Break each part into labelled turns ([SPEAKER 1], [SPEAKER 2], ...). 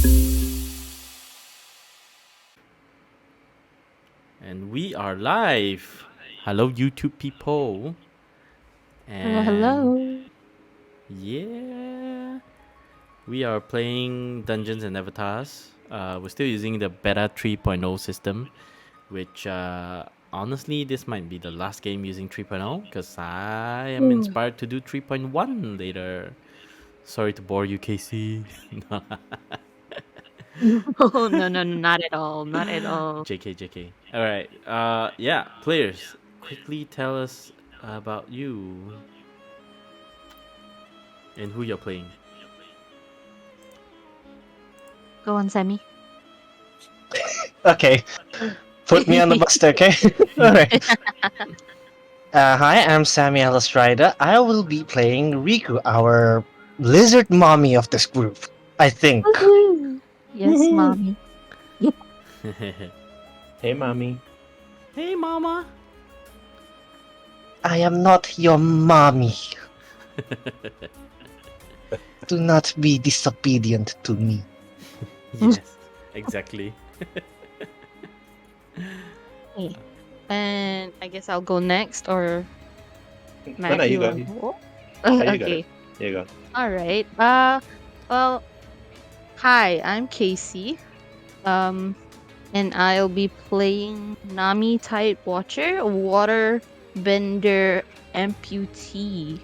[SPEAKER 1] And we are live. Hello, YouTube people. And
[SPEAKER 2] Hello.
[SPEAKER 1] yeah, we are playing Dungeons and Avatars. We're still using the beta 3.0 system, which honestly, this might be the last game using 3.0 because I am inspired to do 3.1 later. Sorry to bore you, Casey.
[SPEAKER 2] No, no, not at all. Not at all.
[SPEAKER 1] JK. All right. Yeah, players, quickly tell us about you and who you're playing.
[SPEAKER 2] Go on, Sammy.
[SPEAKER 3] Okay, put me on the bus, okay? Alright. Hi, I'm Sammy Alice Ryder. I will be playing Riku, our lizard mommy of this group, I think.
[SPEAKER 2] Woohoo! Yes,
[SPEAKER 3] Woohoo.
[SPEAKER 2] mommy.
[SPEAKER 4] Hey, mommy.
[SPEAKER 1] Hey, mama.
[SPEAKER 3] I am not your mommy. Do not be disobedient to me.
[SPEAKER 1] Yes, exactly.
[SPEAKER 2] Okay. And I guess I'll go next, or
[SPEAKER 4] No, you go.
[SPEAKER 2] go.
[SPEAKER 4] You got
[SPEAKER 2] Okay.
[SPEAKER 4] it. Here you go.
[SPEAKER 2] All right. Well, hi, I'm Casey. And I'll be playing Nami Tide Watcher, a water bender amputee.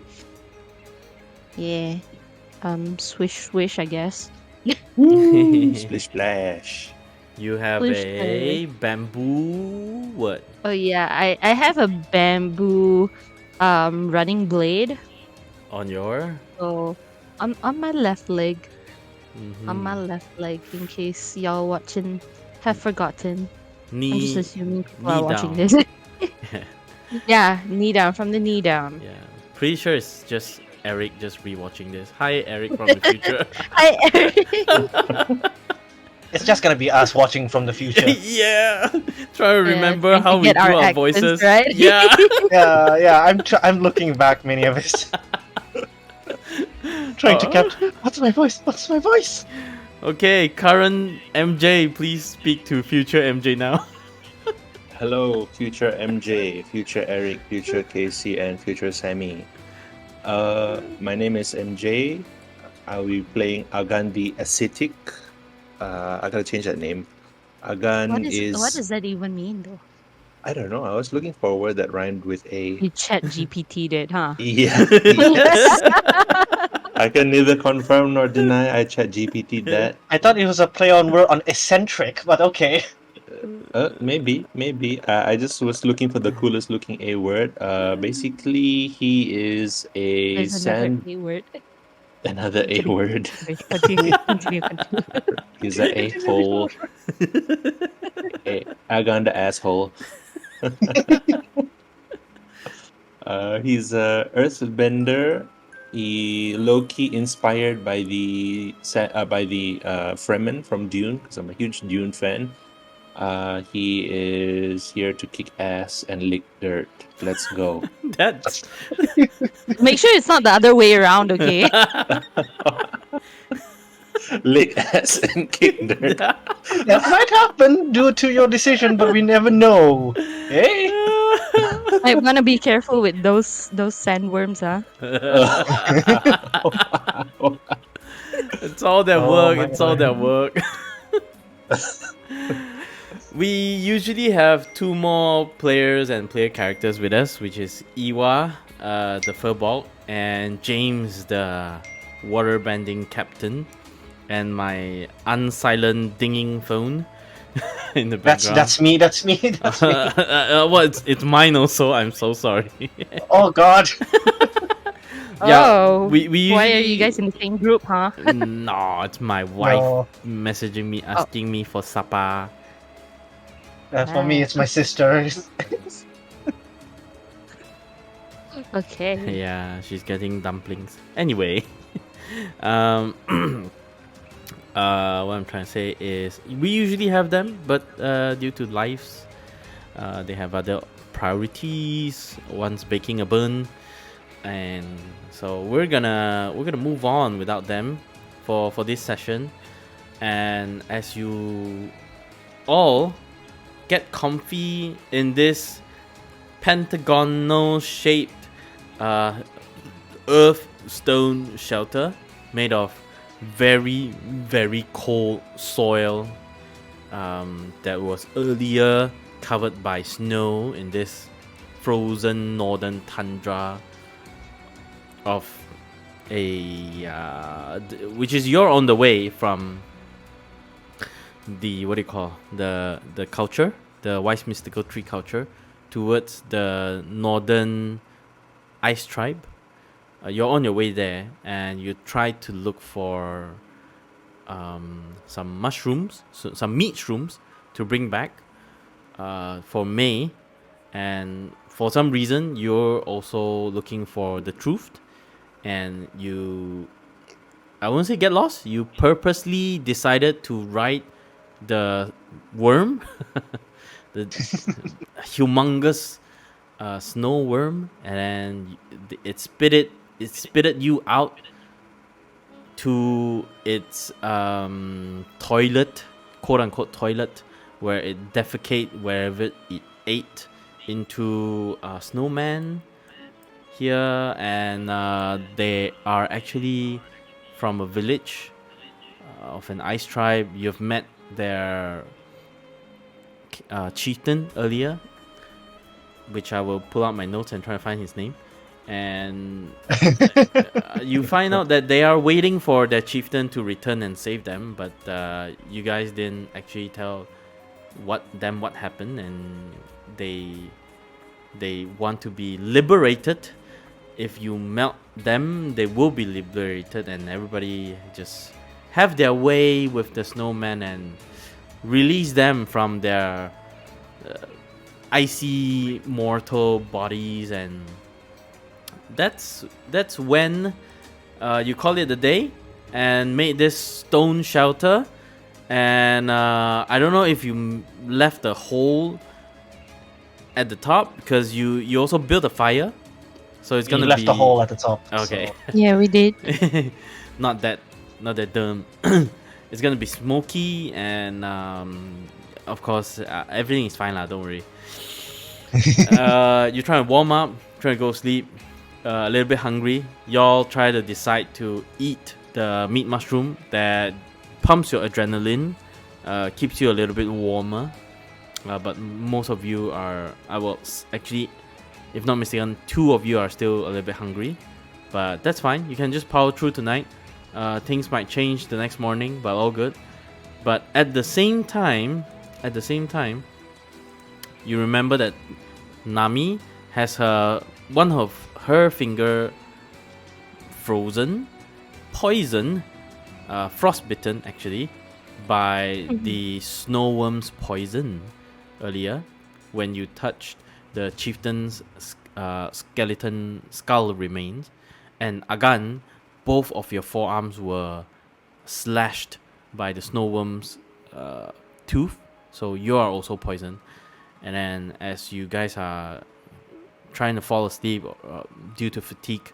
[SPEAKER 2] Yeah. Swish swish, I guess.
[SPEAKER 4] Splish splash.
[SPEAKER 1] You have
[SPEAKER 2] Splish
[SPEAKER 1] a bamboo what?
[SPEAKER 2] Oh yeah, I have a bamboo running blade.
[SPEAKER 1] On your?
[SPEAKER 2] So on my left leg.
[SPEAKER 1] Mm-hmm.
[SPEAKER 2] On my left leg, in case y'all watching have forgotten. I'm just
[SPEAKER 1] Knee.
[SPEAKER 2] assuming people
[SPEAKER 1] knee
[SPEAKER 2] are watching
[SPEAKER 1] down.
[SPEAKER 2] this. Yeah, knee down, from the knee down.
[SPEAKER 1] Yeah. Pretty sure it's just Eric just rewatching this. Hi, Eric from the future.
[SPEAKER 2] Hi, Eric.
[SPEAKER 3] It's just gonna be us watching from the future.
[SPEAKER 1] Yeah. Try to remember
[SPEAKER 2] trying to
[SPEAKER 1] how we
[SPEAKER 2] get
[SPEAKER 1] do
[SPEAKER 2] our
[SPEAKER 1] our
[SPEAKER 2] accents,
[SPEAKER 1] voices.
[SPEAKER 2] right?
[SPEAKER 1] Yeah.
[SPEAKER 3] Yeah, I'm looking back many of it. Trying to capture. What's my voice? What's my voice?
[SPEAKER 1] Okay, current MJ, please speak to future MJ now.
[SPEAKER 4] Hello, future MJ, future Eric, future Casey, and future Sammy. My name is MJ. I'll be playing Agan the Ascetic. I gotta change that name. Agan
[SPEAKER 2] What does that even mean, though?
[SPEAKER 4] I don't know. I was looking for a word that rhymed with a.
[SPEAKER 2] You chat GPT did, huh?
[SPEAKER 4] Yeah. Yes. I can neither confirm nor deny I chat GPT that.
[SPEAKER 3] I thought it was a play on word on eccentric, but okay.
[SPEAKER 4] Maybe. I just was looking for the coolest looking A word. Basically, he is a
[SPEAKER 2] There's another A word.
[SPEAKER 4] another A word.
[SPEAKER 2] Continue.
[SPEAKER 4] He's an a-hole. Agan the asshole. He's a earthbender. He low-key inspired by the Fremen from Dune, because I'm a huge Dune fan. He is here to kick ass and lick dirt. Let's go.
[SPEAKER 1] That's
[SPEAKER 2] Make sure it's not the other way around, okay?
[SPEAKER 4] Lick ass and kick dirt.
[SPEAKER 3] That might happen due to your decision, but we never know. Hey?
[SPEAKER 2] I'm gonna be careful with those sandworms, huh?
[SPEAKER 1] It's all that
[SPEAKER 3] Oh
[SPEAKER 1] work.
[SPEAKER 3] my
[SPEAKER 1] It's all that
[SPEAKER 3] God.
[SPEAKER 1] work. We usually have two more players and player characters with us, which is Iwa, the Furbolg, and James, the waterbending captain, and my unsilent dinging phone in the background.
[SPEAKER 3] That's me. That's me.
[SPEAKER 1] Well, it's mine also. I'm so sorry.
[SPEAKER 3] Oh God.
[SPEAKER 2] Oh,
[SPEAKER 1] we
[SPEAKER 2] why are
[SPEAKER 1] usually-
[SPEAKER 2] you guys in the same group, huh?
[SPEAKER 1] No, it's my wife
[SPEAKER 3] No.
[SPEAKER 1] messaging me, asking me for Sabah.
[SPEAKER 3] For me, it's my sister.
[SPEAKER 2] Okay.
[SPEAKER 1] Yeah, she's getting dumplings. Anyway, what I'm trying to say is we usually have them, but due to lives, they have other priorities. One's baking a bun, and so we're gonna move on without them for this session. And as you all get comfy in this pentagonal shaped earth stone shelter made of very, very cold soil that was earlier covered by snow in this frozen northern tundra of which is you're on the way from the the culture, the wise mystical tree culture, towards the northern ice tribe. You're on your way there, and you try to look for some mushrooms, some meat shrooms to bring back for May, and for some reason you're also looking for the truth, and I won't say get lost. You purposely decided to ride the worm, the humongous snow worm, and then it spitted you out to its toilet, quote unquote toilet, where it defecate wherever it ate into a snowman here, and they are actually from a village of an ice tribe. You've met their chieftain earlier, which I will pull out my notes and try to find his name. And you find out that they are waiting for their chieftain to return and save them, but you guys didn't actually tell what happened, and they want to be liberated. If you melt them, they will be liberated, and everybody just have their way with the snowman and release them from their icy mortal bodies. And that's when you call it a day and made this stone shelter. And I don't know if you left a hole at the top, because you also built a fire, so it's gonna
[SPEAKER 3] left
[SPEAKER 1] be
[SPEAKER 3] a hole at the top.
[SPEAKER 1] okay.
[SPEAKER 3] So.
[SPEAKER 2] Yeah, we did.
[SPEAKER 1] not that dumb. It's gonna be smoky, and of course everything is fine lah, don't worry. You're trying to warm up, trying to go sleep, a little bit hungry. Y'all try to decide to eat the meat mushroom that pumps your adrenaline, keeps you a little bit warmer, but most of you are actually, if not mistaken, 2 of you are still a little bit hungry, but that's fine. You can just power through tonight. Things might change the next morning, but all good. But at the same time, you remember that Nami has one of her finger frozen, poisoned, frostbitten actually, by the snow worm's poison earlier when you touched the chieftain's skeleton skull remains. And Agan, both of your forearms were slashed by the snow worm's tooth, so you are also poisoned. And then as you guys are trying to fall asleep due to fatigue,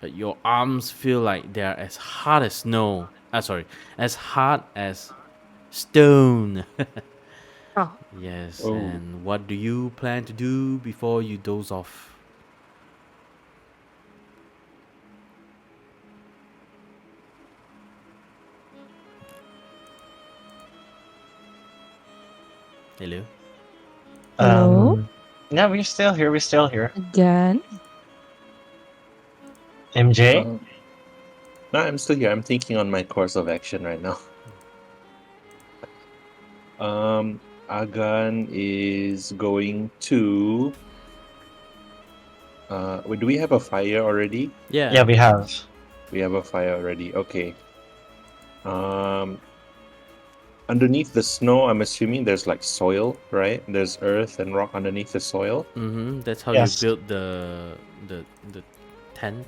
[SPEAKER 1] your arms feel like they are as hard as snow. As hard as stone.
[SPEAKER 2] Oh.
[SPEAKER 1] Yes.
[SPEAKER 4] Oh.
[SPEAKER 1] And what do you plan to do before you doze off? Hello?
[SPEAKER 2] Hello?
[SPEAKER 3] Yeah, we're still here.
[SPEAKER 2] Again?
[SPEAKER 3] MJ?
[SPEAKER 4] No, I'm still here. I'm thinking on my course of action right now. Agan is going to. Do we have a fire already?
[SPEAKER 1] Yeah.
[SPEAKER 3] Yeah, we have.
[SPEAKER 4] We have a fire already. Okay. Underneath the snow, I'm assuming there's like soil, right? There's earth and rock underneath the soil.
[SPEAKER 1] Mm-hmm. That's how
[SPEAKER 3] Yes.
[SPEAKER 1] you built the tent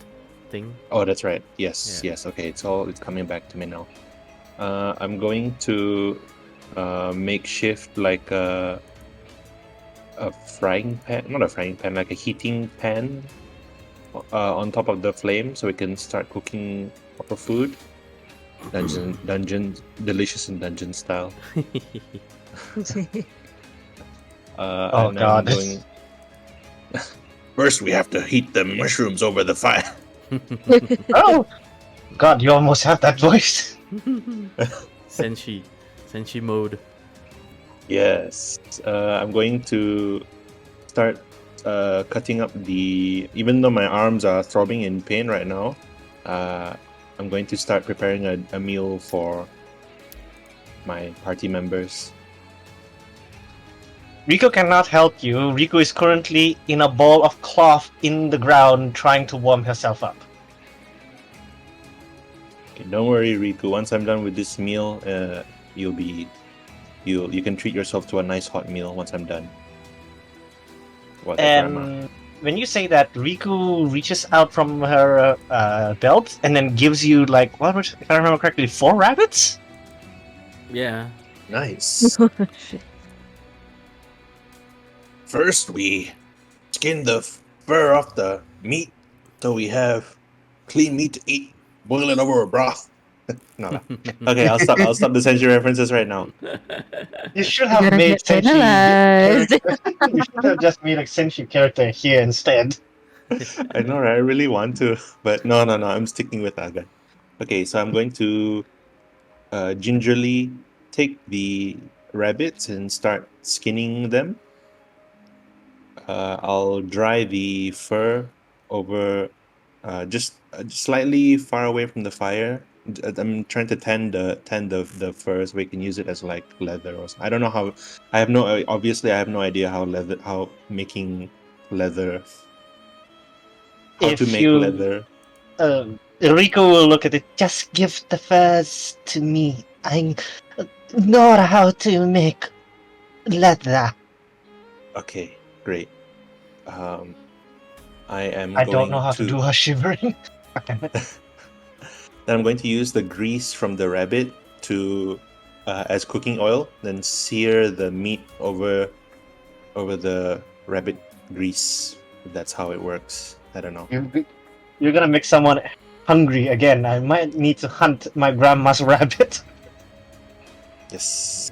[SPEAKER 1] thing.
[SPEAKER 4] Oh, that's right. Yes,
[SPEAKER 1] Yeah.
[SPEAKER 4] yes. Okay, it's coming back to me now. I'm going to makeshift like a frying pan, not a frying pan, like a heating pan on top of the flame, so we can start cooking proper food. Dungeon, delicious in dungeon style.
[SPEAKER 3] Oh,
[SPEAKER 4] And I'm
[SPEAKER 3] God.
[SPEAKER 4] going. First, we have to heat the mushrooms over the fire.
[SPEAKER 3] Oh, God, you almost have that voice.
[SPEAKER 1] Senshi mode.
[SPEAKER 4] Yes. I'm going to start cutting up the. Even though my arms are throbbing in pain right now, I'm going to start preparing a meal for my party members.
[SPEAKER 3] Riku cannot help you. Riku is currently in a ball of cloth in the ground trying to warm herself up.
[SPEAKER 4] Okay, don't worry, Riku. Once I'm done with this meal, you can treat yourself to a nice hot meal once I'm done. Whatever, Grandma.
[SPEAKER 3] And when you say that, Riku reaches out from her belt and then gives you, like, what was, if I remember correctly, 4 rabbits?
[SPEAKER 1] Yeah.
[SPEAKER 4] Nice. First, we skin the fur off the meat so we have clean meat to eat. Boil it over a broth. No. Okay, I'll stop the Senshi references right now.
[SPEAKER 3] You should
[SPEAKER 2] You're
[SPEAKER 3] have
[SPEAKER 2] gonna
[SPEAKER 3] made
[SPEAKER 2] get
[SPEAKER 3] Senshi
[SPEAKER 2] penalized.
[SPEAKER 3] You should have just made a Senshi character here instead.
[SPEAKER 4] I know, right? I really want to, but no. I'm sticking with Aga. Okay, so I'm going to gingerly take the rabbits and start skinning them. I'll dry the fur over just slightly far away from the fire. I'm trying to tan the fur so we can use it as like leather or something. I don't know how. Obviously I have no idea how making leather how to
[SPEAKER 3] If
[SPEAKER 4] make
[SPEAKER 3] you
[SPEAKER 4] leather.
[SPEAKER 3] Riku will look at it. Just give the furs to me. I know how to make leather.
[SPEAKER 4] Okay, great. I am
[SPEAKER 3] I don't know
[SPEAKER 4] going
[SPEAKER 3] how to
[SPEAKER 4] to
[SPEAKER 3] do her shivering.
[SPEAKER 4] then I'm going to use the grease from the rabbit to as cooking oil, then sear the meat over the rabbit grease. If that's how it works. I don't know.
[SPEAKER 3] You're gonna make someone hungry again. I might need to hunt my grandma's rabbit.
[SPEAKER 4] Yes.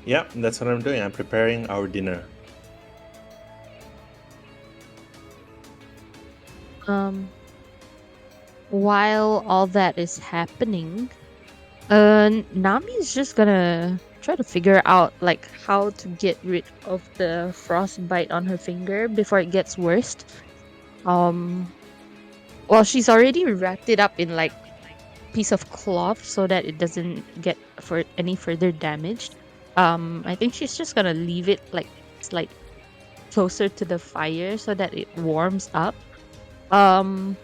[SPEAKER 4] Yeah, that's what I'm doing. I'm preparing our dinner.
[SPEAKER 2] While all that is happening, Nami is just gonna try to figure out like how to get rid of the frostbite on her finger before it gets worse. Well, she's already wrapped it up in like piece of cloth so that it doesn't get for any further damage. I think she's just gonna leave it like closer to the fire so that it warms up. Um,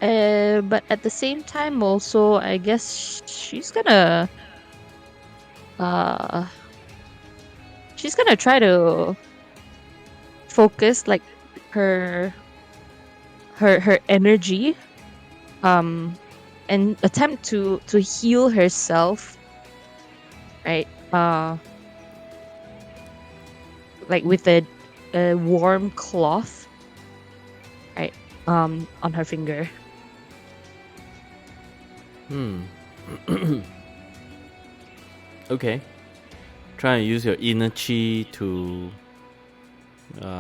[SPEAKER 2] but at the same time, also, I guess uh, she's gonna try to focus like her her energy, and attempt to heal herself, right? Like with a warm cloth, right? On her finger.
[SPEAKER 1] Okay. Try and use your inner chi to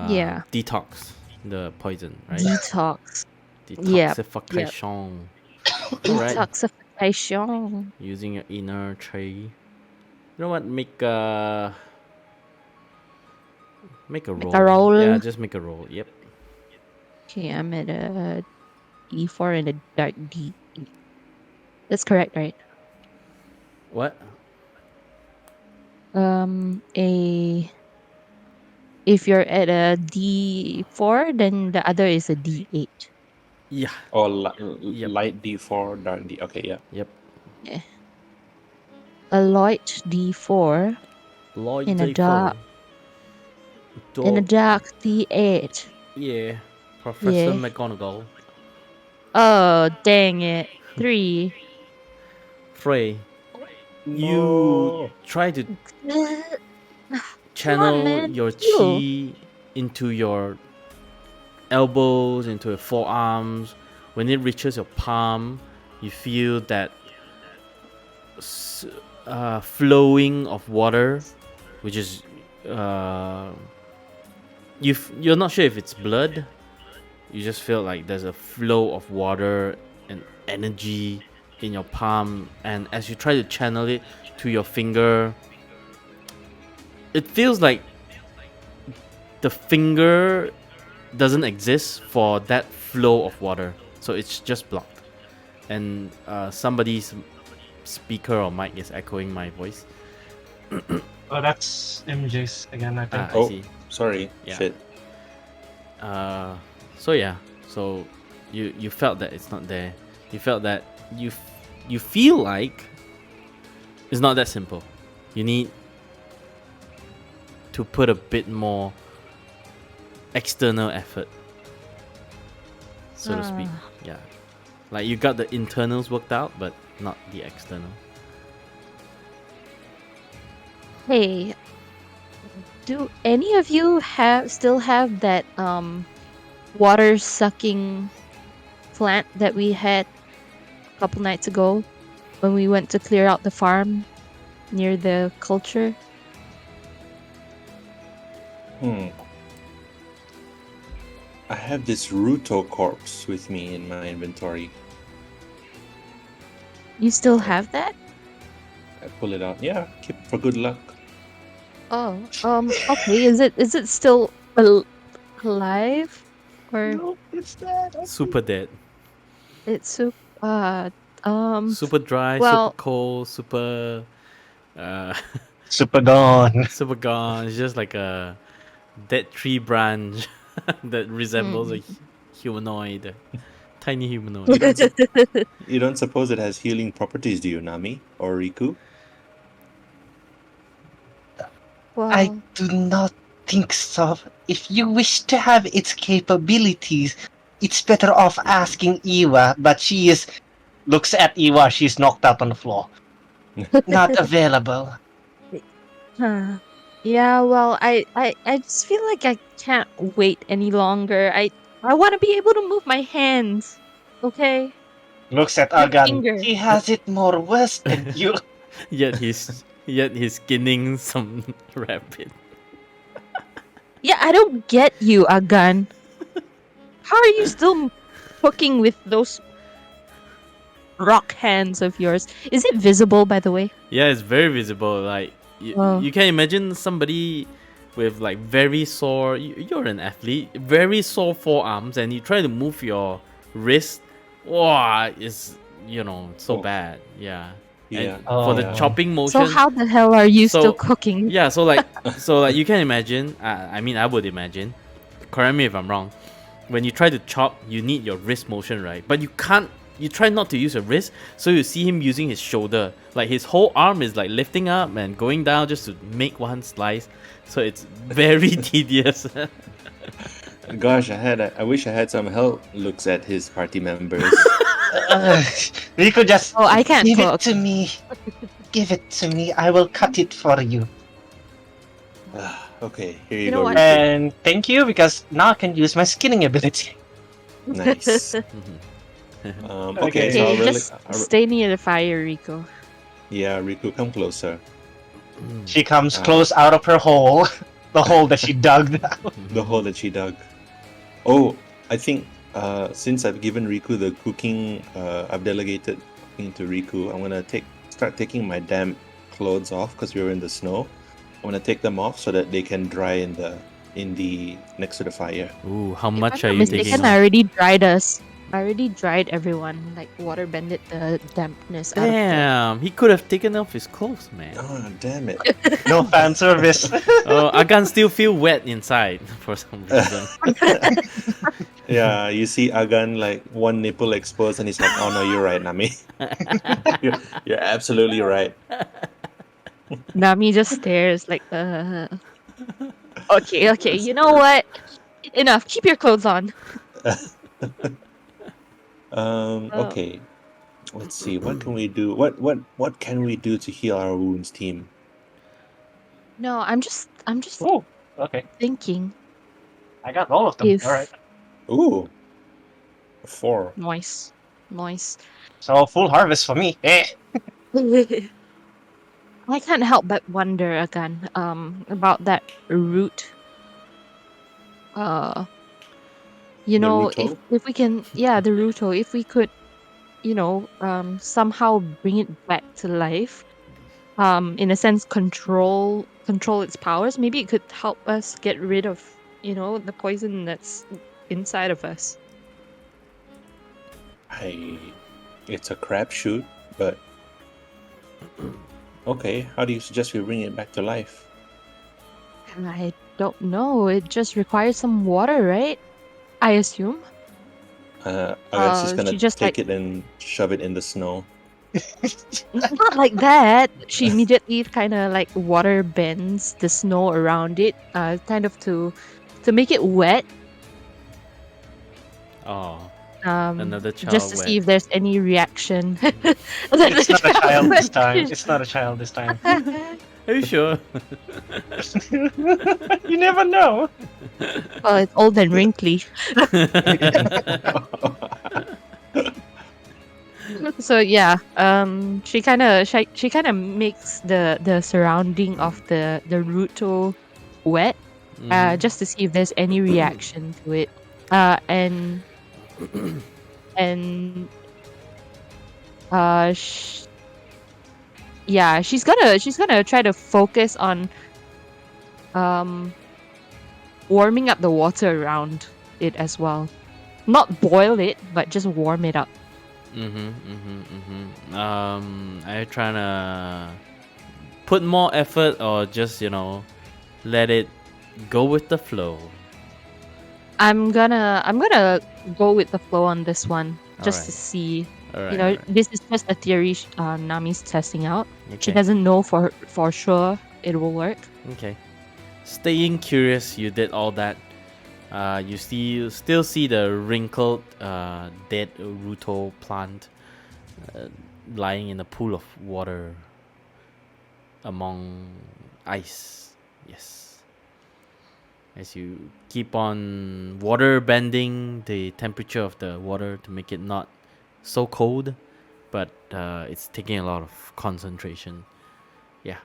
[SPEAKER 2] Yeah.
[SPEAKER 1] detox the poison, right?
[SPEAKER 2] Detox. Yep.
[SPEAKER 1] Detoxification. Alright.
[SPEAKER 2] Detoxification.
[SPEAKER 1] Using your inner chi. You know what? Make a roll.
[SPEAKER 2] a roll.
[SPEAKER 1] Yeah, just make a roll. Yep.
[SPEAKER 2] Okay, I'm at a D4 and a dark D. That's correct, right?
[SPEAKER 1] What?
[SPEAKER 2] If you're at a D4, then the other is a D8.
[SPEAKER 1] Yeah.
[SPEAKER 4] Or
[SPEAKER 1] Yep.
[SPEAKER 4] light D4, dark D. Okay, yeah.
[SPEAKER 1] Yep.
[SPEAKER 2] Yeah. A light D4
[SPEAKER 1] Lloyd
[SPEAKER 2] and a
[SPEAKER 1] D4.
[SPEAKER 2] dark D8.
[SPEAKER 1] Yeah. Professor
[SPEAKER 2] Yeah.
[SPEAKER 1] McGonagall.
[SPEAKER 2] Oh, dang it. 3.
[SPEAKER 1] Frey. You
[SPEAKER 4] No.
[SPEAKER 1] try to
[SPEAKER 2] Come
[SPEAKER 1] channel
[SPEAKER 2] on, man.
[SPEAKER 1] your
[SPEAKER 2] You.
[SPEAKER 1] chi into your elbows, into your forearms, when it reaches your palm, you feel that flowing of water, which is you're not sure if it's blood. You just feel like there's a flow of water and energy in your palm, and as you try to channel it to your finger, it feels like the finger doesn't exist for that flow of water, so it's just blocked. And somebody's speaker or mic is echoing my voice.
[SPEAKER 3] Oh, that's MJ's again, I think.
[SPEAKER 1] I
[SPEAKER 4] Oh,
[SPEAKER 1] see.
[SPEAKER 4] sorry.
[SPEAKER 1] Yeah.
[SPEAKER 4] Shit.
[SPEAKER 1] So yeah, so you felt that it's not there. You felt that you feel like it's not that simple. You need to put a bit more external effort, so to speak. Yeah, like you got the internals worked out, but not the external.
[SPEAKER 2] Hey, do any of you still have that water sucking plant that we had a couple nights ago when we went to clear out the farm near the culture?
[SPEAKER 4] I have this Ruto corpse with me in my inventory.
[SPEAKER 2] You still have that?
[SPEAKER 4] I pull it out. Yeah, keep for good luck.
[SPEAKER 2] Oh, okay. Is it still alive, or
[SPEAKER 3] No, it's that.
[SPEAKER 1] Super dead,
[SPEAKER 2] it's
[SPEAKER 1] super dry, super
[SPEAKER 2] well,
[SPEAKER 1] cold, super
[SPEAKER 3] Super gone.
[SPEAKER 1] super gone. It's just like a dead tree branch that resembles a humanoid, tiny humanoid.
[SPEAKER 4] You don't suppose it has healing properties, do you, Nami or Riku?
[SPEAKER 3] I
[SPEAKER 2] well,
[SPEAKER 3] do not think so. If you wish to have its capabilities, it's better off asking Iwa, but looks at Iwa, she's knocked out on the floor. Not available.
[SPEAKER 2] huh. Yeah, well, I just feel like I can't wait any longer. I want to be able to move my hands. Okay,
[SPEAKER 3] Looks at
[SPEAKER 2] my
[SPEAKER 3] Agan.
[SPEAKER 2] finger.
[SPEAKER 3] He has it more worse than you.
[SPEAKER 1] yet he's skinning some rabbit.
[SPEAKER 2] Yeah, I don't get you, Agan. How are you still cooking with those rock hands of yours? Is it visible, by the way?
[SPEAKER 1] Yeah, it's very visible. Like
[SPEAKER 2] Oh.
[SPEAKER 1] you can imagine somebody with like very sore. You're an athlete, very sore forearms, and you try to move your wrist. Wow, it's so
[SPEAKER 4] Oh.
[SPEAKER 1] bad. Yeah.
[SPEAKER 4] Yeah.
[SPEAKER 1] And for the
[SPEAKER 3] Oh.
[SPEAKER 1] chopping
[SPEAKER 2] So
[SPEAKER 1] motion.
[SPEAKER 2] how the hell are you
[SPEAKER 1] So-
[SPEAKER 2] still cooking?
[SPEAKER 1] Yeah, so like you can imagine. I mean, I would imagine. Correct me if I'm wrong. When you try to chop, you need your wrist motion, right? But you can't. You try not to use your wrist, so you see him using his shoulder. Like his whole arm is like lifting up and going down just to make one slice. So it's very tedious.
[SPEAKER 4] Gosh, I wish I had some help. Looks at his party members.
[SPEAKER 3] Riku just
[SPEAKER 2] Oh, I can't
[SPEAKER 3] give
[SPEAKER 2] cook.
[SPEAKER 3] it to me. Give it to me. I will cut it for you.
[SPEAKER 4] Okay, here you,
[SPEAKER 2] You know
[SPEAKER 4] go,
[SPEAKER 2] what?
[SPEAKER 4] Riku.
[SPEAKER 3] And thank you, because now I can use my skinning ability.
[SPEAKER 4] Nice.
[SPEAKER 3] Okay.
[SPEAKER 4] Okay, so
[SPEAKER 2] Okay,
[SPEAKER 4] I'll really,
[SPEAKER 2] just stay near the fire, Rico.
[SPEAKER 4] yeah, Riku, come closer.
[SPEAKER 3] She comes close out of her hole. The hole that she dug.
[SPEAKER 4] The hole that she dug. Oh, I think since I've given Riku the cooking, I've delegated cooking to Riku. I'm gonna start taking my damp clothes off because we were in the snow. I'm gonna take them off so that they can dry in the next to the fire.
[SPEAKER 1] Ooh, how
[SPEAKER 2] If
[SPEAKER 1] much
[SPEAKER 2] I'm
[SPEAKER 1] are
[SPEAKER 2] not
[SPEAKER 1] you taking
[SPEAKER 2] mistaken,
[SPEAKER 1] off?
[SPEAKER 2] I already dried us. I already dried everyone. Like water bended the dampness out of
[SPEAKER 1] Damn, he could have taken off his clothes, man.
[SPEAKER 4] Oh, damn it.
[SPEAKER 3] No fan service.
[SPEAKER 1] Oh, I can still feel wet inside for some reason.
[SPEAKER 4] Yeah, you see Agan like one nipple exposed, and he's like, "Oh no, you're right, Nami. you're absolutely right."
[SPEAKER 2] Nami just stares like, Okay, you know what? Enough. Keep your clothes on.
[SPEAKER 4] Okay. Let's see. What can we do? What can we do to heal our wounds, team?
[SPEAKER 2] No, I'm just
[SPEAKER 3] Oh, okay.
[SPEAKER 2] thinking
[SPEAKER 3] I got all of them.
[SPEAKER 2] if
[SPEAKER 3] All right.
[SPEAKER 4] Ooh. 4.
[SPEAKER 2] Nice. Nice.
[SPEAKER 3] So full harvest for me. Eh.
[SPEAKER 2] I can't help but wonder again about that root. Uh if
[SPEAKER 4] Naruto.
[SPEAKER 2] we can, yeah, the Ruto, if we could, somehow bring it back to life, in a sense control its powers, maybe it could help us get rid of, the poison that's inside of us.
[SPEAKER 4] It's a crapshoot, but okay. How do you suggest we bring it back to life?
[SPEAKER 2] I don't know. It just requires some water, right? I assume.
[SPEAKER 4] I guess she's
[SPEAKER 2] She
[SPEAKER 4] gonna
[SPEAKER 2] just like
[SPEAKER 4] take it and shove it in the snow.
[SPEAKER 2] not like that. She immediately kind of like water bends the snow around it, kind of to make it wet.
[SPEAKER 1] Oh,
[SPEAKER 2] Um,
[SPEAKER 1] another
[SPEAKER 2] just
[SPEAKER 1] child
[SPEAKER 2] to see
[SPEAKER 1] wet.
[SPEAKER 2] if there's any reaction.
[SPEAKER 3] It's not a child this time. It's not a child this time.
[SPEAKER 1] Are you sure?
[SPEAKER 3] You never know.
[SPEAKER 2] Well, it's old and wrinkly. So yeah, she kind of makes the surrounding of the Ruto wet,
[SPEAKER 1] Mhm.
[SPEAKER 2] just to see if there's any reaction to it. And and uh, sh- yeah, she's gonna try to focus on um warming up the water around it as well. Not boil it, but just warm it up.
[SPEAKER 1] Are you trying to put more effort or just let it go with the flow?
[SPEAKER 2] I'm gonna go with the flow on this one, just to
[SPEAKER 1] Alright.
[SPEAKER 2] see.
[SPEAKER 1] Alright.
[SPEAKER 2] This is just a theory Nami's testing out. She
[SPEAKER 1] Okay.
[SPEAKER 2] doesn't know for sure it will work.
[SPEAKER 1] Okay. Staying curious, you did all that. You still see the wrinkled, dead Ruto plant lying in a pool of water among ice. Yes. As you keep on water bending the temperature of the water to make it not so cold, but it's taking a lot of concentration. Yeah.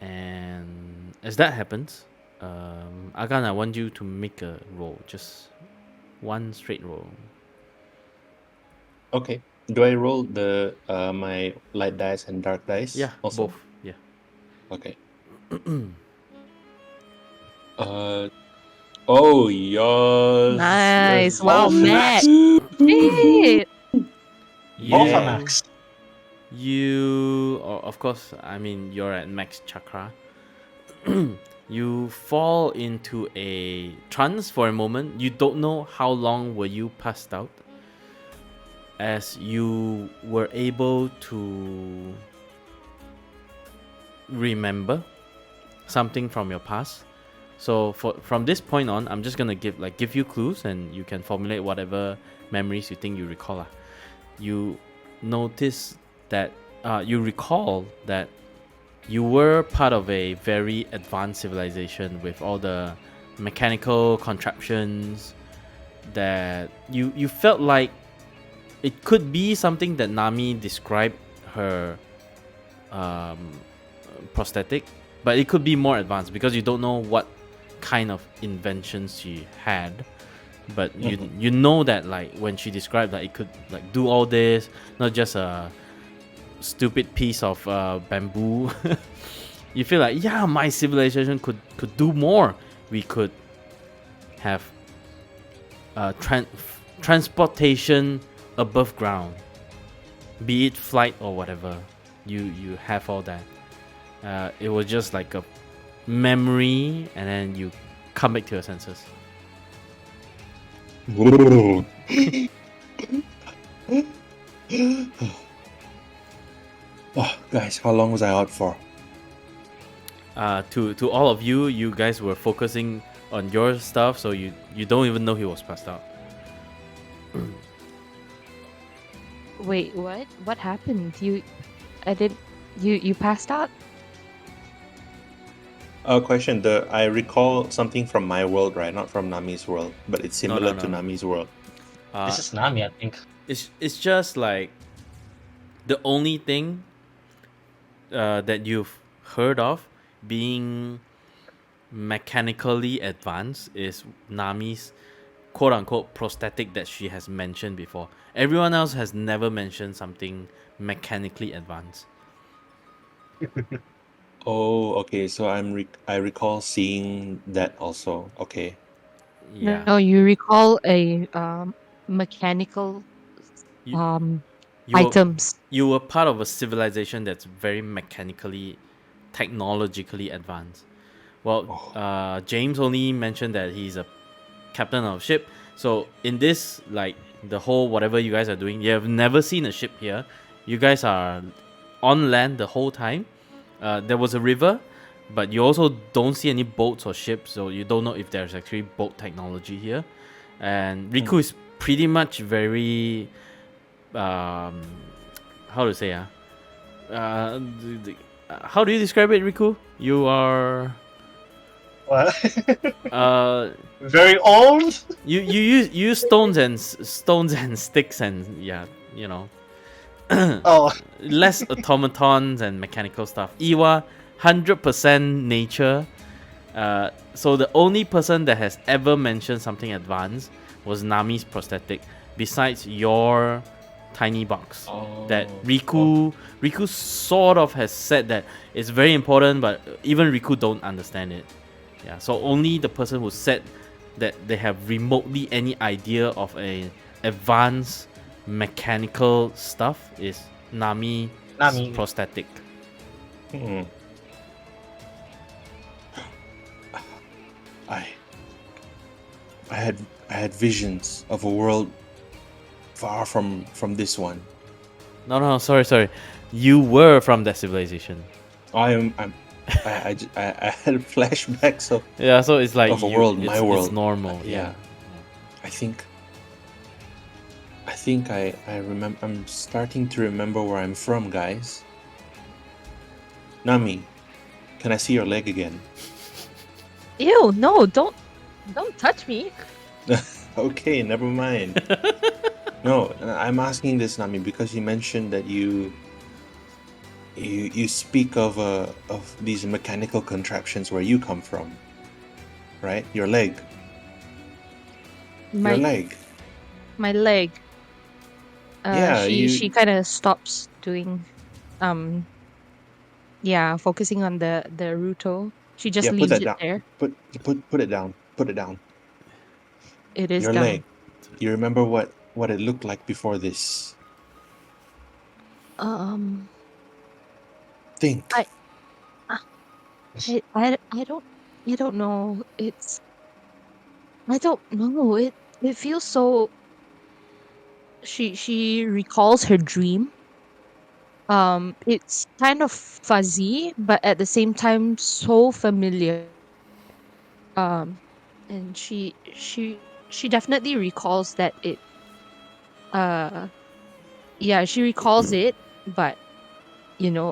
[SPEAKER 1] And as that happens, Agan, I want you to make a roll, just one straight roll.
[SPEAKER 4] Okay. Do I roll the my light dice and dark dice?
[SPEAKER 1] Yeah,
[SPEAKER 4] Also.
[SPEAKER 1] both. Yeah.
[SPEAKER 4] Okay. Oh yes.
[SPEAKER 2] Nice.
[SPEAKER 4] Yes.
[SPEAKER 2] Wow,
[SPEAKER 3] Both
[SPEAKER 2] Matt.
[SPEAKER 3] max.
[SPEAKER 2] Shit.
[SPEAKER 3] Both are
[SPEAKER 1] You,
[SPEAKER 4] Yeah.
[SPEAKER 3] max.
[SPEAKER 1] of course, I mean, you're at max chakra. You fall into a trance for a moment. You don't know how long were you passed out, as you were able to remember something from your past. So from this point on, I'm just gonna give you clues, and you can formulate whatever memories you think you recall. You notice that you recall that you were part of a very advanced civilization with all the mechanical contraptions that you felt like it could be something that Nami described her um, prosthetic, but it could be more advanced because you don't know what kind of inventions she had. But you know that like when she described that it could like do all this, not just a stupid piece of bamboo. You feel like, yeah, my civilization could do more. We could have transportation above ground, be it flight or whatever. You have all that. It was just like a memory, and then you come back to your senses.
[SPEAKER 4] Oh, guys, how long was I out for?
[SPEAKER 1] To all of you, you guys were focusing on your stuff, so you don't even know he was passed out.
[SPEAKER 2] Wait, what? What happened? You passed out?
[SPEAKER 4] Question. I recall something from my world, right? Not from Nami's world, but it's
[SPEAKER 1] No,
[SPEAKER 4] similar
[SPEAKER 1] no,
[SPEAKER 4] to
[SPEAKER 1] no, no.
[SPEAKER 4] Nami's world.
[SPEAKER 3] This is Nami, I think.
[SPEAKER 1] It's just like the only thing that you've heard of being mechanically advanced is Nami's quote unquote prosthetic that she has mentioned before. Everyone else has never mentioned something mechanically advanced.
[SPEAKER 4] Oh, okay. So I recall seeing that also. Okay.
[SPEAKER 1] Yeah.
[SPEAKER 2] No, you recall a mechanical
[SPEAKER 1] You
[SPEAKER 2] um
[SPEAKER 1] you were
[SPEAKER 2] items.
[SPEAKER 1] you were part of a civilization that's very mechanically technologically advanced. Well,
[SPEAKER 4] Oh.
[SPEAKER 1] James only mentioned that he's a captain of a ship. So in this, like the whole whatever you guys are doing, you have never seen a ship here. You guys are on land the whole time. There was a river, but you also don't see any boats or ships, so you don't know if there's actually boat technology here. And Riku is pretty much very, um, how to say how do you describe it, Riku? You are
[SPEAKER 3] What?
[SPEAKER 1] uh
[SPEAKER 3] Very old?
[SPEAKER 1] you use stones and sticks and yeah, you know,
[SPEAKER 3] Oh,
[SPEAKER 1] less automatons and mechanical stuff. Iwa 100% nature. So the only person that has ever mentioned something advanced was Nami's prosthetic. Besides your tiny box, that
[SPEAKER 4] Oh.
[SPEAKER 1] Riku sort of has said that it's very important, but even Riku don't understand it. Yeah, so only the person who said that they have remotely any idea of a advanced mechanical stuff is Nami's
[SPEAKER 3] Nami.
[SPEAKER 1] prosthetic.
[SPEAKER 4] Hmm. I I had visions of a world far from this one.
[SPEAKER 1] No, sorry. You were from that civilization.
[SPEAKER 4] I'm I had flashbacks
[SPEAKER 1] Yeah, so it's like
[SPEAKER 4] of a world, my
[SPEAKER 1] it's
[SPEAKER 4] world.
[SPEAKER 1] normal.
[SPEAKER 4] Yeah.
[SPEAKER 1] Yeah.
[SPEAKER 4] I think I remember. I'm starting to remember where I'm from, guys. Nami, can I see your leg again?
[SPEAKER 2] Ew, no, don't touch me.
[SPEAKER 4] Okay, never mind. No, I'm asking this, Nami, because you mentioned that you speak of these mechanical contraptions where you come from, right? Your leg, your
[SPEAKER 2] My
[SPEAKER 4] leg.
[SPEAKER 2] my leg.
[SPEAKER 4] Yeah,
[SPEAKER 2] She
[SPEAKER 4] you.
[SPEAKER 2] kind of stops doing um yeah, focusing on the Ruto. She just
[SPEAKER 4] Yeah, put
[SPEAKER 2] leaves
[SPEAKER 4] that
[SPEAKER 2] it
[SPEAKER 4] down.
[SPEAKER 2] there.
[SPEAKER 4] Put it down. Put it down.
[SPEAKER 2] It is
[SPEAKER 4] Your leg.
[SPEAKER 2] down.
[SPEAKER 4] You remember what it looked like before this?
[SPEAKER 2] Um
[SPEAKER 4] Think.
[SPEAKER 2] I I I don't know. I don't know. It feels so she recalls her dream. It's kind of fuzzy, but at the same time so familiar. Um, and she definitely recalls that it. Uh, yeah, she recalls it, but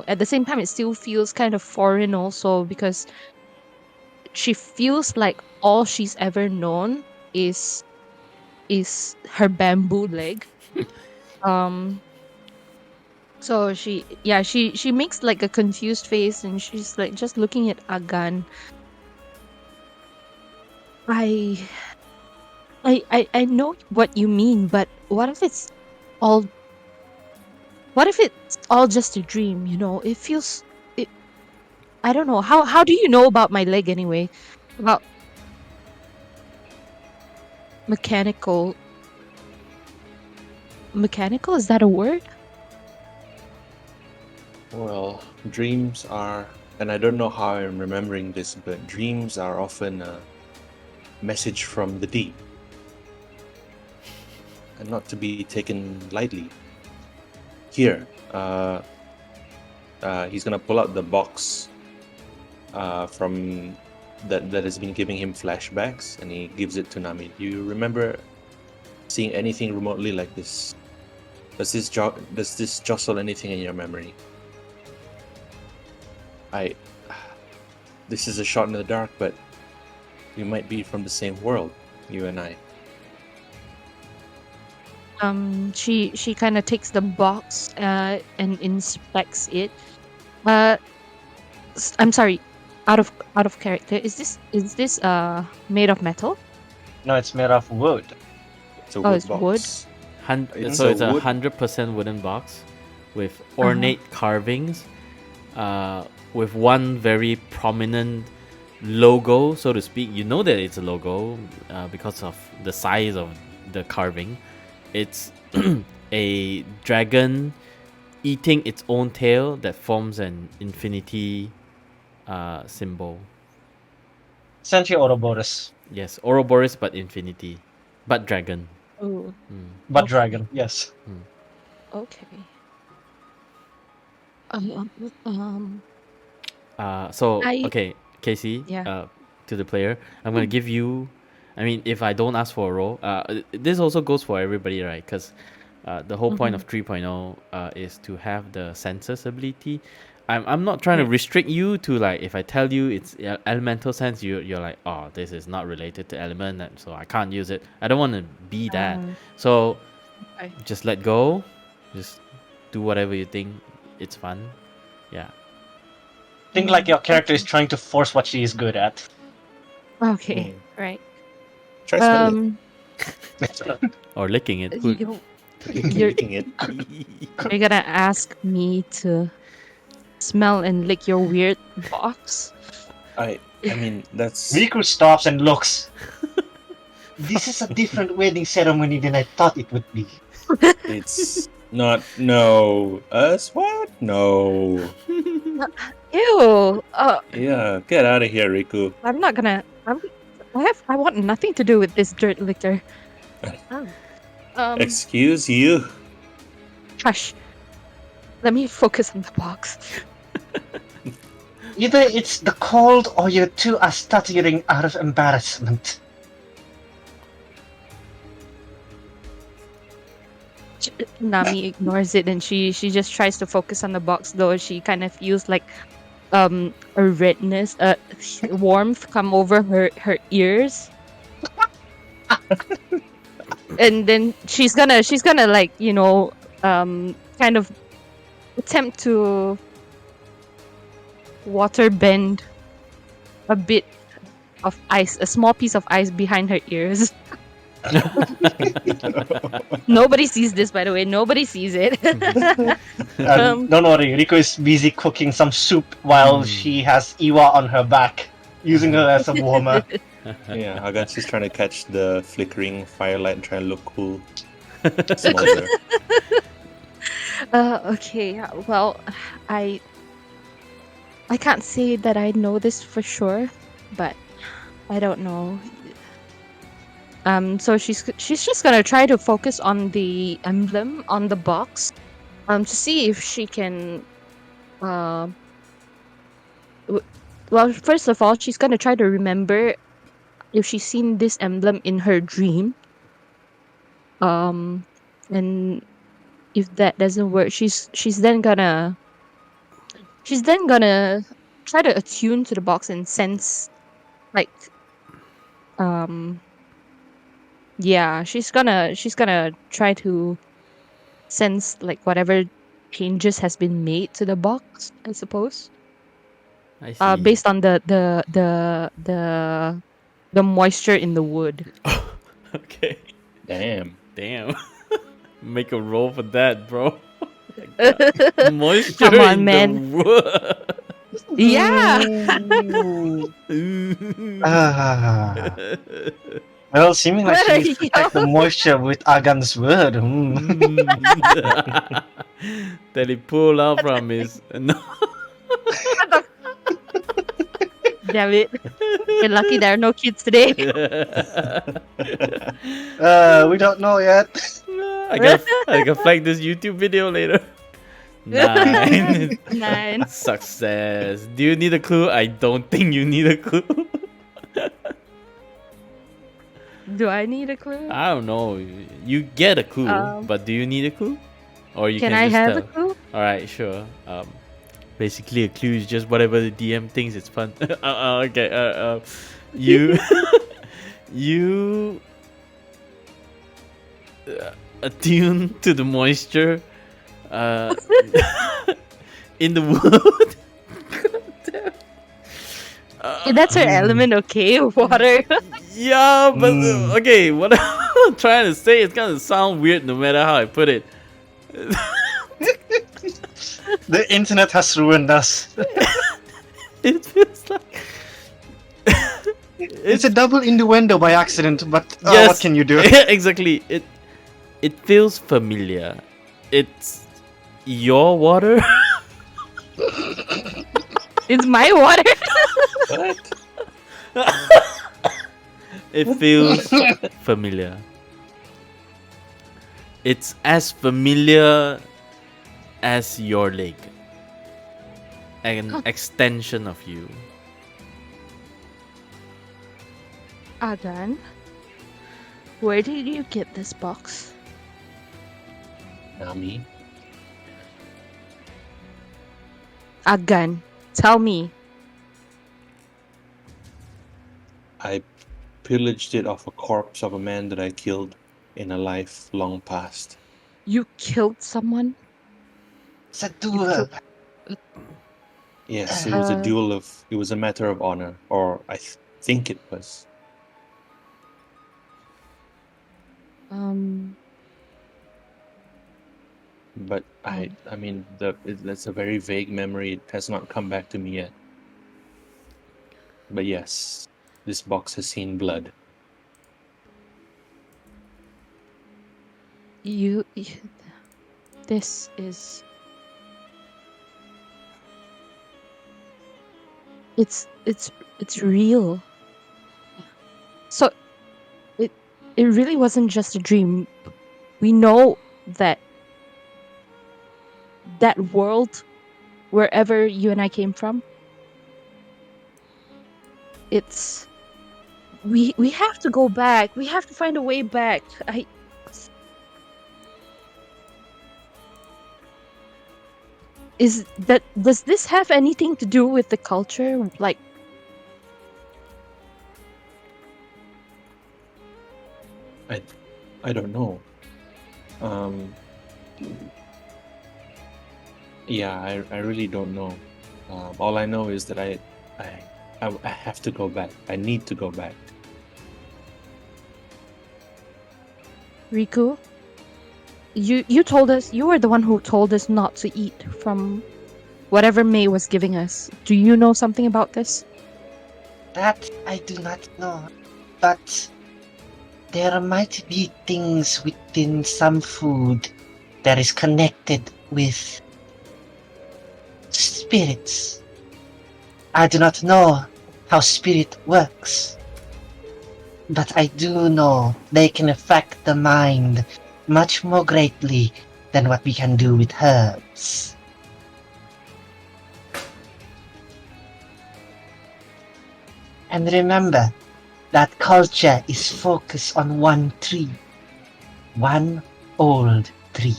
[SPEAKER 2] at the same time, it still feels kind of foreign also because she feels like all she's ever known is her bamboo leg. Um, so she makes like a confused face and she's like just looking at Agan. I I know what you mean, but all what if it's all just a dream, It feels it I don't know. How do you know about my leg anyway? About mechanical mechanical, is that a word?
[SPEAKER 4] Well, dreams are, and I don't know how I'm remembering this, but dreams are often a message from the deep and not to be taken lightly. Here, he's gonna pull out the box from that has been giving him flashbacks, and he gives it to Nami. Do you remember seeing anything remotely like this? Does this jostle anything in your memory? I This is a shot in the dark, but we might be from the same world, you and I.
[SPEAKER 2] She kind of takes the box and inspects it. Uh, I'm sorry, out of character. Is this made of metal?
[SPEAKER 3] No, it's made of wood.
[SPEAKER 4] It's a
[SPEAKER 2] Oh,
[SPEAKER 4] wood
[SPEAKER 2] it's
[SPEAKER 4] box.
[SPEAKER 2] wood?
[SPEAKER 1] So it's a
[SPEAKER 4] wood.
[SPEAKER 1] 100% wooden box with ornate carvings, with one very prominent logo, so to speak. You know that it's a logo because of the size of the carving. It's a dragon eating its own tail that forms an infinity symbol.
[SPEAKER 3] Essentially Ouroboros.
[SPEAKER 1] Yes, Ouroboros, but infinity, but dragon.
[SPEAKER 2] Oh,
[SPEAKER 3] But
[SPEAKER 2] okay.
[SPEAKER 3] dragon, yes.
[SPEAKER 2] Okay. Um, I
[SPEAKER 1] Okay, Casey,
[SPEAKER 2] yeah.
[SPEAKER 1] to the player, I'm gonna give you. I mean, if I don't ask for a roll, this also goes for everybody, right? Because the whole point of 3.0 is to have the senses ability. I'm not trying to
[SPEAKER 2] Right.
[SPEAKER 1] restrict you to, like, if I tell you it's elemental sense, you're like, oh, this is not related to element, so I can't use it. I don't want to be that. So
[SPEAKER 2] Okay.
[SPEAKER 1] just let go, just do whatever you think it's fun. Yeah.
[SPEAKER 3] Think like your character is
[SPEAKER 2] Okay.
[SPEAKER 3] trying to force what she is good at.
[SPEAKER 2] Okay. Right.
[SPEAKER 4] Try smelling.
[SPEAKER 1] Or licking it.
[SPEAKER 2] You, you're
[SPEAKER 4] Licking it.
[SPEAKER 2] you're gonna ask me to smell and lick your weird box?
[SPEAKER 4] I mean, that's
[SPEAKER 3] Riku stops and looks. This is a different wedding ceremony than I thought it would be.
[SPEAKER 4] it's not. No, us what? No.
[SPEAKER 2] Ew.
[SPEAKER 4] Yeah, get out of here, Riku.
[SPEAKER 2] I'm not gonna. I want nothing to do with this dirt liquor.
[SPEAKER 4] Excuse you.
[SPEAKER 2] Hush. Let me focus on the box.
[SPEAKER 3] Either it's the cold or you two are stuttering out of embarrassment.
[SPEAKER 2] Nami ignores it and she just tries to focus on the box, though she kind of feels like a redness, warmth come over her ears. And then she's gonna like, kind of attempt to water bend a bit of ice, a small piece of ice behind her ears. Nobody sees this, by the way. Nobody sees it.
[SPEAKER 3] Don't worry, Riku is busy cooking some soup while she has Iwa on her back, using her as a warmer.
[SPEAKER 4] Yeah, Hagan's just trying to catch the flickering firelight and try to look cool. Smolder.
[SPEAKER 2] Okay, well, I can't say that I know this for sure, but I don't know. So she's just gonna try to focus on the emblem on the box, to see if she can. Well, first of all, she's gonna try to remember if she's seen this emblem in her dream. And if that doesn't work, she's then gonna try to attune to the box and sense, like, yeah, she's gonna try to sense, like, whatever changes has been made to the box, I suppose.
[SPEAKER 1] I see.
[SPEAKER 2] Based on the moisture in the wood.
[SPEAKER 1] Okay.
[SPEAKER 4] Damn.
[SPEAKER 1] Make a roll for that, bro. Moisture
[SPEAKER 2] Come on,
[SPEAKER 1] in
[SPEAKER 2] man.
[SPEAKER 1] the wood.
[SPEAKER 2] Yeah.
[SPEAKER 3] Well, seeming like
[SPEAKER 2] There
[SPEAKER 3] she needs
[SPEAKER 2] you
[SPEAKER 3] to protect the moisture with Agan's word.
[SPEAKER 1] That he pulled out from his. No.
[SPEAKER 2] Damn it. You're lucky there are no kids today.
[SPEAKER 3] We don't know yet.
[SPEAKER 1] I gotta flag this YouTube video later. 9.
[SPEAKER 2] 9.
[SPEAKER 1] Success. Do you need a clue? I don't think you need a clue.
[SPEAKER 2] Do I need a clue?
[SPEAKER 1] I don't know. You get a clue, but do you need a clue? Or you
[SPEAKER 2] Can
[SPEAKER 1] can
[SPEAKER 2] I
[SPEAKER 1] just
[SPEAKER 2] have
[SPEAKER 1] tell?
[SPEAKER 2] a clue?
[SPEAKER 1] Alright, sure. Basically, a clue is just whatever the DM thinks it's fun. Okay. You you attune to the moisture uh, in the wood.
[SPEAKER 2] That's her element, okay? Water.
[SPEAKER 1] Yeah, but
[SPEAKER 3] Mm.
[SPEAKER 1] okay, what I'm trying to say, it's gonna sound weird no matter how I put it.
[SPEAKER 3] The internet has ruined us.
[SPEAKER 1] It feels like
[SPEAKER 3] It's a double innuendo by accident, but
[SPEAKER 1] yes,
[SPEAKER 3] what can you do?
[SPEAKER 1] exactly. It feels familiar. It's your water.
[SPEAKER 2] It's my water.
[SPEAKER 4] What?
[SPEAKER 1] It feels familiar. It's as familiar as your leg. An extension of you.
[SPEAKER 2] Agan, where did you get this box?
[SPEAKER 4] Nami,
[SPEAKER 2] Agan, tell me.
[SPEAKER 4] I pillaged it off a corpse of a man that I killed in a life long past.
[SPEAKER 2] You killed someone?
[SPEAKER 3] It's a
[SPEAKER 2] You
[SPEAKER 3] duel.
[SPEAKER 2] killed.
[SPEAKER 4] Yes, it was a
[SPEAKER 2] Uh,
[SPEAKER 4] duel of. It was a matter of honor, or I think it was. But I mean, that's a very vague memory. It has not come back to me yet. But yes, this box has seen blood.
[SPEAKER 2] you. This is. It's real. So it really wasn't just a dream. We know that world, wherever you and I came from, it's we have to go back. We have to find a way back. Does this have anything to do with the culture? Like,
[SPEAKER 4] I don't know. Yeah, I really don't know. All I know is that I have to go back. I need to go back.
[SPEAKER 2] Riku, you told us, you were the one who told us not to eat from whatever May was giving us. Do you know something about this?
[SPEAKER 3] That I do not know, but there might be things within some food that is connected with spirits. I do not know how spirit works, but I do know they can affect the mind much more greatly than what we can do with herbs. And remember, that culture is focused on one tree. One old tree.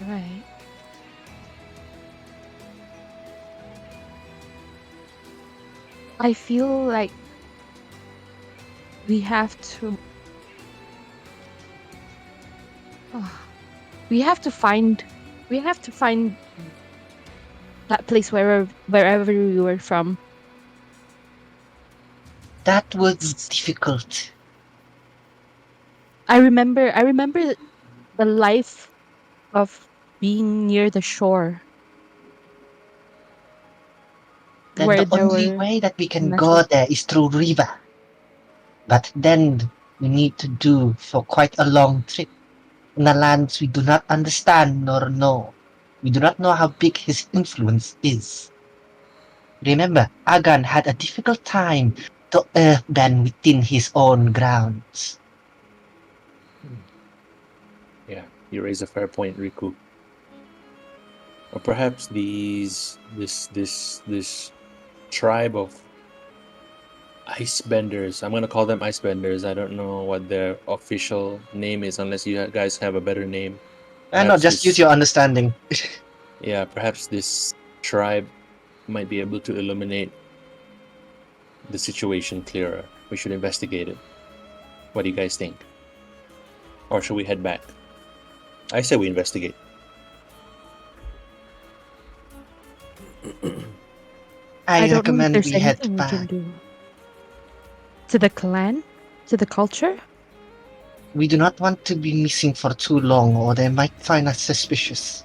[SPEAKER 2] Right. I feel like we have to find that place wherever we were from.
[SPEAKER 3] That would be difficult.
[SPEAKER 2] I remember the life of being near the shore.
[SPEAKER 3] Then
[SPEAKER 2] Where
[SPEAKER 3] the
[SPEAKER 2] there
[SPEAKER 3] only
[SPEAKER 2] were
[SPEAKER 3] way that we can
[SPEAKER 2] meshes.
[SPEAKER 3] go there is through river. But then we need to do for quite a long trip in the lands we do not understand nor know. We do not know how big his influence is. Remember, Agan had a difficult time to earthbend within his own grounds.
[SPEAKER 4] Yeah, you raise a fair point, Riku. Or perhaps this tribe of icebenders. I'm gonna call them icebenders. I don't know what their official name is, unless you guys have a better name.
[SPEAKER 3] No, just use your understanding.
[SPEAKER 4] Yeah, perhaps this tribe might be able to illuminate the situation clearer. We should investigate it. What do you guys think? Or should we head back? I say we investigate.
[SPEAKER 2] I
[SPEAKER 3] I
[SPEAKER 2] don't know if
[SPEAKER 3] recommend
[SPEAKER 2] there's
[SPEAKER 3] we head
[SPEAKER 2] anything we can
[SPEAKER 3] back.
[SPEAKER 2] do. To the clan? To the culture?
[SPEAKER 3] We do not want to be missing for too long, or they might find us suspicious.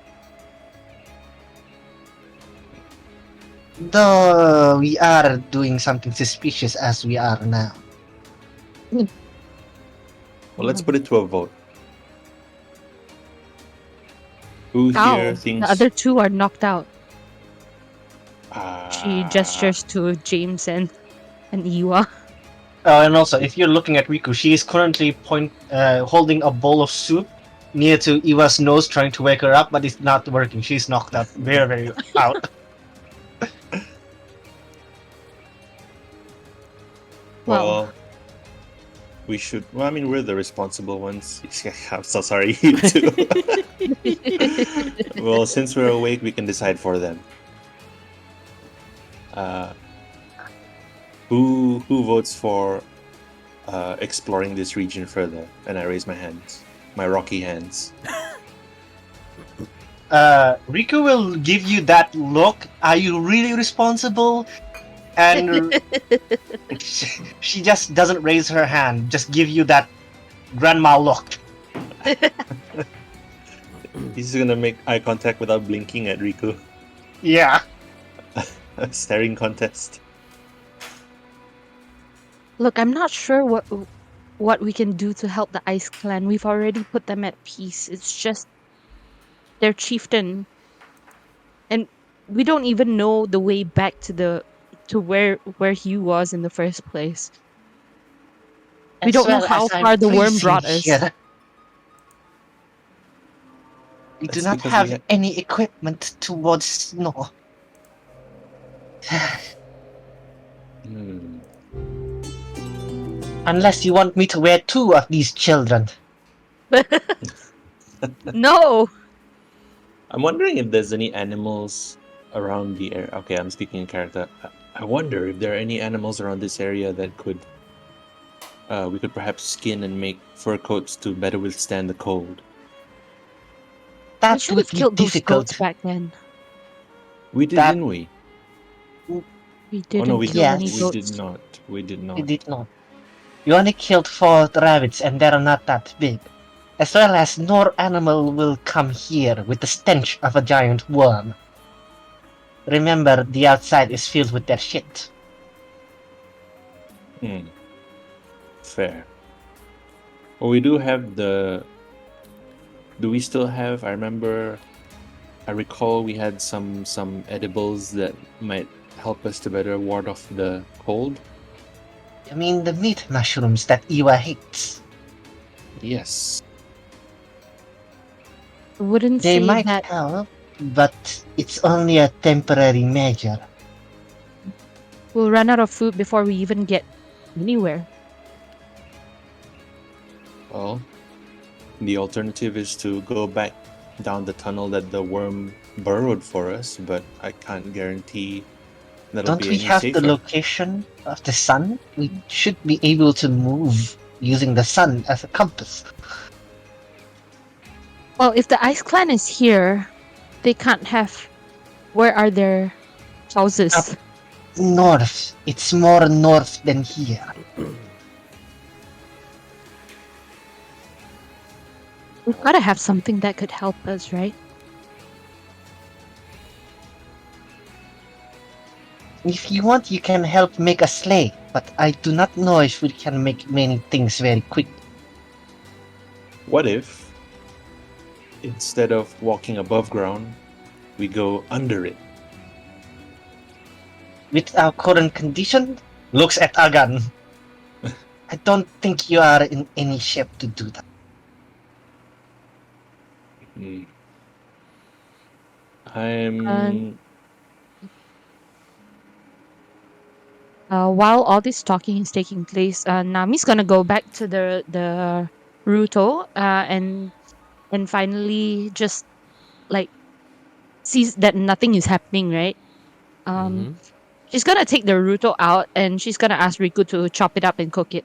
[SPEAKER 3] Though we are doing something suspicious as we are now.
[SPEAKER 4] Well, let's put it to a vote. Who here
[SPEAKER 2] Ow! The
[SPEAKER 4] thinks
[SPEAKER 2] other two are knocked out. She
[SPEAKER 4] ah
[SPEAKER 2] gestures to James and Iwa.
[SPEAKER 3] And also, if you're looking at Riku, she is currently holding a bowl of soup near to Iwa's nose, trying to wake her up, but it's not working. She's knocked out, very, very out.
[SPEAKER 4] well, we should. Well, I mean, we're the responsible ones. I'm so sorry, you two. Well, since we're awake, we can decide for them. Who votes for exploring this region further? And I raise my hands, my rocky hands.
[SPEAKER 3] Riku will give you that look. Are you really responsible? And she just doesn't raise her hand. Just give you that grandma look.
[SPEAKER 4] He's gonna make eye contact without blinking at Riku.
[SPEAKER 3] Yeah.
[SPEAKER 4] A staring contest.
[SPEAKER 2] Look, I'm not sure what we can do to help the Ice Clan. We've already put them at peace. It's just their chieftain, and we don't even know the way back to where he was in the first place. We
[SPEAKER 3] As
[SPEAKER 2] don't know
[SPEAKER 3] well
[SPEAKER 2] how
[SPEAKER 3] as I'm
[SPEAKER 2] far the worm
[SPEAKER 3] freezing
[SPEAKER 2] brought us.
[SPEAKER 3] here. We do
[SPEAKER 4] That's
[SPEAKER 3] not
[SPEAKER 4] because
[SPEAKER 3] have any equipment towards snow.
[SPEAKER 4] Hmm.
[SPEAKER 3] Unless you want me to wear 2 of these children.
[SPEAKER 2] No.
[SPEAKER 4] I'm wondering if there's any animals around the area. Okay, I'm speaking in character. I wonder if there are any animals around this area that could we could perhaps skin and make fur coats to better withstand the cold.
[SPEAKER 2] We
[SPEAKER 3] That
[SPEAKER 2] should
[SPEAKER 3] would
[SPEAKER 2] have
[SPEAKER 3] be
[SPEAKER 2] killed those goats
[SPEAKER 3] difficult.
[SPEAKER 2] back then.
[SPEAKER 4] We did,
[SPEAKER 3] That-
[SPEAKER 4] didn't we?
[SPEAKER 2] We
[SPEAKER 4] Oh no,
[SPEAKER 2] didn't
[SPEAKER 4] we
[SPEAKER 2] kill
[SPEAKER 3] Yes.
[SPEAKER 2] any
[SPEAKER 4] we
[SPEAKER 2] goats.
[SPEAKER 4] did not. We did
[SPEAKER 3] We
[SPEAKER 4] not.
[SPEAKER 3] did not. You only killed 4 rabbits and they're not that big. As well as no animal will come here with the stench of a giant worm. Remember, the outside is filled with their shit.
[SPEAKER 4] Fair. Well, we do have the. Do we still have? I recall we had some edibles that might help us to better ward off the cold.
[SPEAKER 3] I mean, the meat mushrooms that Iwa hates.
[SPEAKER 4] Yes.
[SPEAKER 2] I wouldn't
[SPEAKER 3] They
[SPEAKER 2] say
[SPEAKER 3] might
[SPEAKER 2] that.
[SPEAKER 3] help, but it's only a temporary measure.
[SPEAKER 2] We'll run out of food before we even get anywhere.
[SPEAKER 4] Well, the alternative is to go back down the tunnel that the worm burrowed for us, but I can't guarantee that'll
[SPEAKER 3] Don't
[SPEAKER 4] be
[SPEAKER 3] we
[SPEAKER 4] any
[SPEAKER 3] have
[SPEAKER 4] safer.
[SPEAKER 3] the location of the sun? We should be able to move using the sun as a compass.
[SPEAKER 2] Well, if the Ice Clan is here, they can't have. Where are their houses?
[SPEAKER 3] Up north. It's more north than here.
[SPEAKER 2] We've got to have something that could help us, right?
[SPEAKER 3] If you want, you can help make a sleigh, but I do not know if we can make many things very quick.
[SPEAKER 4] What if, instead of walking above ground, we go under it?
[SPEAKER 3] With our current condition, looks at Agan. I don't think you are in any shape to do that.
[SPEAKER 4] I'm.
[SPEAKER 2] While all this talking is taking place, Nami's gonna go back to the Ruto and finally just like sees that nothing is happening, right?
[SPEAKER 1] Mm-hmm.
[SPEAKER 2] She's gonna take the Ruto out and she's gonna ask Riku to chop it up and cook it.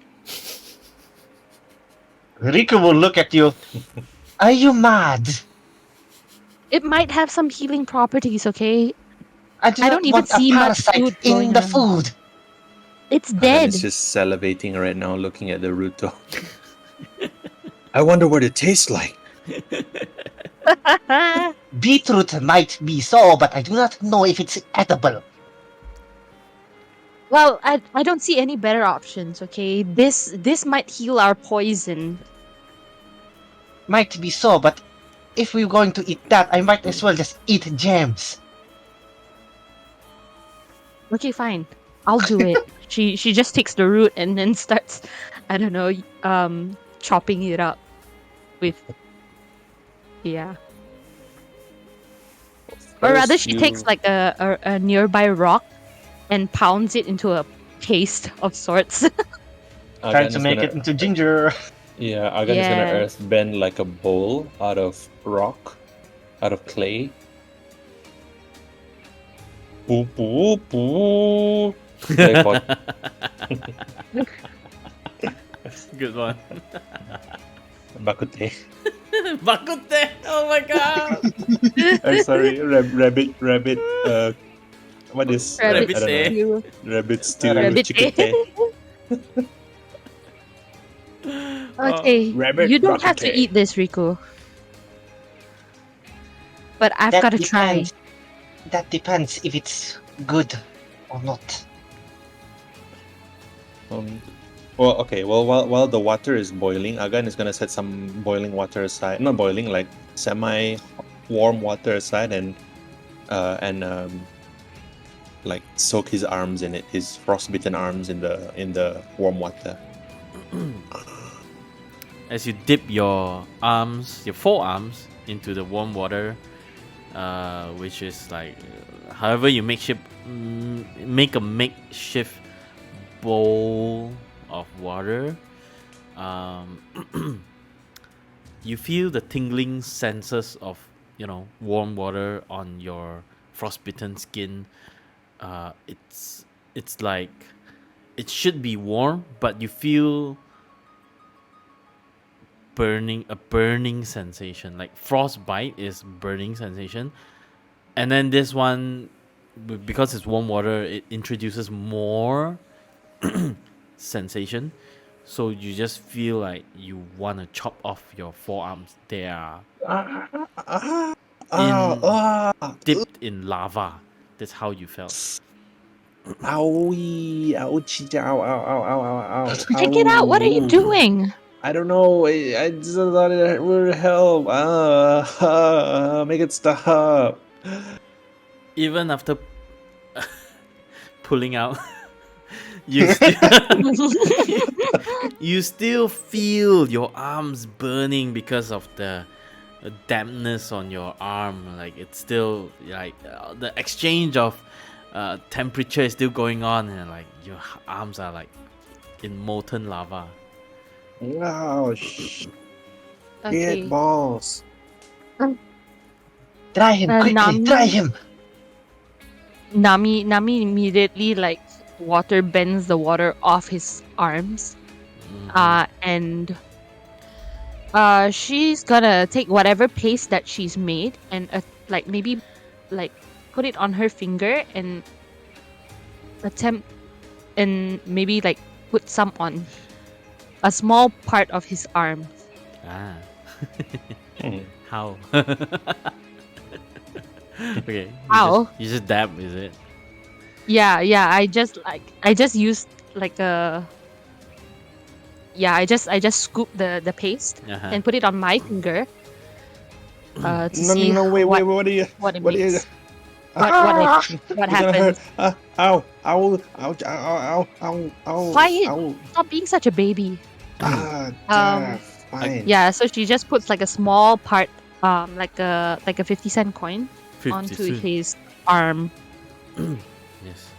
[SPEAKER 3] Riku will look at you. Are you mad?
[SPEAKER 2] It might have some healing properties, okay?
[SPEAKER 3] I do
[SPEAKER 2] I
[SPEAKER 3] not
[SPEAKER 2] don't even
[SPEAKER 3] want a
[SPEAKER 2] see much
[SPEAKER 3] parasite
[SPEAKER 2] food
[SPEAKER 3] in
[SPEAKER 2] going
[SPEAKER 3] the
[SPEAKER 2] around.
[SPEAKER 3] food.
[SPEAKER 2] It's
[SPEAKER 4] Agan is
[SPEAKER 2] dead.
[SPEAKER 4] just salivating right now, looking at the Ruto. I wonder what it tastes like.
[SPEAKER 3] Beetroot might be so, but I do not know if it's edible.
[SPEAKER 2] Well, I don't see any better options, okay? This might heal our poison.
[SPEAKER 3] Might be so, but if we're going to eat that, I might as well just eat gems.
[SPEAKER 2] Okay, fine. I'll do it. She just takes the root and then starts, I don't know, chopping it up with, yeah. Or rather,
[SPEAKER 4] First,
[SPEAKER 2] she takes like a nearby rock and pounds it into a paste of sorts.
[SPEAKER 3] Trying
[SPEAKER 4] Agan
[SPEAKER 3] to
[SPEAKER 4] is
[SPEAKER 3] make
[SPEAKER 4] gonna
[SPEAKER 3] it into ginger.
[SPEAKER 4] Agan is gonna
[SPEAKER 2] Yeah.
[SPEAKER 4] earth bend like a bowl out of rock, out of clay. Poo poo poo. Very hot.
[SPEAKER 1] Good one.
[SPEAKER 4] Bakute.
[SPEAKER 1] Bakute! Oh my god!
[SPEAKER 4] I'm sorry, rabbit. What is
[SPEAKER 2] Rabbit
[SPEAKER 4] I don't know.
[SPEAKER 2] stew.
[SPEAKER 4] Rabbit stew,
[SPEAKER 2] Rabbit
[SPEAKER 4] chicken te.
[SPEAKER 2] Okay,
[SPEAKER 4] Rabbit
[SPEAKER 2] you don't have to
[SPEAKER 4] bakute.
[SPEAKER 2] eat this, Riku. But I've
[SPEAKER 3] That
[SPEAKER 2] got to try.
[SPEAKER 3] depends. That depends if it's good or not.
[SPEAKER 4] Well, okay. Well, while the water is boiling, Agan is gonna set some boiling water aside. Not boiling, like semi-warm water aside, and like soak his arms in it, his frostbitten arms in the warm water.
[SPEAKER 1] As you dip your arms, your forearms, into the warm water, which is like, however you make a makeshift bowl of water, you feel the tingling senses of warm water on your frostbitten skin. It's like it should be warm, but you feel a burning sensation. Like frostbite is burning sensation, and then this one, because it's warm water, it introduces more sensation. So you just feel like you want to chop off your forearms. They are dipped in lava. That's how you felt.
[SPEAKER 4] Owie, ouchie, ow, ow, ow, ow, ow, ow.
[SPEAKER 2] Take it out. What are you doing?
[SPEAKER 4] I don't know. I just thought it would help. Make it stop.
[SPEAKER 1] Even after pulling out, you still you still feel your arms burning because of the dampness on your arm. Like it's still like the exchange of temperature is still going on, and like your arms are like in molten lava.
[SPEAKER 4] Wow,
[SPEAKER 2] Okay.
[SPEAKER 4] balls.
[SPEAKER 3] Try him quickly.
[SPEAKER 2] Nami,
[SPEAKER 3] Try him.
[SPEAKER 2] Nami immediately like water bends the water off his arms, and she's gonna take whatever paste that she's made and like maybe like put it on her finger and attempt and maybe like put some on a small part of his arm.
[SPEAKER 1] Ah. How? Okay.
[SPEAKER 2] How?
[SPEAKER 1] You just dab, is it?
[SPEAKER 2] Yeah, I just used like a I just scoop the paste and put it on my finger to see
[SPEAKER 4] Wait,
[SPEAKER 2] what
[SPEAKER 4] what are you?
[SPEAKER 2] what it
[SPEAKER 4] What are you?
[SPEAKER 2] makes. What happens?
[SPEAKER 4] Ow, ow, ouch, ow, ow,
[SPEAKER 2] Quiet.
[SPEAKER 4] ow.
[SPEAKER 2] Stop being such a baby.
[SPEAKER 4] Fine.
[SPEAKER 2] Yeah, so she just puts like a small part, like a 50-cent coin
[SPEAKER 1] 50
[SPEAKER 2] onto
[SPEAKER 1] soon.
[SPEAKER 2] his arm
[SPEAKER 1] Yes.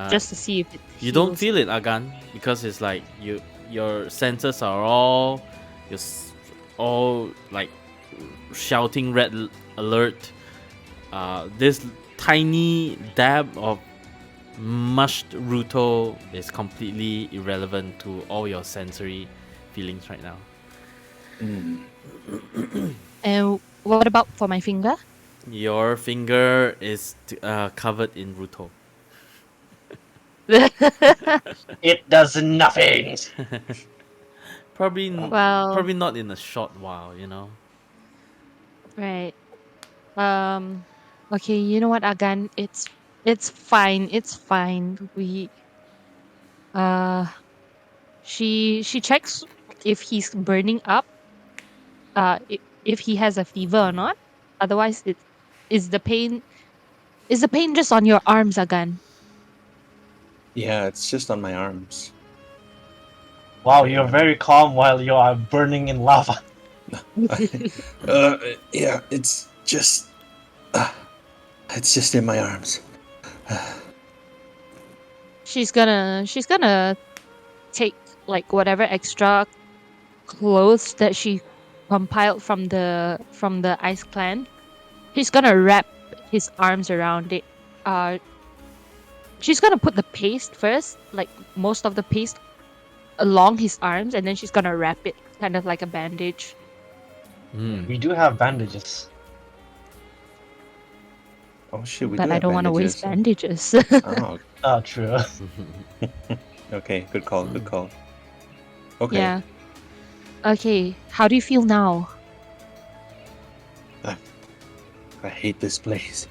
[SPEAKER 2] just to see if it
[SPEAKER 1] You don't
[SPEAKER 2] heals.
[SPEAKER 1] feel it, Agan, because it's like your senses are all all like shouting red alert this tiny dab of mushed Ruto is completely irrelevant to all your sensory feelings right now.
[SPEAKER 2] And what about for my finger?
[SPEAKER 1] Your finger is covered in Ruto.
[SPEAKER 3] It does nothing.
[SPEAKER 1] Probably,
[SPEAKER 2] Well,
[SPEAKER 1] probably not in a short while, you know.
[SPEAKER 2] right. Okay, you know what, Agan? It's fine. It's fine. We uh she checks if he's burning up, if he has a fever or not. Otherwise, it is the pain is the pain just on your arms, Agan.
[SPEAKER 4] Yeah, it's just on my arms.
[SPEAKER 3] Wow, you're very calm while you are burning in lava.
[SPEAKER 4] Yeah, it's just in my arms.
[SPEAKER 2] She's gonna take like whatever extra clothes that she compiled from the ice clan. She's gonna wrap his arms around it. Uh, she's gonna put the paste first, like most of the paste along his arms, and then she's gonna wrap it, kind of like a bandage.
[SPEAKER 3] We do have bandages.
[SPEAKER 4] Oh shit, we
[SPEAKER 2] But
[SPEAKER 4] do
[SPEAKER 2] I
[SPEAKER 4] have
[SPEAKER 2] don't want to waste
[SPEAKER 4] bandages.
[SPEAKER 2] bandages.
[SPEAKER 4] Oh,
[SPEAKER 3] Oh, true.
[SPEAKER 4] okay, good call, good call. Okay.
[SPEAKER 2] Yeah. Okay. How do you feel now?
[SPEAKER 4] I hate this place.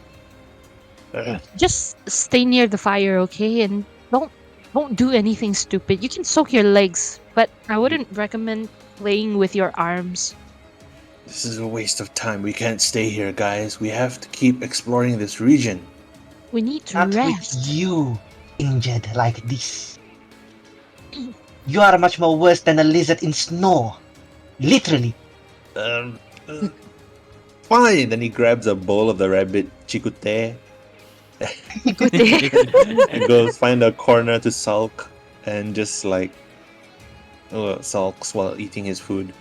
[SPEAKER 2] Just stay near the fire, okay? And don't do anything stupid. You can soak your legs, but I wouldn't recommend playing with your arms.
[SPEAKER 4] This is a waste of time. We can't stay here, guys. We have to keep exploring this region.
[SPEAKER 2] We need to
[SPEAKER 3] Not
[SPEAKER 2] rest.
[SPEAKER 3] with you, injured like this. You are much more worse than a lizard in snow. Literally.
[SPEAKER 4] Fine. Then he grabs a bowl of the rabbit chikute and goes find a corner to sulk and just like sulks while eating his food.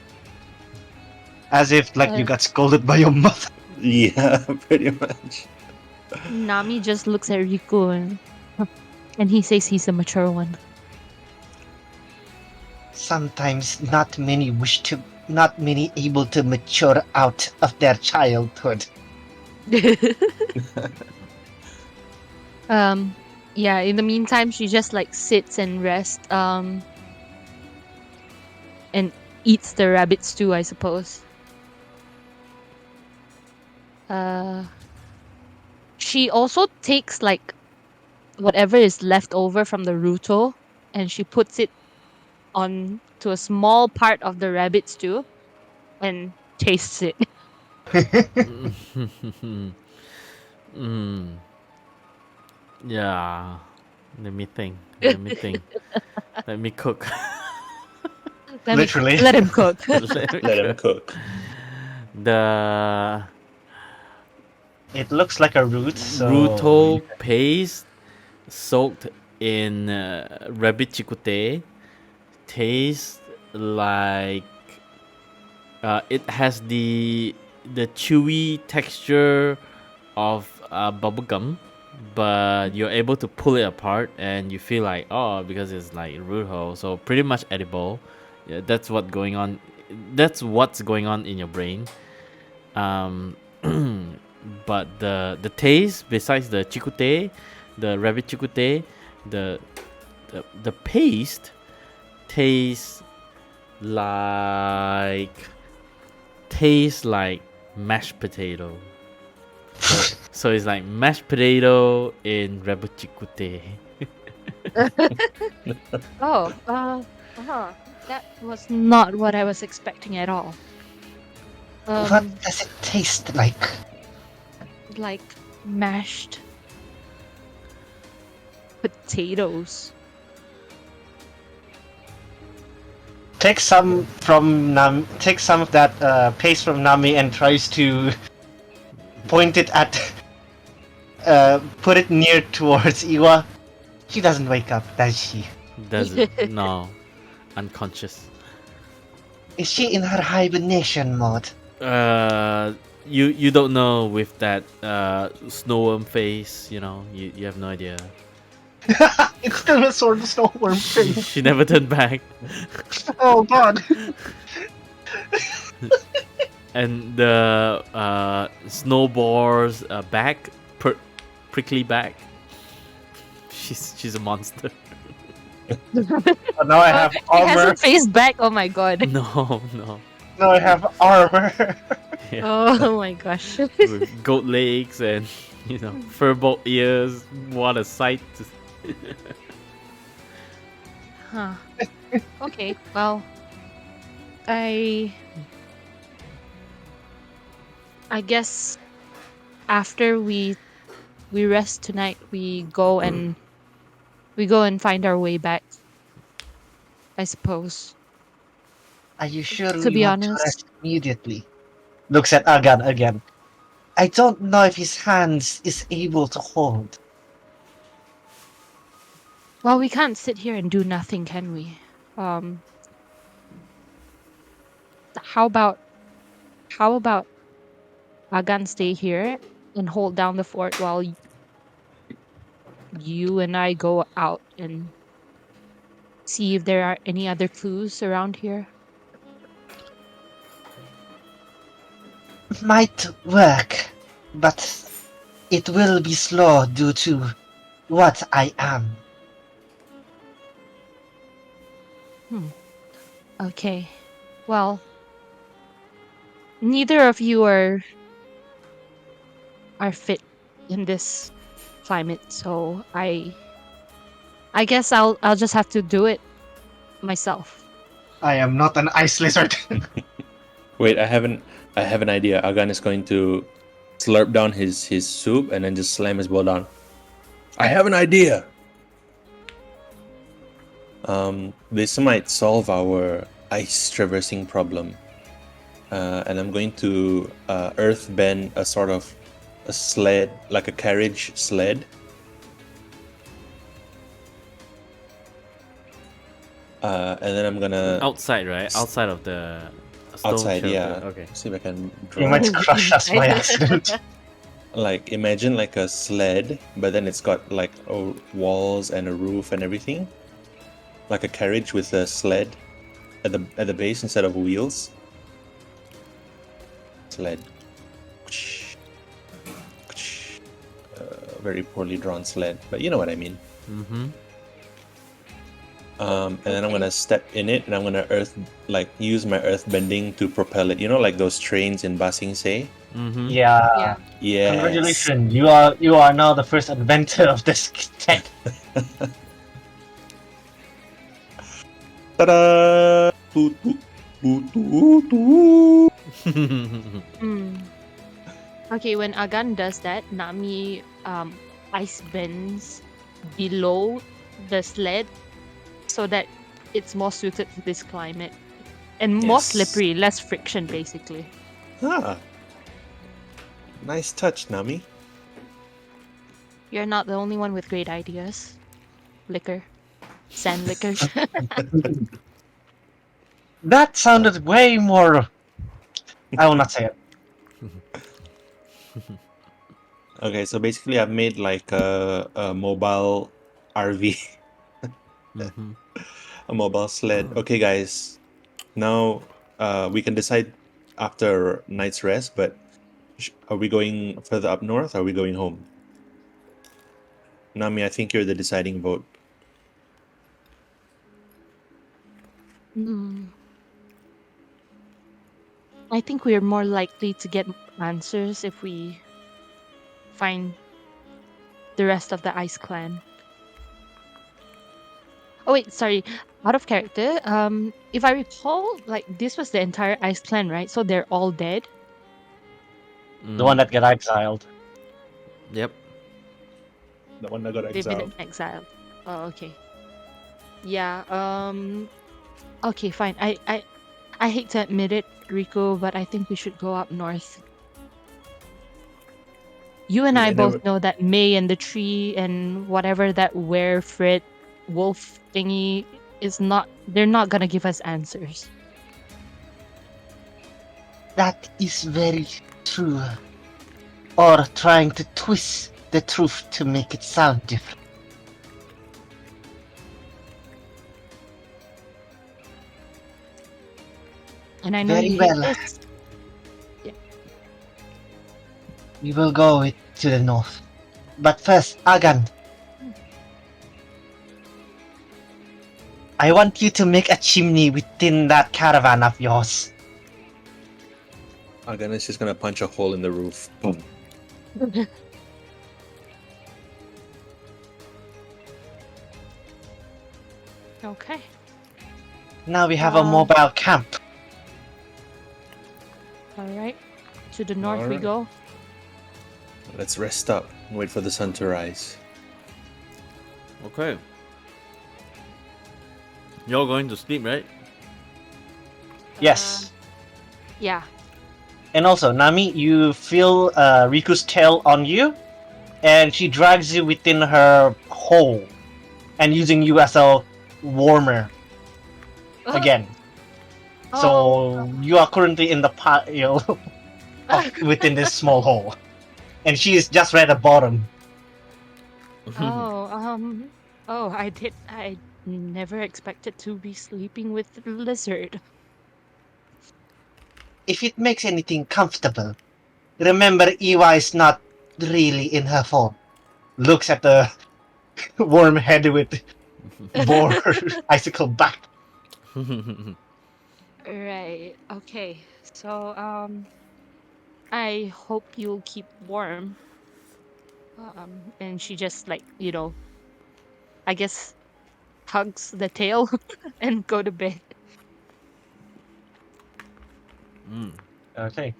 [SPEAKER 3] As if like you got scolded by your mother.
[SPEAKER 4] Yeah, pretty much.
[SPEAKER 2] Nami just looks at Riku and he says he's a mature one.
[SPEAKER 3] Sometimes not many able to mature out of their childhood.
[SPEAKER 2] Yeah, in the meantime she just like sits and rests and eats the rabbit stew, I suppose. She also takes like whatever is left over from the ruto and she puts it on to a small part of the rabbit stew and tastes it.
[SPEAKER 1] Yeah. Let me think. Let me think. Let me cook.
[SPEAKER 3] Literally.
[SPEAKER 2] Let him cook.
[SPEAKER 4] Let him cook.
[SPEAKER 1] The
[SPEAKER 3] It looks like a root, so
[SPEAKER 1] Ruto paste soaked in rabbit chikute tastes like it has the chewy texture of bubblegum, but you're able to pull it apart and you feel like, oh, because it's like Ruto, so pretty much edible. Yeah, that's what's going on in your brain. But the taste, besides the chikute, the rabbit chikute, the paste tastes like mashed potato. So it's like mashed potato in rabbit chikute.
[SPEAKER 2] Oh, that was not what I was expecting at all.
[SPEAKER 3] what does it taste like?
[SPEAKER 2] Like mashed potatoes.
[SPEAKER 3] Take some from take some of that paste from Nami and tries to point it at put it near towards Iwa. She doesn't wake up, does she?
[SPEAKER 1] Doesn't. No. Unconscious.
[SPEAKER 3] Is she in her hibernation mode?
[SPEAKER 1] you don't know with that snowworm face. You have no idea.
[SPEAKER 3] It's still a sort of snowworm face.
[SPEAKER 1] She never turned back,
[SPEAKER 3] Oh god.
[SPEAKER 1] and the snowboard's back, prickly back. She's a monster.
[SPEAKER 3] But now I have
[SPEAKER 2] He
[SPEAKER 3] armor.
[SPEAKER 2] hasn't faced back. Oh my god.
[SPEAKER 1] No.
[SPEAKER 3] Now I have armor.
[SPEAKER 1] Yeah.
[SPEAKER 2] Oh my gosh.
[SPEAKER 1] With goat legs and furbolt ears. What a sight!
[SPEAKER 2] Huh. Okay. Well, I guess after we rest tonight, we go and find our way back. I suppose.
[SPEAKER 3] Are you sure
[SPEAKER 2] To
[SPEAKER 3] we
[SPEAKER 2] be
[SPEAKER 3] want to
[SPEAKER 2] honest,
[SPEAKER 3] rest immediately? Looks at Agan again. I don't know if his hands is able to hold.
[SPEAKER 2] well, we can't sit here and do nothing, can we? How about Agan stay here and hold down the fort while you and I go out and see if there are any other clues around here.
[SPEAKER 3] Might work, but it will be slow due to what I am.
[SPEAKER 2] Okay. Well, neither of you are fit in this climate, so I guess I'll just have to do it myself.
[SPEAKER 3] I am not an ice lizard.
[SPEAKER 4] Wait, I have an idea. Agan is going to slurp down his soup and then just slam his bowl down. I have an idea. This might solve our ice traversing problem. And I'm going to earth bend a sort of a sled, like a carriage sled. And then I'm gonna
[SPEAKER 1] Outside, right? Outside of the stone
[SPEAKER 4] outside,
[SPEAKER 1] shelter.
[SPEAKER 4] yeah.
[SPEAKER 1] Okay.
[SPEAKER 4] See if I can draw.
[SPEAKER 3] You might crush us by accident.
[SPEAKER 4] Like imagine like a sled, but then it's got like walls and a roof and everything. Like a carriage with a sled at the base instead of wheels. Sled. Very poorly drawn sled, but you know what I mean.
[SPEAKER 1] Mm-hmm.
[SPEAKER 4] And then I'm gonna step in it, and I'm gonna use my earth bending to propel it. You know, like those trains in Ba Sing Se.
[SPEAKER 1] Mm-hmm.
[SPEAKER 3] Yeah.
[SPEAKER 4] Yes.
[SPEAKER 3] Congratulations, you are now the first inventor of this tech.
[SPEAKER 4] Ta-da! Toot, toot, toot, toot, toot.
[SPEAKER 2] Okay, when Agan does that, Nami ice bends below the sled so that it's more suited to this climate and more
[SPEAKER 4] Yes.
[SPEAKER 2] slippery, less friction, basically.
[SPEAKER 4] Ah, nice touch, Nami.
[SPEAKER 2] You're not the only one with great ideas. Liquor. Sand liquor.
[SPEAKER 3] That sounded way more. I will not say it.
[SPEAKER 4] Okay, so basically I've made like a mobile RV,
[SPEAKER 1] Mm-hmm.
[SPEAKER 4] a mobile sled. Okay, guys, now we can decide after night's rest, but are we going further up north or are we going home? Nami, I think you're the deciding vote.
[SPEAKER 2] I think we're more likely to get answers if we find the rest of the Ice Clan. Oh wait, sorry. Out of character. If I recall, like this was the entire Ice Clan, right? So they're all dead.
[SPEAKER 3] The one that got exiled.
[SPEAKER 1] Yep.
[SPEAKER 4] The one that got
[SPEAKER 2] They've been
[SPEAKER 4] exiled.
[SPEAKER 2] exiled. Oh, okay. Yeah. Okay, fine. I hate to admit it, Rico, but I think we should go up north. You and
[SPEAKER 4] Yeah,
[SPEAKER 2] I
[SPEAKER 4] I
[SPEAKER 2] both
[SPEAKER 4] never-
[SPEAKER 2] know that May and the tree and whatever that were-frit wolf thingy is not. They're not gonna give us answers.
[SPEAKER 3] That is very true. Or trying to twist the truth to make it sound different.
[SPEAKER 2] And I know
[SPEAKER 3] Very
[SPEAKER 2] you hate
[SPEAKER 3] well.
[SPEAKER 2] this.
[SPEAKER 3] We will go to the north. But first, Agan. I want you to make a chimney within that caravan of yours.
[SPEAKER 4] Agan is just gonna punch a hole in the roof. Boom.
[SPEAKER 2] Okay.
[SPEAKER 3] Now we have a mobile camp.
[SPEAKER 2] All right. To the north we
[SPEAKER 4] Alright.
[SPEAKER 2] go.
[SPEAKER 4] Let's rest up and wait for the sun to rise.
[SPEAKER 1] Okay. You're going to sleep, right?
[SPEAKER 3] Yes.
[SPEAKER 2] Yeah.
[SPEAKER 3] And also, Nami, you feel Riku's tail on you, and she drags you within her hole, and using you as a warmer again. So you are currently in the pile within this small hole, and she is just right at the bottom.
[SPEAKER 2] I never expected to be sleeping with the lizard.
[SPEAKER 3] If it makes anything comfortable, remember Iwa is not really in her form. Looks at the worm head with boar icicle back.
[SPEAKER 2] Right. Okay. So I hope you'll keep warm. And she just like, I guess hugs the tail and go to bed.
[SPEAKER 3] Okay.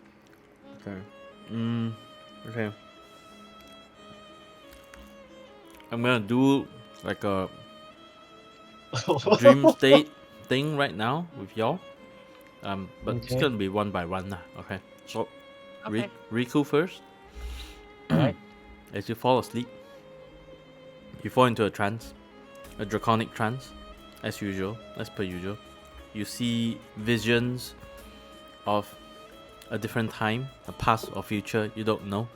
[SPEAKER 1] Okay. Okay. I'm gonna do like a dream state thing right now with y'all. But it's
[SPEAKER 3] Okay.
[SPEAKER 1] gonna be one by one now. Okay. So,
[SPEAKER 2] Okay.
[SPEAKER 1] Riku first.
[SPEAKER 3] Alright.
[SPEAKER 1] As you fall asleep, you fall into a trance, a draconic trance, as usual, as per usual. You see visions of a different time, a past or future, you don't know.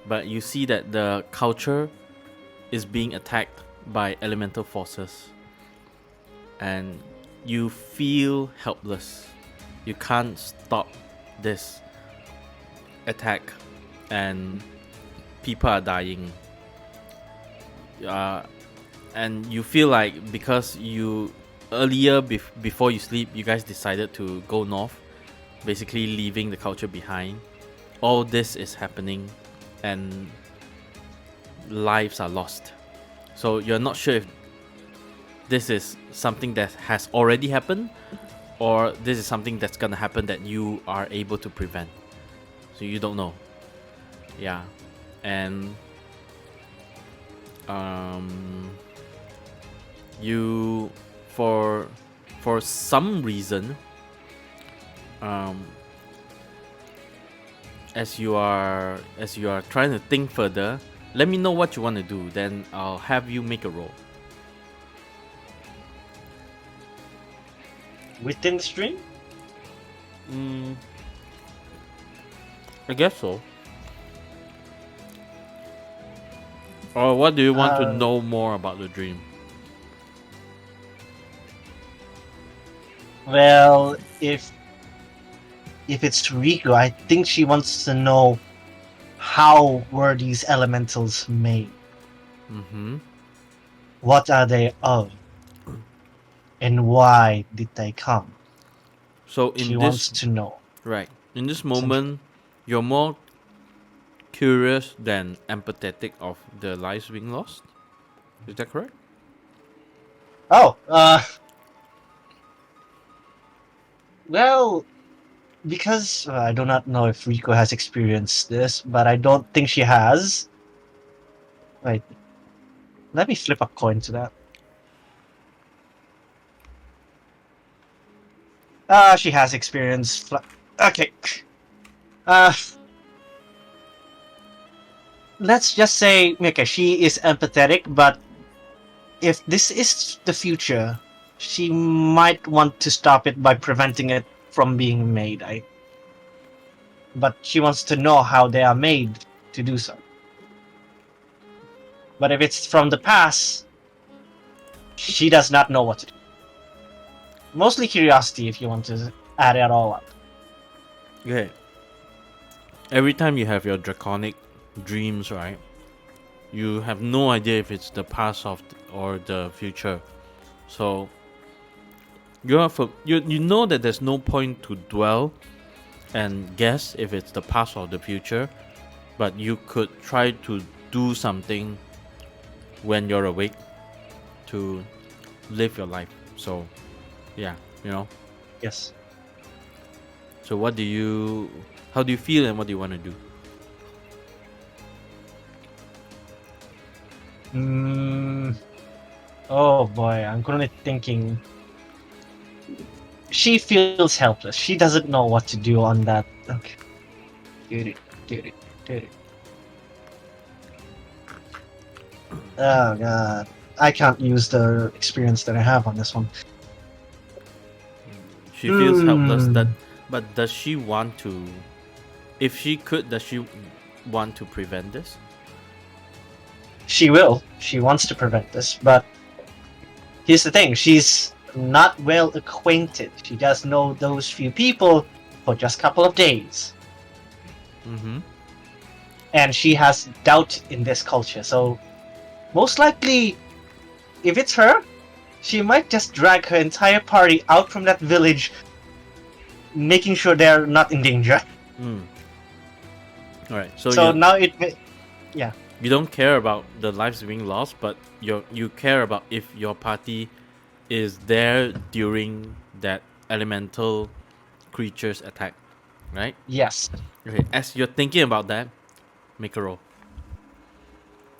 [SPEAKER 1] But you see that the culture is being attacked by elemental forces. And you feel helpless. You can't stop this attack, and people are dying. And you feel like because you earlier before you sleep, you guys decided to go north, basically leaving the culture behind. All this is happening, and lives are lost. So you're not sure if this is something that has already happened, or this is something that's gonna happen that you are able to prevent. So you don't know. Yeah. And you for some reason, as you are trying to think further, let me know what you want to do, then I'll have you make a roll.
[SPEAKER 3] Within the stream?
[SPEAKER 1] I guess so. Or what do you want to know more about the dream?
[SPEAKER 3] Well, if it's Riku, I think she wants to know how were these elementals made? What are they of? And why did they come?
[SPEAKER 1] So
[SPEAKER 3] She wants to know.
[SPEAKER 1] right, in this moment, you're more curious than empathetic of the lives being lost. Is that correct?
[SPEAKER 3] Oh, well, because I do not know if Rico has experienced this, but I don't think she has. Wait, let me flip a coin to that. She has experience. Okay. Let's just say, okay, she is empathetic, but if this is the future, she might want to stop it by preventing it from being made. But she wants to know how they are made to do so. But if it's from the past, she does not know what to do. Mostly curiosity, if you want to add it all up.
[SPEAKER 1] Okay. Every time you have your draconic dreams, right? You have no idea if it's the past or the future. So you know that there's no point to dwell and guess if it's the past or the future, but you could try to do something when you're awake to live your life. So yeah, you know.
[SPEAKER 3] Yes.
[SPEAKER 1] So how do you feel and what do you want to do?
[SPEAKER 3] Oh boy, I'm currently thinking. She feels helpless. She doesn't know what to do on that. Okay. Do it. Oh god. I can't use the experience that I have on this one.
[SPEAKER 1] She feels helpless. But does she want to? If she could, does she want to prevent this?
[SPEAKER 3] She will. She wants to prevent this, but here's the thing. She's not well acquainted. She just know those few people for just a couple of days.
[SPEAKER 1] Mm-hmm.
[SPEAKER 3] And she has doubt in this culture. So most likely, if it's her, she might just drag her entire party out from that village, making sure they're not in danger.
[SPEAKER 1] All right. So
[SPEAKER 3] So
[SPEAKER 1] you
[SPEAKER 3] now
[SPEAKER 1] you don't care about the lives being lost, but you care about if your party is there during that elemental creature's attack, right?
[SPEAKER 3] yes.
[SPEAKER 1] Okay. As you're thinking about that, make a roll.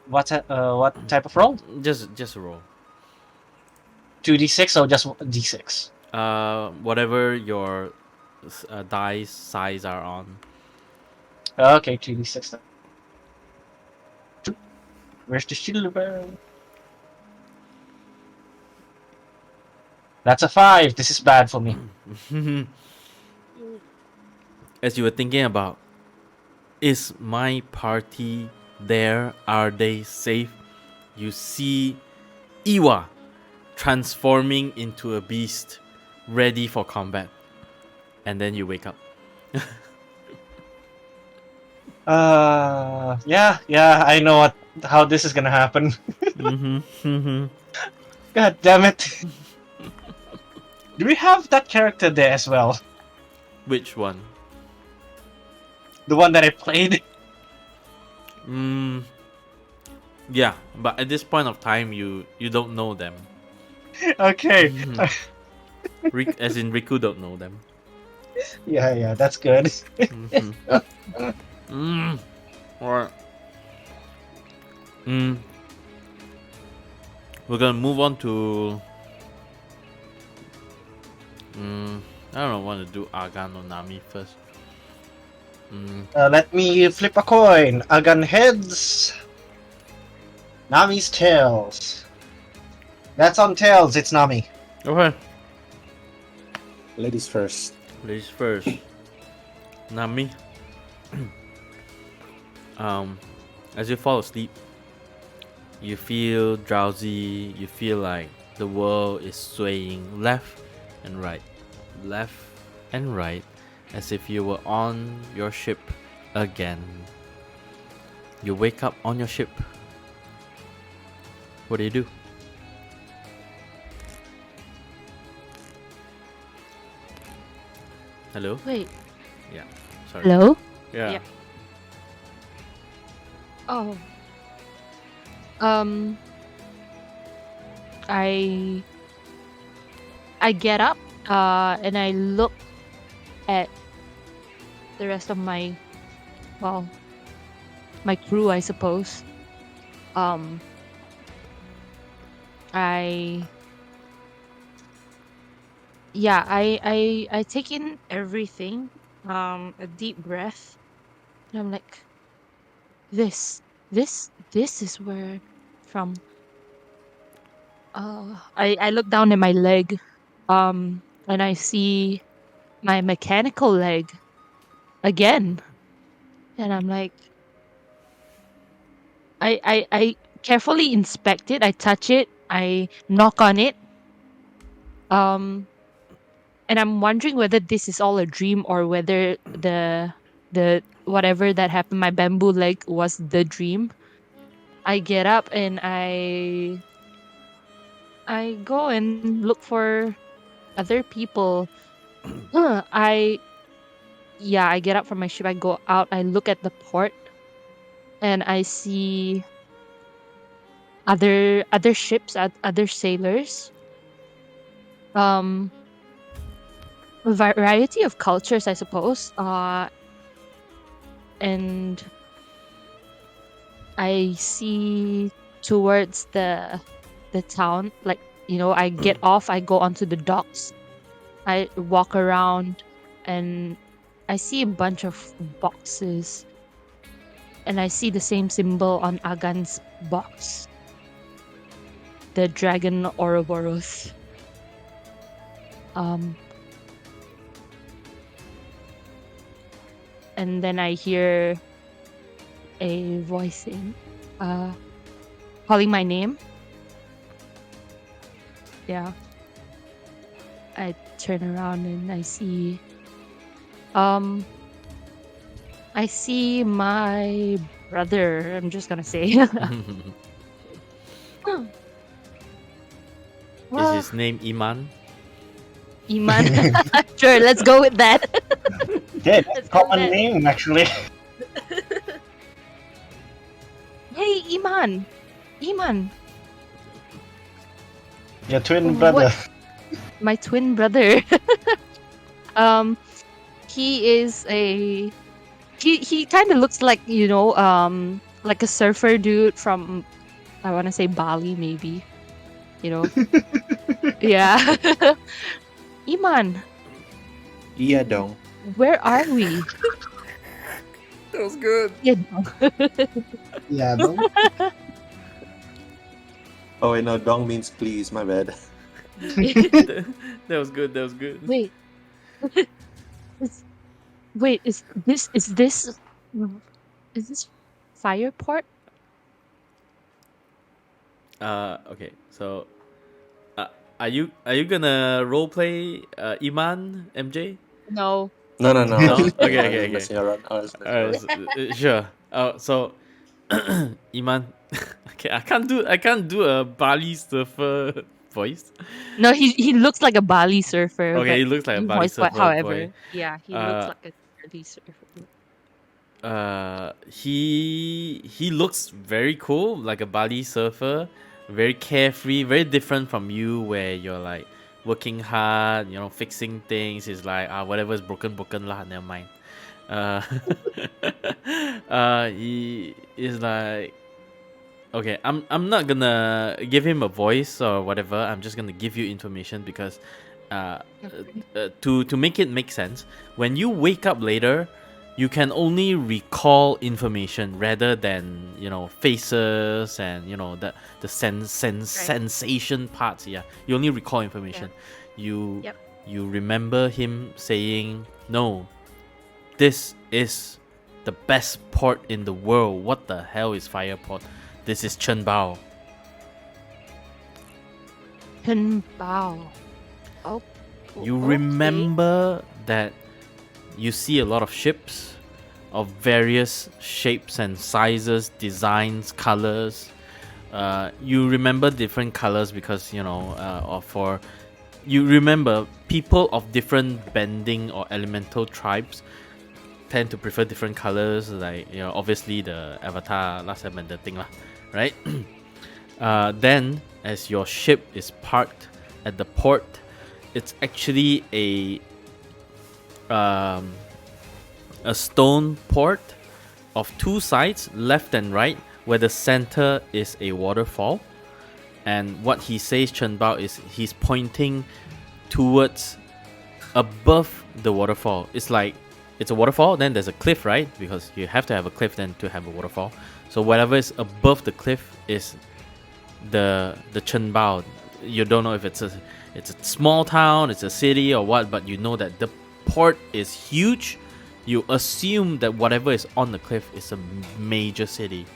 [SPEAKER 3] What type of roll?
[SPEAKER 1] Just a roll.
[SPEAKER 3] 2d6 or just d6?
[SPEAKER 1] Whatever your dice size are on.
[SPEAKER 3] Okay, 2d6. Where's the silver? That's a 5. This is bad for me.
[SPEAKER 1] As you were thinking about, is my party there? Are they safe? You see Iwa transforming into a beast, ready for combat. And then you wake up.
[SPEAKER 3] Yeah, I know how this is gonna happen.
[SPEAKER 1] Mm-hmm.
[SPEAKER 3] God damn it. Do we have that character there as well?
[SPEAKER 1] Which one?
[SPEAKER 3] The one that I played?
[SPEAKER 1] Yeah, but at this point of time, you don't know them.
[SPEAKER 3] Okay.
[SPEAKER 1] As in Riku don't know them.
[SPEAKER 3] Yeah, that's good.
[SPEAKER 1] Alright. We're gonna move on to. I don't want to do Aga no Nami first.
[SPEAKER 3] Let me flip a coin. Agan heads. Nami's tails. That's on tails, it's Nami.
[SPEAKER 1] Okay.
[SPEAKER 4] Ladies first.
[SPEAKER 1] Ladies first. Nami. As you fall asleep, you feel drowsy. You feel like the world is swaying left and right, as if you were on your ship again. You wake up on your ship. What do? Hello?
[SPEAKER 2] Wait.
[SPEAKER 1] Yeah. Sorry.
[SPEAKER 2] Hello?
[SPEAKER 1] Yeah.
[SPEAKER 2] Yeah. Oh. Um. I get up. And I look at the rest of my crew, I suppose. Um. I I take in everything. A deep breath. And I'm like, this is where from. I look down at my leg, and I see my mechanical leg again. And I'm like, I carefully inspect it. I touch it. I knock on it. Um, and I'm wondering whether this is all a dream or whether the whatever that happened, my bamboo leg was the dream. I get up and I go and look for other people. I I get up from my ship. I go out. I look at the port and I see other ships, other sailors. Um, a variety of cultures, I suppose. And I see towards the town, like I get off. I go onto the docks. I walk around, and I see a bunch of boxes, and I see the same symbol on Agan's box, the dragon Ouroboros. Um, and then I hear a voice calling my name. Yeah. I turn around and I see my brother. I'm just gonna say.
[SPEAKER 1] Is his name Iman?
[SPEAKER 2] Iman. Sure, let's go with that.
[SPEAKER 3] Yeah,
[SPEAKER 2] Let's go with
[SPEAKER 3] common
[SPEAKER 2] that.
[SPEAKER 3] name actually.
[SPEAKER 2] Hey, Iman. Iman,
[SPEAKER 3] Your twin brother.
[SPEAKER 2] my twin brother. um, he is he kind of looks like like a surfer dude from, I want to say, Bali, maybe. Yeah. Iman,
[SPEAKER 4] Yeah, dong.
[SPEAKER 2] where are we?
[SPEAKER 1] That was good.
[SPEAKER 2] Yeah.
[SPEAKER 3] Yeah, no?
[SPEAKER 4] Oh, wait, no, dong means please. My bad.
[SPEAKER 1] That was good. That was good.
[SPEAKER 2] Wait. Wait, is this Fireport?
[SPEAKER 1] Okay. So, are you gonna roleplay Iman, MJ?
[SPEAKER 2] No.
[SPEAKER 4] No.
[SPEAKER 1] No? Okay,
[SPEAKER 4] I was
[SPEAKER 1] okay.
[SPEAKER 4] messing around. I was messing around.
[SPEAKER 1] Sure. So, Iman. Okay, I can't do a Bali surfer voice.
[SPEAKER 2] No, he looks like a Bali surfer.
[SPEAKER 1] Okay,
[SPEAKER 2] but
[SPEAKER 1] he looks like a
[SPEAKER 2] you
[SPEAKER 1] Bali
[SPEAKER 2] voice what-
[SPEAKER 1] surfer
[SPEAKER 2] however.
[SPEAKER 1] boy.
[SPEAKER 2] Yeah, he looks
[SPEAKER 1] Uh,
[SPEAKER 2] like a Bali surfer.
[SPEAKER 1] He looks very cool, like a Bali surfer, very carefree, very different from you, where you're like working hard, fixing things. He's like, whatever's broken lah, never mind. Uh, he is like, okay, I'm not gonna give him a voice or whatever. I'm just gonna give you information because, to make it make sense, when you wake up later, you can only recall information rather than faces and the sensation parts. Yeah, you only recall information. You
[SPEAKER 2] Yep.
[SPEAKER 1] you remember him saying, "No, this is the best port in the world. What the hell is Fireport? This is Chen Bao."
[SPEAKER 2] Chen Bao. Oh.
[SPEAKER 1] You
[SPEAKER 2] okay.
[SPEAKER 1] remember that you see a lot of ships of various shapes and sizes, designs, colors. You remember different colors because you remember people of different bending or elemental tribes tend to prefer different colors. Like obviously the Avatar Last Airbender thing lah, right? Then as your ship is parked at the port, it's actually a stone port of two sides, left and right, where the center is a waterfall. And what he says, Chen Bao, is he's pointing towards above the waterfall. It's like it's a waterfall, then there's a cliff, right? Because you have to have a cliff then to have a waterfall. So whatever is above the cliff is the Chen Bao. You don't know if it's a small town, it's a city or what, but you know that port is huge, you assume that whatever is on the cliff is a major city.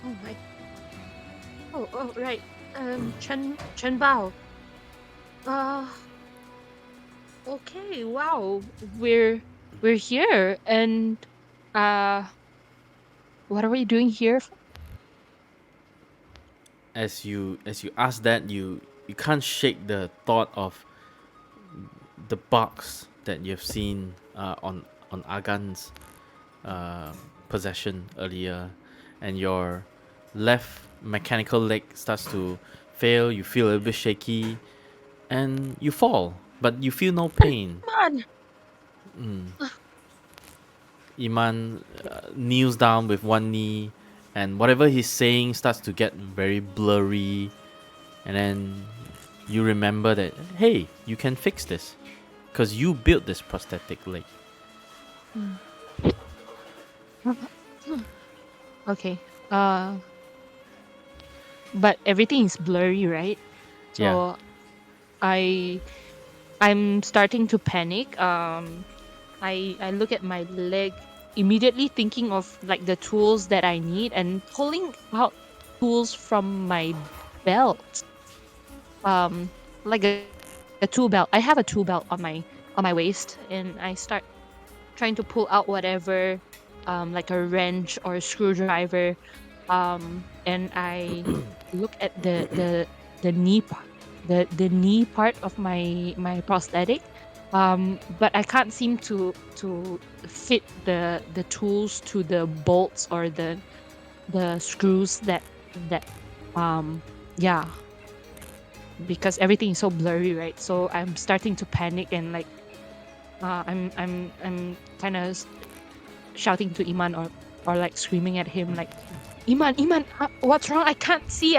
[SPEAKER 2] Oh my. Oh, right. Chen Bao. Uh, okay. Wow. We're here, and uh, what are we doing here?
[SPEAKER 1] As you ask that, you can't shake the thought of the box that you've seen on Agan's uh, possession earlier, and your left mechanical leg starts to fail. You feel a little bit shaky, and you fall, but you feel no pain.
[SPEAKER 2] Man.
[SPEAKER 1] Iman kneels down with one knee, and whatever he's saying starts to get very blurry. And then you remember that, hey, you can fix this because you built this prosthetic leg.
[SPEAKER 2] Okay. But everything is blurry, right? So
[SPEAKER 1] Yeah.
[SPEAKER 2] I'm starting to panic. I look at my leg, immediately thinking of like the tools that I need and pulling out tools from my belt. Like a tool belt. I have a tool belt on my waist, and I start trying to pull out whatever, like a wrench or a screwdriver. And I look at the knee part, the knee part of my prosthetic. But I can't seem to fit the tools to the bolts or the screws that yeah, because everything is so blurry, right? So I'm starting to panic, and like I'm kind of shouting to Iman, or like screaming at him like, Iman, what's wrong? I can't see.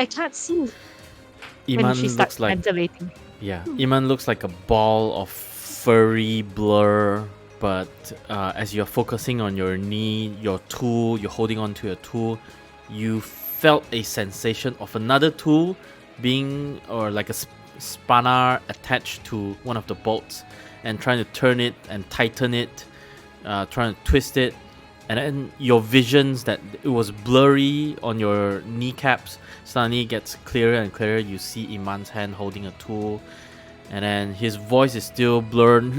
[SPEAKER 2] When she
[SPEAKER 1] Iman
[SPEAKER 2] starts
[SPEAKER 1] looks like
[SPEAKER 2] ventilating.
[SPEAKER 1] Iman looks like a ball of furry blur. But as you're focusing on your knee, your tool, you're holding on to your tool, you felt a sensation of another tool being, or like a spanner attached to one of the bolts, and trying to turn it and tighten it, trying to twist it. And then your visions that it was blurry on your kneecaps suddenly gets clearer and clearer. You see Iman's hand holding a tool, and then his voice is still blurred.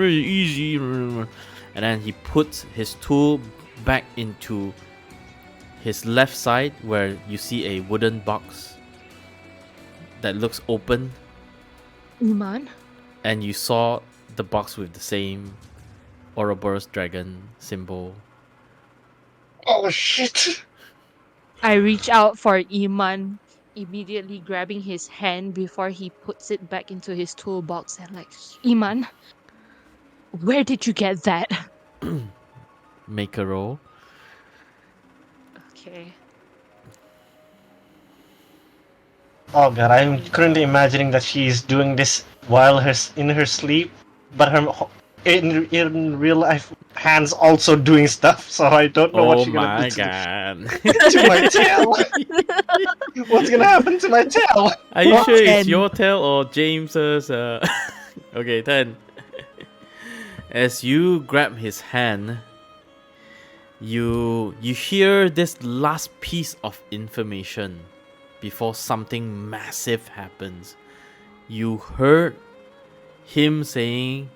[SPEAKER 1] Easy. And then he puts his tool back into his left side, where you see a wooden box that looks open,
[SPEAKER 2] Iman?
[SPEAKER 1] and you saw the box with the same Ouroboros dragon symbol.
[SPEAKER 3] Oh shit!
[SPEAKER 2] I reach out for Iman, immediately grabbing his hand before he puts it back into his toolbox, and like, Iman, where did you get that?
[SPEAKER 1] Make a roll.
[SPEAKER 2] Okay.
[SPEAKER 3] Oh god, I'm currently imagining that she's doing this while in her sleep, but her in real life hands also doing stuff. So I don't know what
[SPEAKER 1] Oh
[SPEAKER 3] she's gonna do
[SPEAKER 1] my
[SPEAKER 3] to,
[SPEAKER 1] god.
[SPEAKER 3] to my tail. What's gonna happen to my tail?
[SPEAKER 1] Are you sure it's
[SPEAKER 2] 10.
[SPEAKER 1] your tail or James's? Okay, 10. As you grab his hand, you hear this last piece of information before something massive happens. You heard him saying,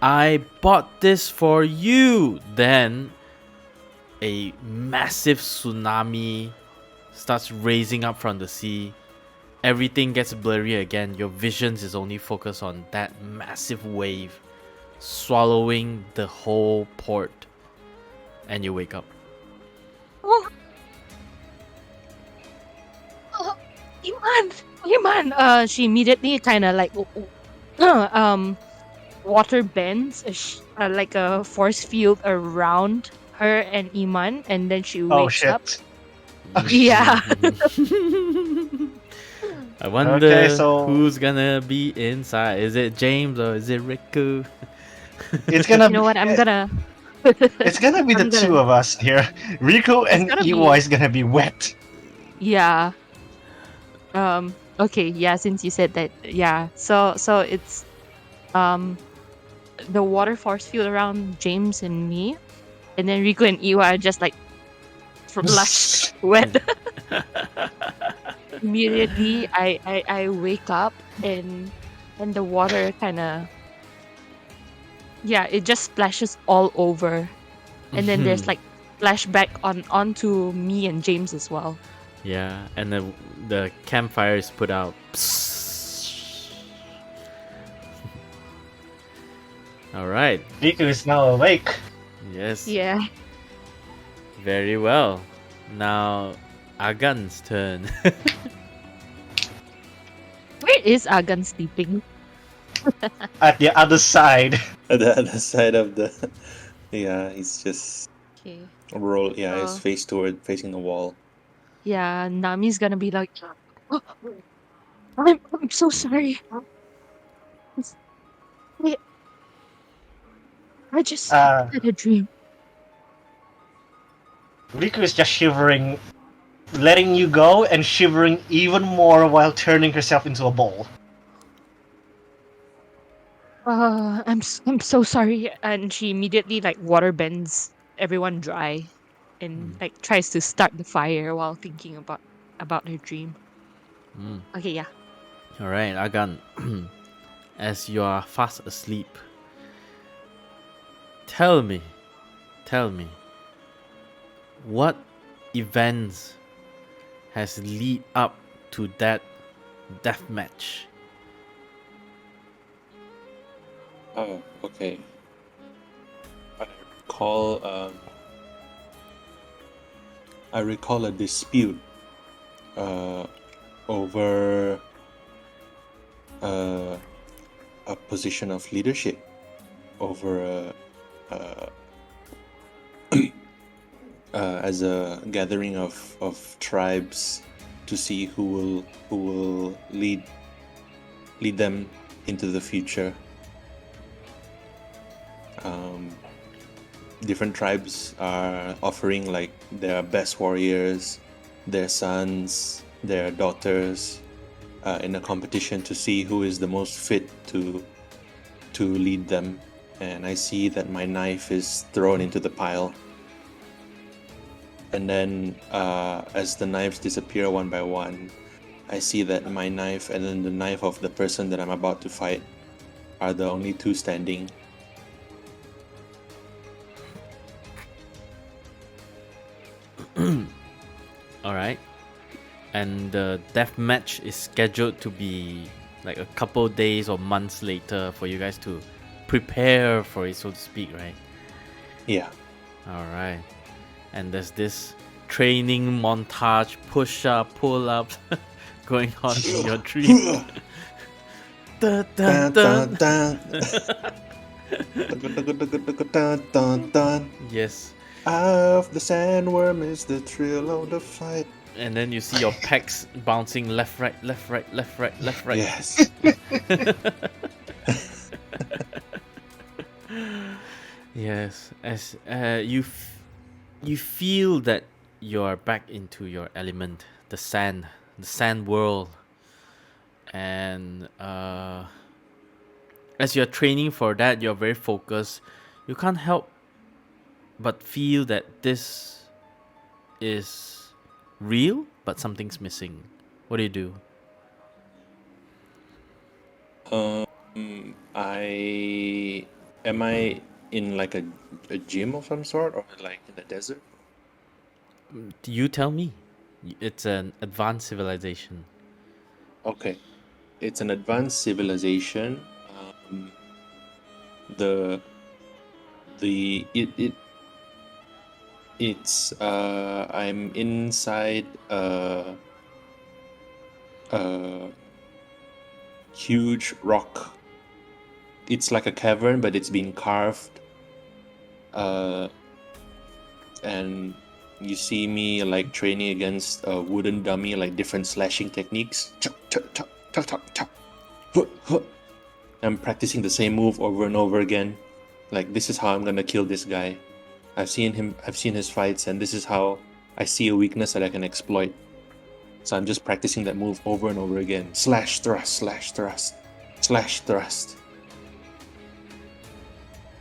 [SPEAKER 1] I bought this for you. Then a massive tsunami starts raising up from the sea. Everything gets blurry again. Your visions is only focused on that massive wave swallowing the whole port. And you wake up.
[SPEAKER 2] Oh, Iman! She immediately kind of like, water bends, like a force field around her and Iman, and then she
[SPEAKER 3] Oh
[SPEAKER 2] wakes up.
[SPEAKER 3] shit!
[SPEAKER 2] Yeah.
[SPEAKER 1] I wonder
[SPEAKER 3] Okay, so
[SPEAKER 1] who's gonna be inside. Is it James or is it Riku?
[SPEAKER 3] it's gonna
[SPEAKER 2] You know what? I'm gonna.
[SPEAKER 3] it's gonna be the
[SPEAKER 2] I'm
[SPEAKER 3] two
[SPEAKER 2] gonna.
[SPEAKER 3] of us here. Riku
[SPEAKER 2] It's
[SPEAKER 3] and
[SPEAKER 2] gonna
[SPEAKER 3] Iwa
[SPEAKER 2] be.
[SPEAKER 3] is gonna be wet.
[SPEAKER 2] Yeah. Okay, yeah, since you said that, yeah. So it's um the water force field around James and me, and then Rico and Iwa are just like flushed wet. Immediately, I wake up and the water kind of, yeah, it just splashes all over, and then there's like flashback onto me and James as well.
[SPEAKER 1] Yeah, and the campfire is put out. All right.
[SPEAKER 3] Riku is now awake.
[SPEAKER 1] Yes.
[SPEAKER 2] Yeah.
[SPEAKER 1] Very well. Now, Agan's turn.
[SPEAKER 2] Where is Agan sleeping?
[SPEAKER 3] At the other side.
[SPEAKER 4] At the other side of the. Yeah, he's just
[SPEAKER 2] Okay.
[SPEAKER 4] he's facing the wall.
[SPEAKER 2] Yeah, Nami's gonna be like, "Oh, I'm so sorry. I, I just
[SPEAKER 3] Uh,
[SPEAKER 2] had a dream."
[SPEAKER 3] Riku is just shivering, letting you go and shivering even more while turning herself into a ball.
[SPEAKER 2] I'm so sorry. And she immediately like water bends everyone dry and like tries to start the fire while thinking about her dream. Okay, yeah.
[SPEAKER 1] All right, Agan. As you are fast asleep, tell me, what events has lead up to that death match?
[SPEAKER 4] Oh, okay. I recall. I recall a dispute over a position of leadership, over as a gathering of tribes to see who will lead them into the future. Different tribes are offering like their best warriors, their sons, their daughters, in a competition to see who is the most fit to lead them. And I see that my knife is thrown into the pile. And then as the knives disappear one by one, I see that my knife and then the knife of the person that I'm about to fight are the only two standing.
[SPEAKER 1] All right. And the death match is scheduled to be like a couple days or months later for you guys to prepare for it, so to speak, right?
[SPEAKER 4] Yeah.
[SPEAKER 1] All right. And there's this training montage, push up, pull up, going on in your dream. Dun, dun,
[SPEAKER 4] Dun, dun,
[SPEAKER 1] dun.
[SPEAKER 4] dun.
[SPEAKER 1] Yes.
[SPEAKER 4] Of the sandworm is the thrill of the fight.
[SPEAKER 1] And then you see your pecs bouncing left, right, left, right, left, right, left, right.
[SPEAKER 4] Yes.
[SPEAKER 1] Yes. As you feel that you're back into your element, the sand world, and as you're training for that, you're very focused. You can't help but feel that this is real, but something's missing. What do you do?
[SPEAKER 4] Am I in like a gym of some sort or like in the desert?
[SPEAKER 1] You tell me. It's an advanced civilization.
[SPEAKER 4] Okay, it's an advanced civilization. The it's I'm inside a huge rock. It's like a cavern, but it's been carved. And you see me like training against a wooden dummy, like different slashing techniques. Chop, chop, chop, chop, chop, chop. Huh, huh. I'm practicing the same move over and over again. Like, this is how I'm gonna kill this guy. I've seen his fights, and this is how I see a weakness that I can exploit. So I'm just practicing that move over and over again. Slash thrust, slash thrust, slash thrust.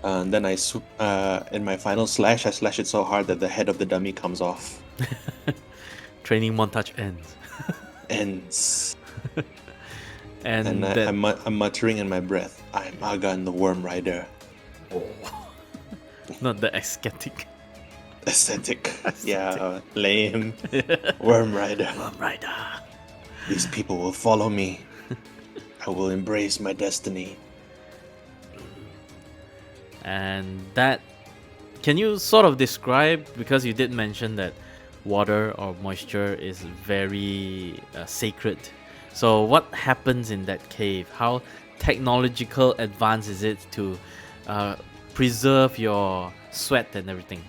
[SPEAKER 4] And then in my final slash, I slash it so hard that the head of the dummy comes off.
[SPEAKER 1] Training montage ends.
[SPEAKER 4] Ends.
[SPEAKER 1] And
[SPEAKER 4] And
[SPEAKER 1] that
[SPEAKER 4] I'm muttering in my breath, I'm Agan the Worm Rider.
[SPEAKER 1] not the aesthetic.
[SPEAKER 4] Aesthetic. Yeah, lame. Worm Rider.
[SPEAKER 1] Worm Rider.
[SPEAKER 4] These people will follow me. I will embrace my destiny.
[SPEAKER 1] And that, can you sort of describe, because you did mention that water or moisture is very sacred. So what happens in that cave? How technological advanced is it to preserve your sweat and everything?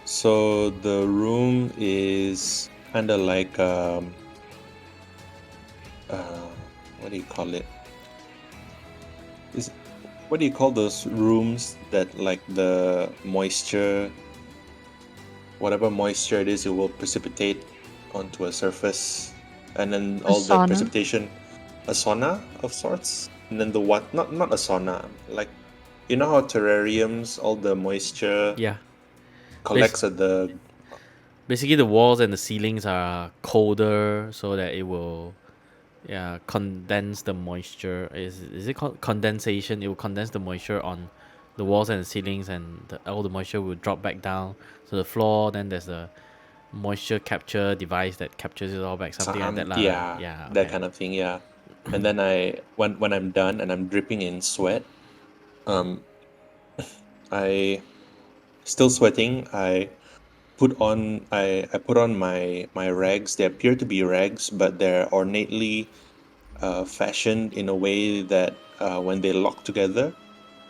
[SPEAKER 4] So the room is kind of like what do you call it? What do you call those rooms that like the moisture, whatever moisture it is, it will precipitate onto a surface, and then all the
[SPEAKER 2] sauna?
[SPEAKER 4] precipitation, a sauna of sorts, and then the what? Not a sauna, like you know how terrariums, all the moisture
[SPEAKER 1] Yeah.
[SPEAKER 4] collects at the.
[SPEAKER 1] Basically, the walls and the ceilings are colder so that it will, condense the moisture. Is it called condensation? It will condense the moisture on the walls and the ceilings, and all the moisture will drop back down to the floor. Then there's a moisture capture device that captures it all back, something like that.
[SPEAKER 4] Yeah,
[SPEAKER 1] Yeah,
[SPEAKER 4] that
[SPEAKER 1] okay.
[SPEAKER 4] kind of thing. Yeah, and then when I'm done and I'm dripping in sweat, I still sweating. I put on my rags. They appear to be rags, but they're ornately fashioned in a way that when they lock together,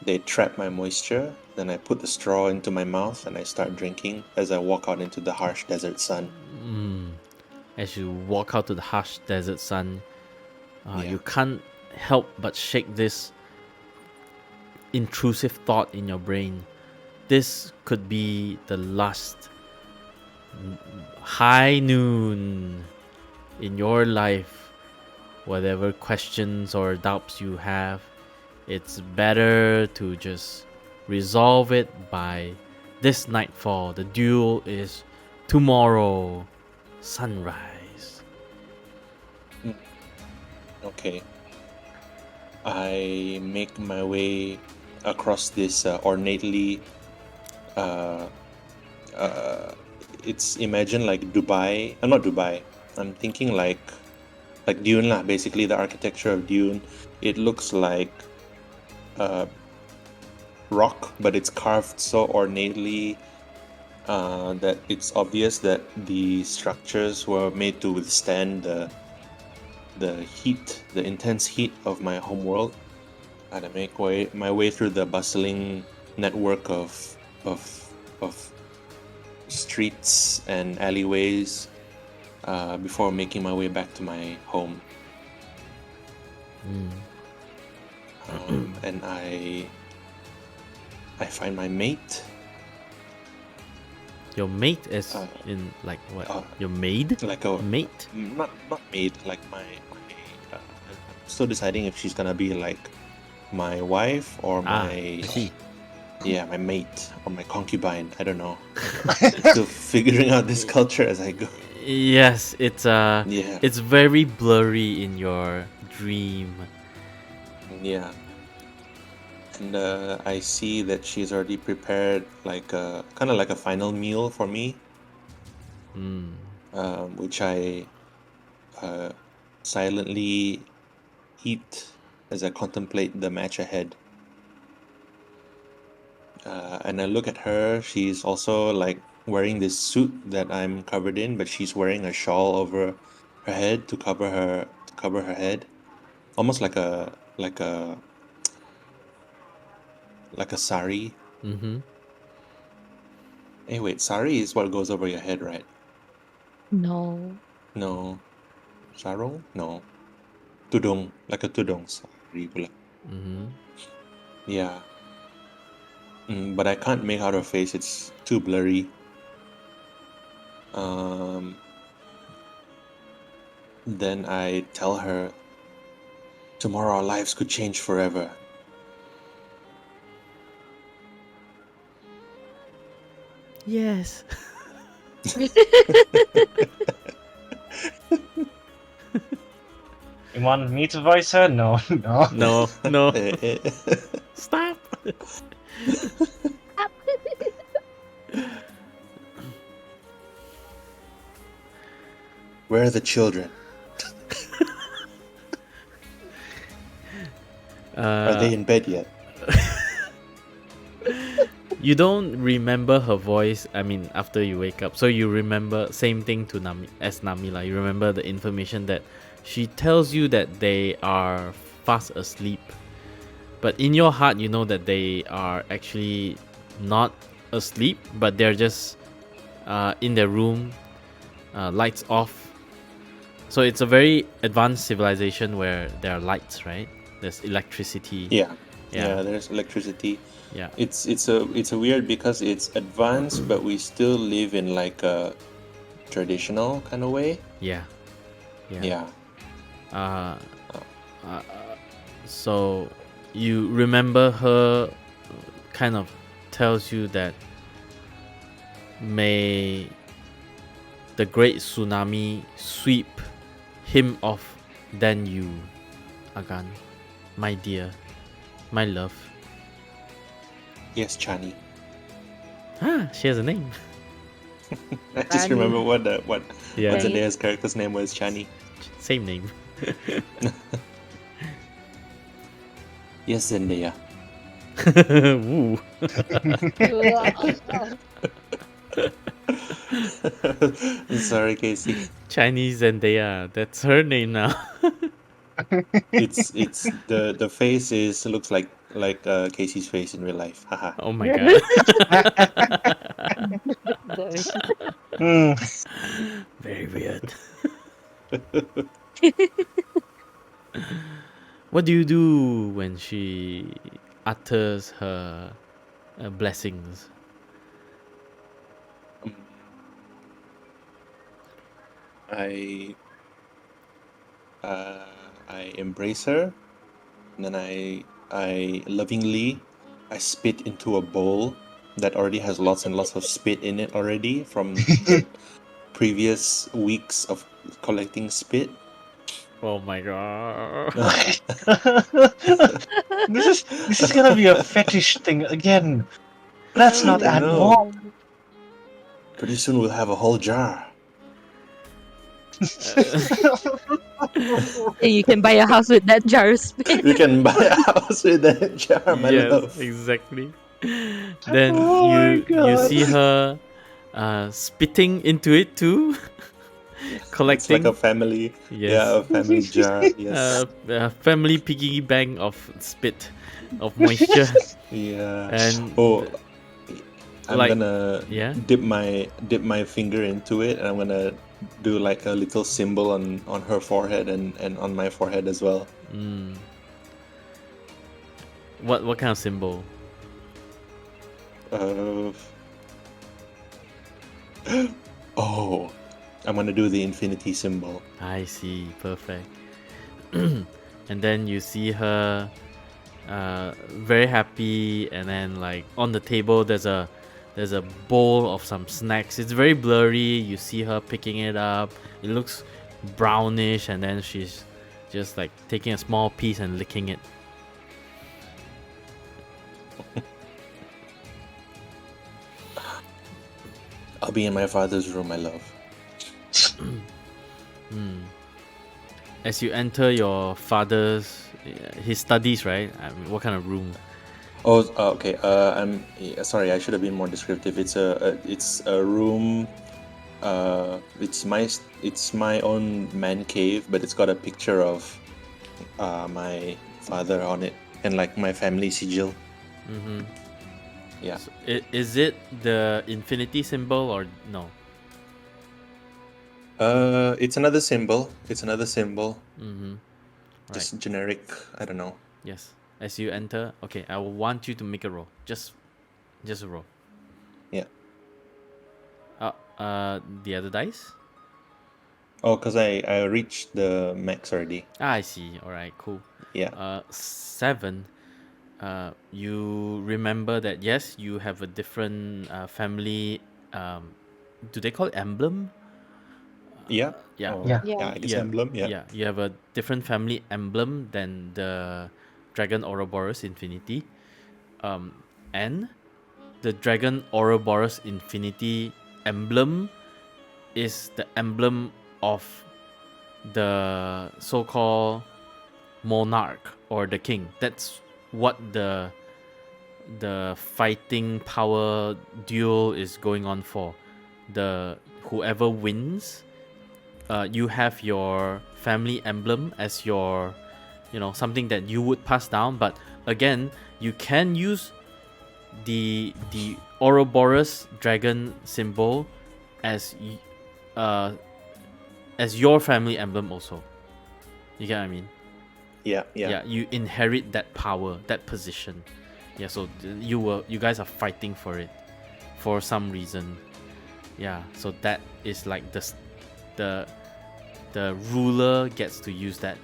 [SPEAKER 4] they trap my moisture. Then I put the straw into my mouth and I start drinking as I walk out into the harsh desert sun.
[SPEAKER 1] As you walk out to the harsh desert sun,
[SPEAKER 4] Yeah.
[SPEAKER 1] you can't help but shake this intrusive thought in your brain. This could be the last high noon in your life. Whatever questions or doubts you have, it's better to just resolve it by this nightfall. The duel is tomorrow, sunrise.
[SPEAKER 4] Okay. I make my way across this ornately. It's imagine like Dubai. Not Dubai. I'm thinking like Dune lah. Basically, the architecture of Dune. It looks like rock, but it's carved so ornately that it's obvious that the structures were made to withstand the heat, the intense heat of my homeworld. And I make my way through the bustling network of streets and alleyways before making my way back to my home. And I find my mate.
[SPEAKER 1] Your mate is in like what? Your maid?
[SPEAKER 4] Like a
[SPEAKER 1] mate?
[SPEAKER 4] Not maid. Like my. I'm still deciding if she's gonna be like my wife or my.
[SPEAKER 1] I see.
[SPEAKER 4] Yeah, my mate or my concubine. I don't know. Still figuring out this culture as I go.
[SPEAKER 1] Yes, it's very blurry in your dream.
[SPEAKER 4] Yeah. And I see that she's already prepared like a kind of like a final meal for me, which I silently eat as I contemplate the match ahead. And I look at her. She's also like wearing this suit that I'm covered in, but she's wearing a shawl over her head to cover her head, almost like a sari.
[SPEAKER 1] Mm-hmm.
[SPEAKER 4] Hey, wait, sari is what goes over your head, right?
[SPEAKER 2] No.
[SPEAKER 4] No, sarong? No, tudong, like a tudong sari pula. Yeah. But I can't make out her face. It's too blurry. Then I tell her, tomorrow our lives could change forever.
[SPEAKER 1] Yes.
[SPEAKER 3] You want me to voice her? No, no.
[SPEAKER 1] No, no.
[SPEAKER 4] Eh, eh.
[SPEAKER 1] Stop.
[SPEAKER 4] Where are the children? Are they in bed yet?
[SPEAKER 1] You don't remember her voice, I mean, after you wake up. So you remember, same thing to Namila. You remember the information that she tells you that they are fast asleep. But in your heart, you know that they are actually not asleep, but they're just in their room, lights off. So it's a very advanced civilization where there are lights, right? There's electricity.
[SPEAKER 4] Yeah.
[SPEAKER 1] Yeah.
[SPEAKER 4] Yeah, there's electricity.
[SPEAKER 1] Yeah.
[SPEAKER 4] It's a weird because it's advanced, but we still live in like a traditional kind of way.
[SPEAKER 1] Yeah.
[SPEAKER 4] Yeah.
[SPEAKER 1] Uh, so you remember her kind of tells you that may the great tsunami sweep him off, then you, Agan, my dear, my love.
[SPEAKER 4] Yes, Chani.
[SPEAKER 1] She has a name.
[SPEAKER 4] I just
[SPEAKER 2] Chani.
[SPEAKER 4] remember what
[SPEAKER 1] Yeah.
[SPEAKER 4] Zendaya's character's name was, Chani.
[SPEAKER 1] Same name.
[SPEAKER 4] Yes, Zendaya.
[SPEAKER 1] Woo.
[SPEAKER 4] Sorry, Casey.
[SPEAKER 1] Chinese Zendaya. That's her name now.
[SPEAKER 4] It's the face looks like Casey's face in real life. Haha.
[SPEAKER 1] Oh my god.
[SPEAKER 3] Hmm.
[SPEAKER 1] Very weird. What do you do when she utters her blessings?
[SPEAKER 4] I I embrace her, and then I lovingly I spit into a bowl that already has lots and lots of spit in it already from the previous weeks of collecting spit.
[SPEAKER 1] Oh my god.
[SPEAKER 3] This is gonna be a fetish thing again. Let's not add
[SPEAKER 4] No.
[SPEAKER 3] more.
[SPEAKER 4] Pretty soon we'll have a whole jar.
[SPEAKER 2] You can buy a house with that jar of spit.
[SPEAKER 4] We can buy a house with that jar, my
[SPEAKER 1] Yes,
[SPEAKER 4] love.
[SPEAKER 1] exactly. Then
[SPEAKER 3] Oh my
[SPEAKER 1] you
[SPEAKER 3] God.
[SPEAKER 1] see her spitting into it too.
[SPEAKER 4] It's
[SPEAKER 1] Collecting.
[SPEAKER 4] like a family.
[SPEAKER 1] Yes.
[SPEAKER 4] Yeah, a family jar. Yes.
[SPEAKER 1] A family piggy bank of spit, of moisture.
[SPEAKER 4] Yeah.
[SPEAKER 1] And
[SPEAKER 4] Oh, I'm
[SPEAKER 1] like-
[SPEAKER 4] gonna
[SPEAKER 1] yeah?
[SPEAKER 4] dip my finger into it, and I'm gonna do like a little symbol on her forehead and on my forehead as well.
[SPEAKER 1] What kind of symbol?
[SPEAKER 4] Oh, I'm gonna do the infinity symbol.
[SPEAKER 1] I see, perfect. And then you see her very happy, and then like on the table there's a bowl of some snacks. It's very blurry. You see her picking it up. It looks brownish, and then she's just like taking a small piece and licking it.
[SPEAKER 4] I'll be in my father's room, my love.
[SPEAKER 1] As you enter your father's his studies, right? I mean, what kind of room?
[SPEAKER 4] Oh, okay. I'm sorry. I should have been more descriptive. It's a room. It's my own man cave, but it's got a picture of my father on it and like my family sigil. Yeah.
[SPEAKER 1] So, is it the infinity symbol or no?
[SPEAKER 4] It's another symbol. It's another symbol.
[SPEAKER 1] Right.
[SPEAKER 4] Just generic. I don't know.
[SPEAKER 1] Yes. As you enter, okay, I will want you to make a roll. Just a roll.
[SPEAKER 4] Yeah.
[SPEAKER 1] The other dice?
[SPEAKER 4] Oh, because I reached the max already.
[SPEAKER 1] I see. All right, cool.
[SPEAKER 4] Yeah.
[SPEAKER 1] 7. You remember that yes, you have a different family. Um, do they call it emblem?
[SPEAKER 4] Yeah.
[SPEAKER 1] Yeah,
[SPEAKER 4] Oh,
[SPEAKER 3] Yeah.
[SPEAKER 4] yeah.
[SPEAKER 2] Yeah.
[SPEAKER 4] I guess
[SPEAKER 1] yeah,
[SPEAKER 4] emblem. Yeah.
[SPEAKER 1] yeah. You have a different family emblem than the dragon Ouroboros Infinity. And the dragon Ouroboros Infinity emblem is the emblem of the so-called monarch or the king. That's what the fighting power duel is going on for. The whoever wins, you have your family emblem as your, something that you would pass down. But again, you can use the Ouroboros dragon symbol as uh as your family emblem also. You get what I mean?
[SPEAKER 4] Yeah. Yeah.
[SPEAKER 1] Yeah, you inherit that power, that position. Yeah, so you guys are fighting for it for some reason. Yeah, so that is like the ruler gets to use that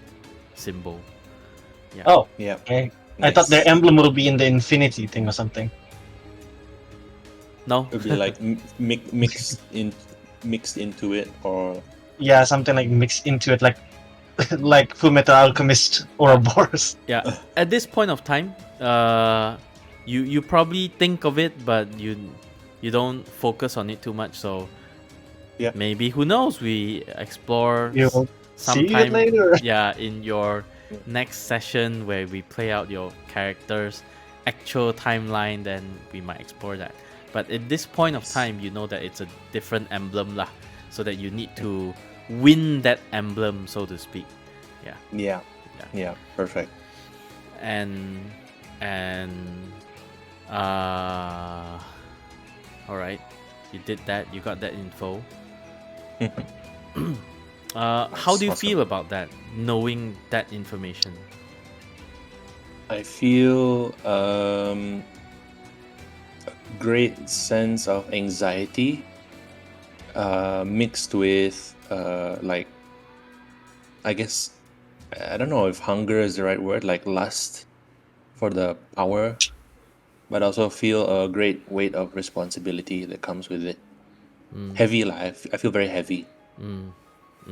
[SPEAKER 1] symbol. Yeah.
[SPEAKER 3] Oh,
[SPEAKER 4] Yeah.
[SPEAKER 3] okay. I thought their
[SPEAKER 4] Nice.
[SPEAKER 3] emblem will be in the infinity thing or something.
[SPEAKER 1] No.
[SPEAKER 4] It would be like mixed into it, or
[SPEAKER 3] Yeah, something like mixed into it, like like Fullmetal Alchemist or a Boros.
[SPEAKER 1] Yeah. At this point of time, you probably think of it, but you don't focus on it too much. So
[SPEAKER 4] yeah.
[SPEAKER 1] maybe, who knows, we explore
[SPEAKER 3] You'll see it
[SPEAKER 1] sometime.
[SPEAKER 3] later.
[SPEAKER 1] Yeah, in your next session where we play out your characters' actual timeline, then we might explore that. But at this point of time, you know that it's a different emblem lah, so that you need to win that emblem, so to speak. Yeah.
[SPEAKER 4] Yeah.
[SPEAKER 1] Yeah.
[SPEAKER 4] Yeah. Perfect.
[SPEAKER 1] and uh all right, you did that, you got that info. How do you
[SPEAKER 4] Awesome.
[SPEAKER 1] feel about that, knowing that information?
[SPEAKER 4] I feel a great sense of anxiety, mixed with like, I guess, I don't know if hunger is the right word, like lust for the power, but also feel a great weight of responsibility that comes with it. Heavy life. I feel very heavy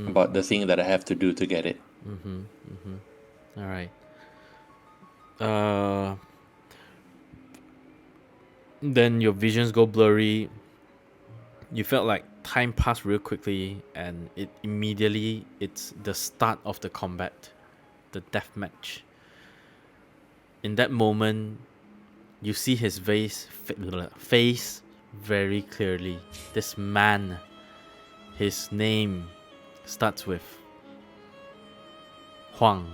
[SPEAKER 4] about the thing that I have to do to get it.
[SPEAKER 1] All right. uh then your visions go blurry. You felt like time passed real quickly, and it's the start of the combat, the death match. In that moment, you see his face very clearly. This man, his name starts with Huang.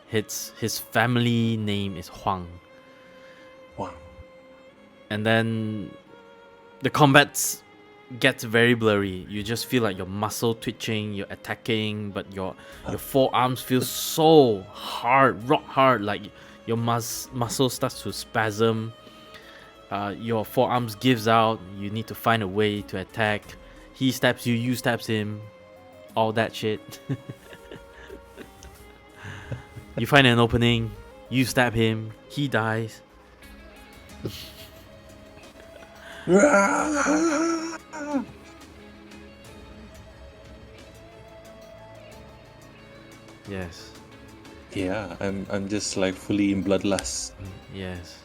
[SPEAKER 1] His family name is Huang.
[SPEAKER 4] Wow.
[SPEAKER 1] And then the combat gets very blurry. You just feel like your muscle twitching, you're attacking, but your forearms feel so hard, rock hard, like your muscle starts to spasm. Your forearms gives out. You need to find a way to attack. He stabs you, you stabs him, all that shit. You find an opening, you stab him, he dies. Yes,
[SPEAKER 4] Yeah, I'm just like fully in bloodlust.
[SPEAKER 1] yes.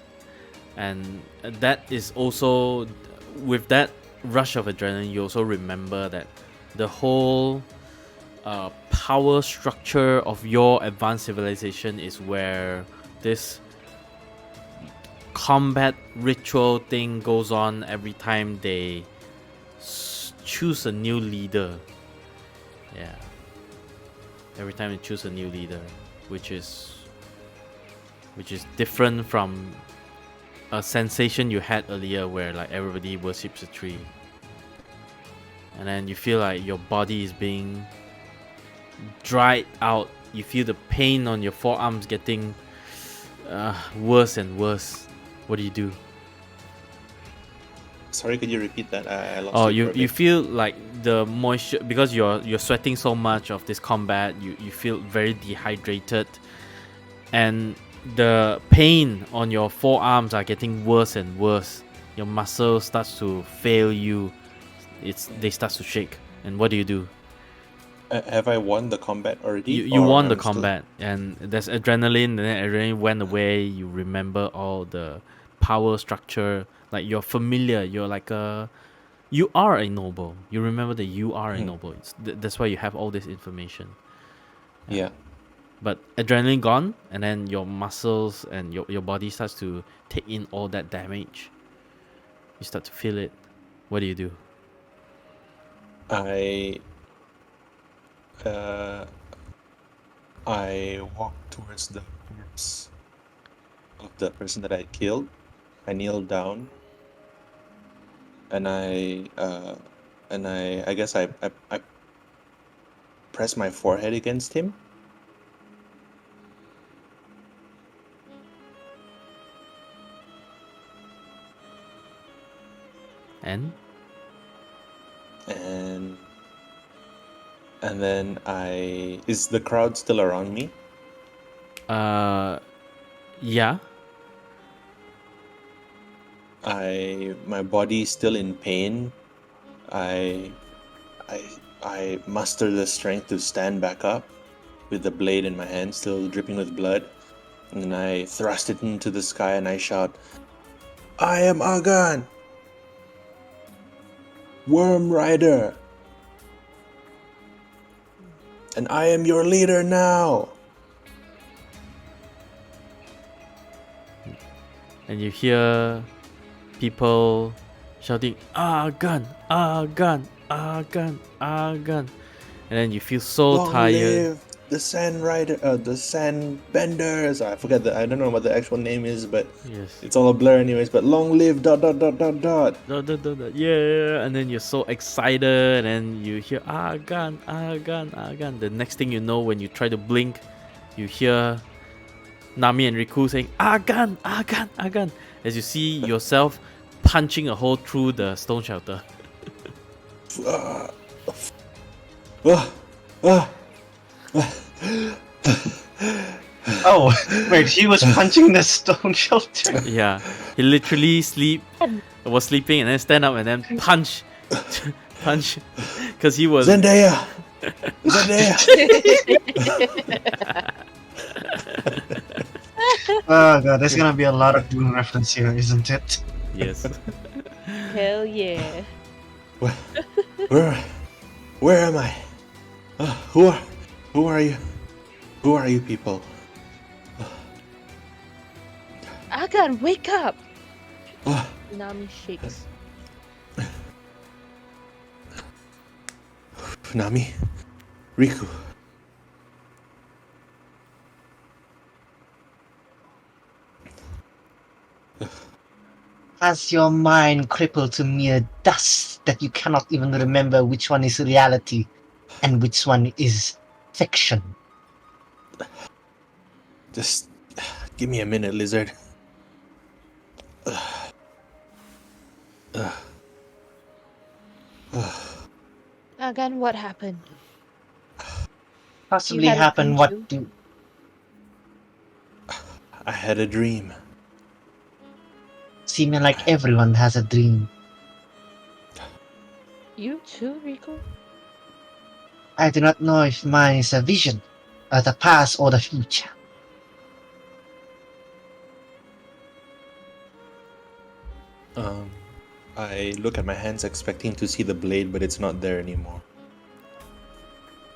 [SPEAKER 1] And that is also, with that rush of adrenaline, you also remember that the whole power structure of your advanced civilization is where this combat ritual thing goes on every time they choose a new leader. Yeah. Every time they choose a new leader, which is different from a sensation you had earlier where like everybody worships a tree. And then you feel like your body is being dried out. You feel the pain on your forearms getting worse and worse. What do you do?
[SPEAKER 4] Sorry, could you repeat that? I lost
[SPEAKER 1] Oh,
[SPEAKER 4] you for a
[SPEAKER 1] you
[SPEAKER 4] bit.
[SPEAKER 1] feel like the moisture because you're sweating so much of this combat. You feel very dehydrated, and the pain on your forearms are getting worse and worse. Your muscle starts to fail you. They start to shake. And what do?
[SPEAKER 4] Have I won the combat already,
[SPEAKER 1] You
[SPEAKER 4] or
[SPEAKER 1] won the
[SPEAKER 4] I'm still?
[SPEAKER 1] combat, and there's adrenaline, and then adrenaline went away. You remember all the power structure, like you're familiar. You're like a you are a noble. You remember that you are a
[SPEAKER 4] Mhm.
[SPEAKER 1] noble. That's why you have all this information.
[SPEAKER 4] Yeah.
[SPEAKER 1] But adrenaline gone, and then your muscles and your body starts to take in all that damage. You start to feel it. What do?
[SPEAKER 4] I uh, I walk towards the corpse of the person that I killed. I kneel down, and I guess I press my forehead against him,
[SPEAKER 1] And
[SPEAKER 4] and then is the crowd still around me?
[SPEAKER 1] yeah,
[SPEAKER 4] My body is still in pain. I I I muster the strength to stand back up with the blade in my hand, still dripping with blood. And then I thrust it into the sky and I shout, I am Agan, Worm Rider, and I am your leader now.
[SPEAKER 1] and you hear people shouting, "Ah, gun! Ah, gun! Ah, gun! Ah, gun!" And then you feel so
[SPEAKER 4] Long
[SPEAKER 1] tired.
[SPEAKER 4] live the Sand Rider, the Sand Benders. I don't know what the actual name is, but
[SPEAKER 1] Yes.
[SPEAKER 4] it's all a blur, anyways. But long live dot dot dot dot dot.
[SPEAKER 1] Yeah, and then you're so excited, and you hear "Ah, gun! Ah, gun! Ah, gun!" The next thing you know, when you try to blink, you hear Nami and Riku saying "Ah, gun! Ah, gun! Ah, gun!" as you see yourself punching a hole through the stone shelter.
[SPEAKER 4] Ah, ah, ah.
[SPEAKER 3] Oh, wait, he was punching the stone shelter.
[SPEAKER 1] Yeah, he literally was sleeping and then stand up and then punch, punch, because he was
[SPEAKER 4] Zendaya, Zendaya.
[SPEAKER 3] Oh god, there's gonna be a lot of Dune reference here, isn't it?
[SPEAKER 1] yes.
[SPEAKER 2] Hell yeah.
[SPEAKER 4] Where am I? Who are you? Who are you people?
[SPEAKER 2] Agan, wake up!
[SPEAKER 4] Ah,
[SPEAKER 2] Nami shakes.
[SPEAKER 4] Nami, Riku.
[SPEAKER 3] Has your mind crippled to mere dust that you cannot even remember which one is reality and which one is fiction?
[SPEAKER 4] Just give me a minute, lizard.
[SPEAKER 2] Agan, what happened?
[SPEAKER 3] Possibly
[SPEAKER 2] had a
[SPEAKER 3] happen
[SPEAKER 2] dream
[SPEAKER 3] what
[SPEAKER 2] too?
[SPEAKER 3] do
[SPEAKER 4] I had a dream.
[SPEAKER 3] seeming like everyone has a dream.
[SPEAKER 2] You too, Rico?
[SPEAKER 3] I do not know if mine is a vision, the past or the future.
[SPEAKER 4] I look at my hands expecting to see the blade, but it's not there anymore.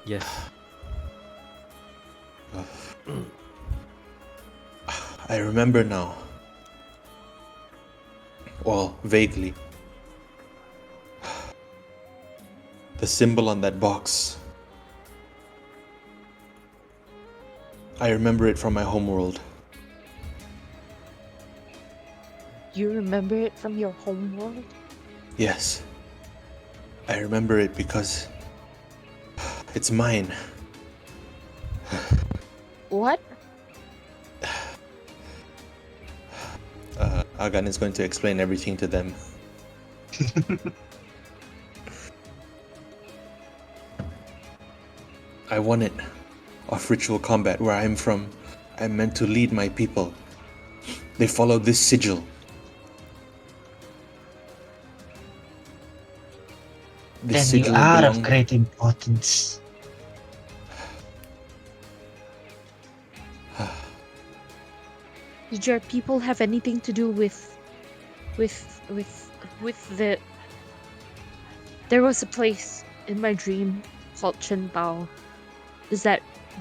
[SPEAKER 1] Yes.
[SPEAKER 4] I remember now. Well, vaguely. The symbol on that box. I remember it from my homeworld.
[SPEAKER 2] You remember it from your homeworld?
[SPEAKER 4] Yes. I remember it because it's mine.
[SPEAKER 2] What?
[SPEAKER 4] Agan is going to explain everything to them. I won it. Of ritual combat where I'm from. I'm meant to lead my people. They follow this sigil. This
[SPEAKER 3] Then you
[SPEAKER 4] sigil
[SPEAKER 3] are of
[SPEAKER 4] belongs.
[SPEAKER 3] great importance.
[SPEAKER 2] Did your people have anything to do with the? There was a place in my dream called Chen Bao.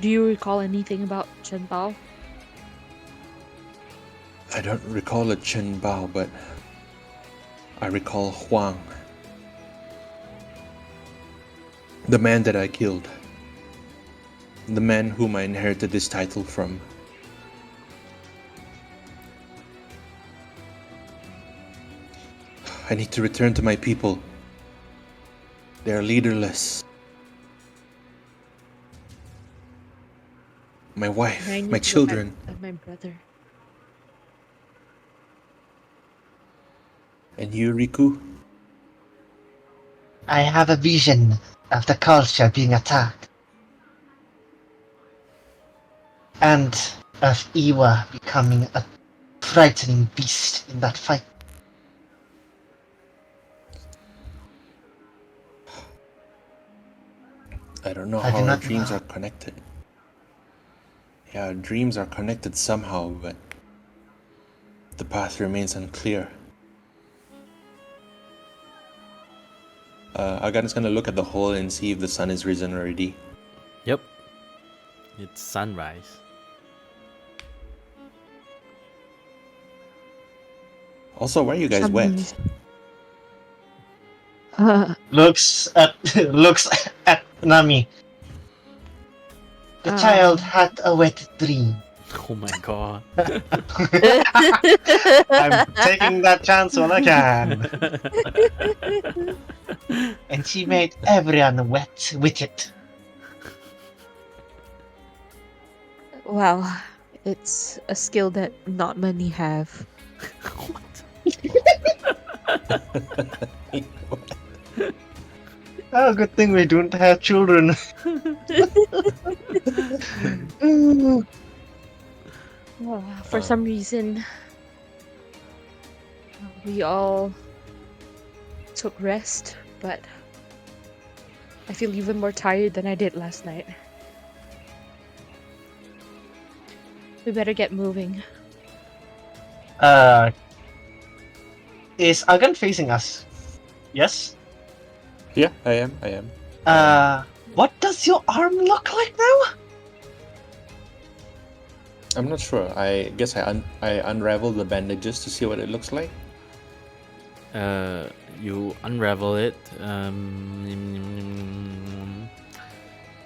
[SPEAKER 2] Do you recall anything about Chen Bao?
[SPEAKER 4] I don't recall a Chen Bao, but I recall Huang. The man that I killed. The man whom I inherited this title from. I need to return to my people. They are leaderless. My wife,
[SPEAKER 2] And I
[SPEAKER 4] my
[SPEAKER 2] need to go back
[SPEAKER 4] children,
[SPEAKER 2] to my brother.
[SPEAKER 4] and you, Riku?
[SPEAKER 3] I have a vision of the culture being attacked. And of Iwa becoming a frightening beast in that fight.
[SPEAKER 4] I don't know
[SPEAKER 3] I
[SPEAKER 4] how
[SPEAKER 3] do
[SPEAKER 4] our
[SPEAKER 3] not
[SPEAKER 4] dreams
[SPEAKER 3] know.
[SPEAKER 4] are connected. Yeah, our dreams are connected somehow, but the path remains unclear. Agan's gonna look at the hole and see if the sun is risen already.
[SPEAKER 1] Yep. It's sunrise.
[SPEAKER 4] Also, why are you guys
[SPEAKER 2] Some
[SPEAKER 4] wet?
[SPEAKER 2] reason.
[SPEAKER 3] Looks at Nami. The child had a wet dream.
[SPEAKER 1] Oh my god.
[SPEAKER 3] I'm taking that chance when I can. And she made everyone wet with it.
[SPEAKER 2] Well, it's a skill that not many have.
[SPEAKER 3] Oh, good thing we don't have children.
[SPEAKER 2] For some reason, we all took rest, but I feel even more tired than I did last night. We better get moving.
[SPEAKER 3] Is Agan facing us? Yes?
[SPEAKER 4] Yeah, I am.
[SPEAKER 3] What does your arm look like now?
[SPEAKER 4] I'm not sure. I guess I unraveled the bandages to see what it looks like.
[SPEAKER 1] You unravel it.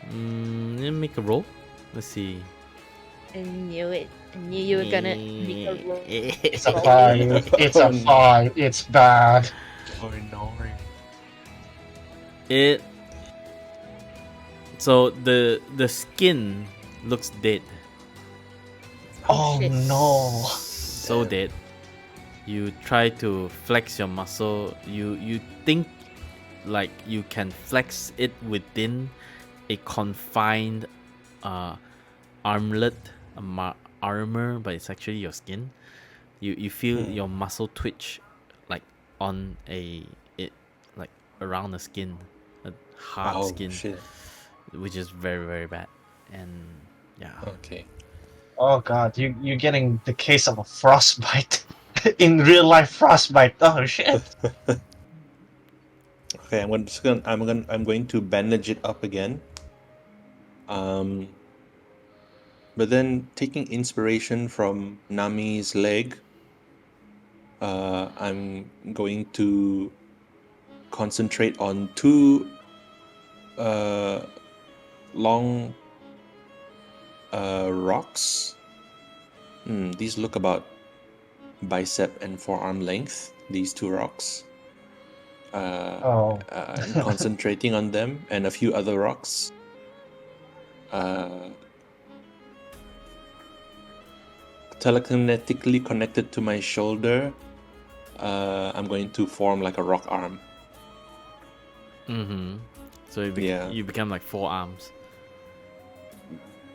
[SPEAKER 1] Make a roll. Let's see.
[SPEAKER 2] I knew it. I knew you were gonna make a roll.
[SPEAKER 3] It's a 5. It's a 5. It's bad.
[SPEAKER 4] Oh no.
[SPEAKER 1] It. So the skin looks dead.
[SPEAKER 3] Oh
[SPEAKER 2] shit.
[SPEAKER 3] no.
[SPEAKER 1] So dead. You try to flex your muscle. You think like you can flex it within a confined armlet, armor, but it's actually your skin. You feel your muscle twitch like on like around the skin, a hard skin,
[SPEAKER 4] Shit.
[SPEAKER 1] which is very very bad. And yeah,
[SPEAKER 4] Okay.
[SPEAKER 3] Oh god, you're getting the case of a frostbite. In real life frostbite. Oh shit.
[SPEAKER 4] Okay, I'm going to bandage it up again. But then taking inspiration from Nami's leg, I'm going to concentrate on two long rocks. These look about bicep and forearm length. These two rocks. And concentrating on them and a few other rocks. Telekinetically connected to my shoulder. I'm going to form like a rock arm.
[SPEAKER 1] Mm-hmm. So
[SPEAKER 4] Yeah.
[SPEAKER 1] you become like 4 arms.